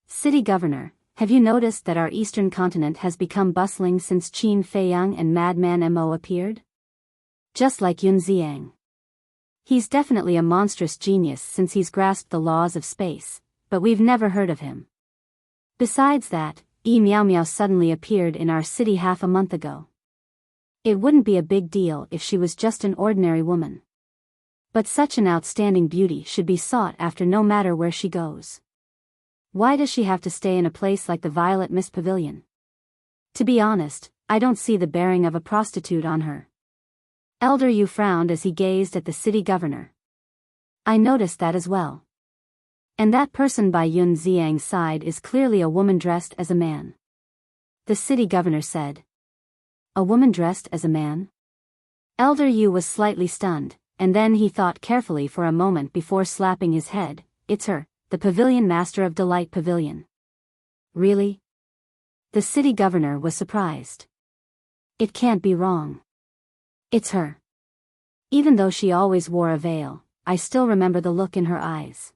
City governor, have you noticed that our eastern continent has become bustling since Qin Feiyang and Madman Mo appeared? Just like Yun Xiang. He's definitely a monstrous genius since he's grasped the laws of space, but we've never heard of him. Besides that, Yi Miao Miao suddenly appeared in our city half a month ago. It wouldn't be a big deal if she was just an ordinary woman. But such an outstanding beauty should be sought after no matter where she goes. Why does she have to stay in a place like the Violet Mist Pavilion? To be honest, I don't see the bearing of a prostitute on her. Elder Yu frowned as he gazed at the city governor. I noticed that as well. And that person by Yun Xiang's side is clearly a woman dressed as a man. The city governor said. A woman dressed as a man? Elder Yu was slightly stunned, and then he thought carefully for a moment before slapping his head. It's her, the pavilion master of Delight Pavilion. Really? The city governor was surprised. It can't be wrong. It's her. Even though she always wore a veil, I still remember the look in her eyes.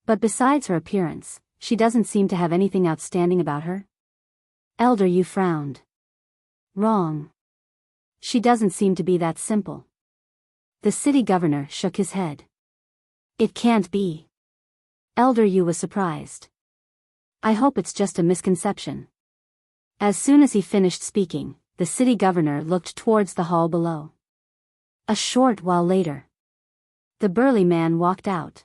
But besides her appearance, she doesn't seem to have anything outstanding about her. Elder Yu frowned. Wrong. She doesn't seem to be that simple. The city governor shook his head. It can't be. Elder Yu was surprised. I hope it's just a misconception. As soon as he finished speaking, the city governor looked towards the hall below. A short while later, the burly man walked out.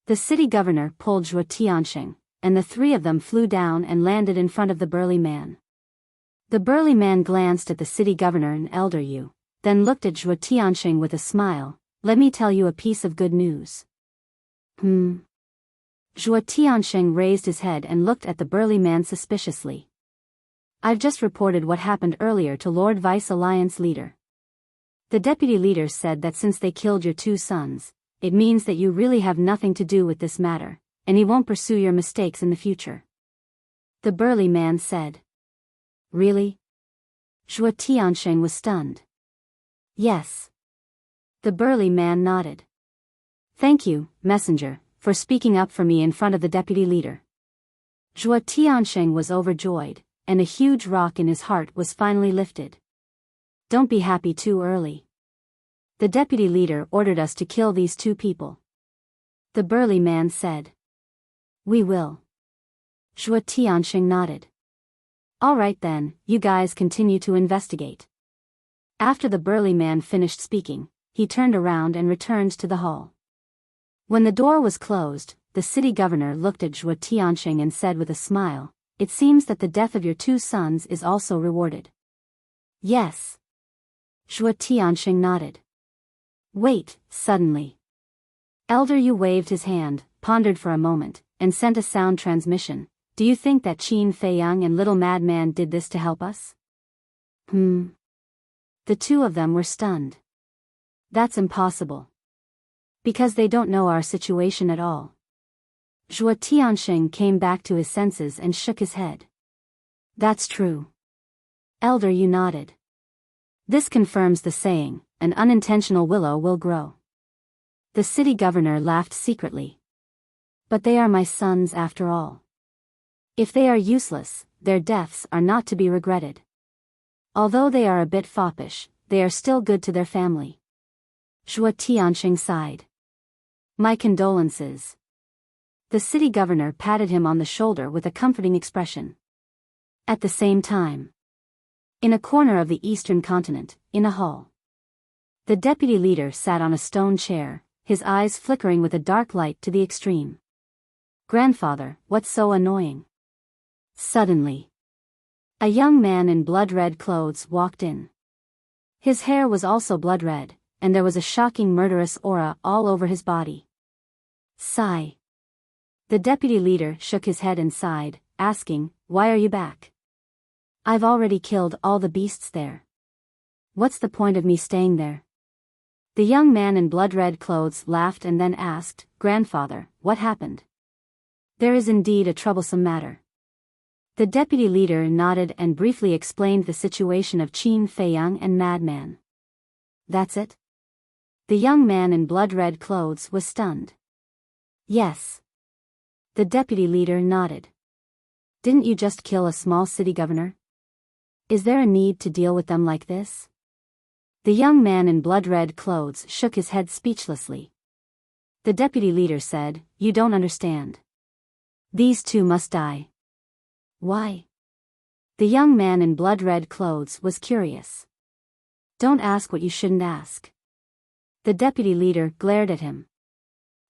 The city governor pulled Zhuo Tiansheng, and the three of them flew down and landed in front of the burly man. The burly man glanced at the city governor and Elder Yu, then looked at Zhuo Tiansheng with a smile. Let me tell you a piece of good news. Zhuo Tiansheng raised his head and looked at the burly man suspiciously. I've just reported what happened earlier to Lord Vice Alliance leader. The deputy leader said that since they killed your two sons, it means that you really have nothing to do with this matter, and he won't pursue your mistakes in the future. The burly man said. Really? Zhuo Tiansheng was stunned. Yes. The burly man nodded. Thank you, messenger, for speaking up for me in front of the deputy leader. Zhuo Tiansheng was overjoyed, and a huge rock in his heart was finally lifted. Don't be happy too early. The deputy leader ordered us to kill these two people. The burly man said. We will. Zhuo Tiansheng nodded. All right then, you guys continue to investigate. After the burly man finished speaking, he turned around and returned to the hall. When the door was closed, the city governor looked at Zhuo Tiansheng and said with a smile, It seems that the death of your two sons is also rewarded. Yes. Zhuo Tiansheng nodded. Wait, suddenly. Elder Yu waved his hand, pondered for a moment, and sent a sound transmission. Do you think that Qin Feiyang and Little Madman did this to help us? The two of them were stunned. That's impossible. Because they don't know our situation at all. Zhuo Tiansheng came back to his senses and shook his head. That's true. Elder Yu nodded. This confirms the saying, an unintentional willow will grow. The city governor laughed secretly. But they are my sons after all. If they are useless, their deaths are not to be regretted. Although they are a bit foppish, they are still good to their family. Zhuo Tiansheng sighed. My condolences. The city governor patted him on the shoulder with a comforting expression. At the same time, in a corner of the eastern continent, in a hall, the deputy leader sat on a stone chair, his eyes flickering with a dark light to the extreme. Grandfather, what's so annoying? Suddenly, a young man in blood-red clothes walked in. His hair was also blood-red, and there was a shocking murderous aura all over his body. Sigh. The deputy leader shook his head and sighed, asking, Why are you back? I've already killed all the beasts there. What's the point of me staying there? The young man in blood-red clothes laughed and then asked, "Grandfather, what happened?" "There is indeed a troublesome matter." The deputy leader nodded and briefly explained the situation of Qin Feiyang and Madman. "That's it?" The young man in blood-red clothes was stunned. "Yes." The deputy leader nodded. "Didn't you just kill a small city governor? Is there a need to deal with them like this?" The young man in blood-red clothes shook his head speechlessly. The deputy leader said, "You don't understand. These two must die." "Why?" The young man in blood-red clothes was curious. "Don't ask what you shouldn't ask." The deputy leader glared at him.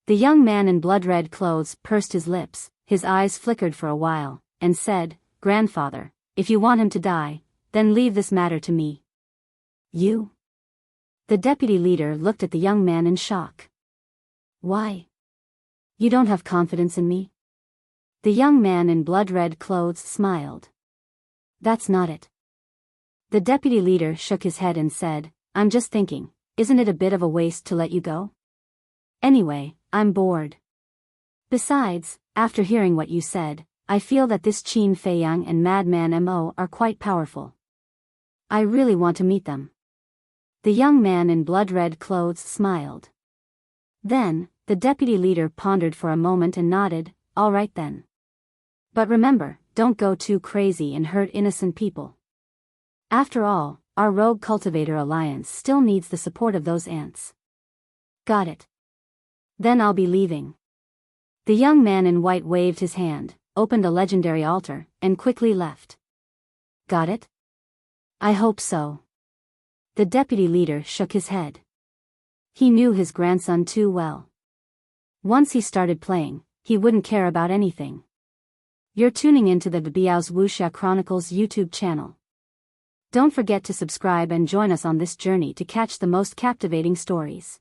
The young man in blood-red clothes pursed his lips, his eyes flickered for a while, and said, "Grandfather, if you want him to die, then leave this matter to me." "You?" The deputy leader looked at the young man in shock. "Why? You don't have confidence in me?" The young man in blood-red clothes smiled. "That's not it." The deputy leader shook his head and said, "I'm just thinking, isn't it a bit of a waste to let you go? Anyway, I'm bored. Besides, after hearing what you said, I feel that this Qin Feiyang and Madman Mo are quite powerful. I really want to meet them." The young man in blood-red clothes smiled. Then, the deputy leader pondered for a moment and nodded, "All right then. But remember, don't go too crazy and hurt innocent people. After all, our rogue cultivator alliance still needs the support of those ants." "Got it. Then I'll be leaving." The young man in white waved his hand, opened a legendary altar, and quickly left. "Got it? I hope so." The deputy leader shook his head. He knew his grandson too well. Once he started playing, he wouldn't care about anything. You're tuning into the Biyao's Wuxia Chronicles YouTube channel. Don't forget to subscribe and join us on this journey to catch the most captivating stories.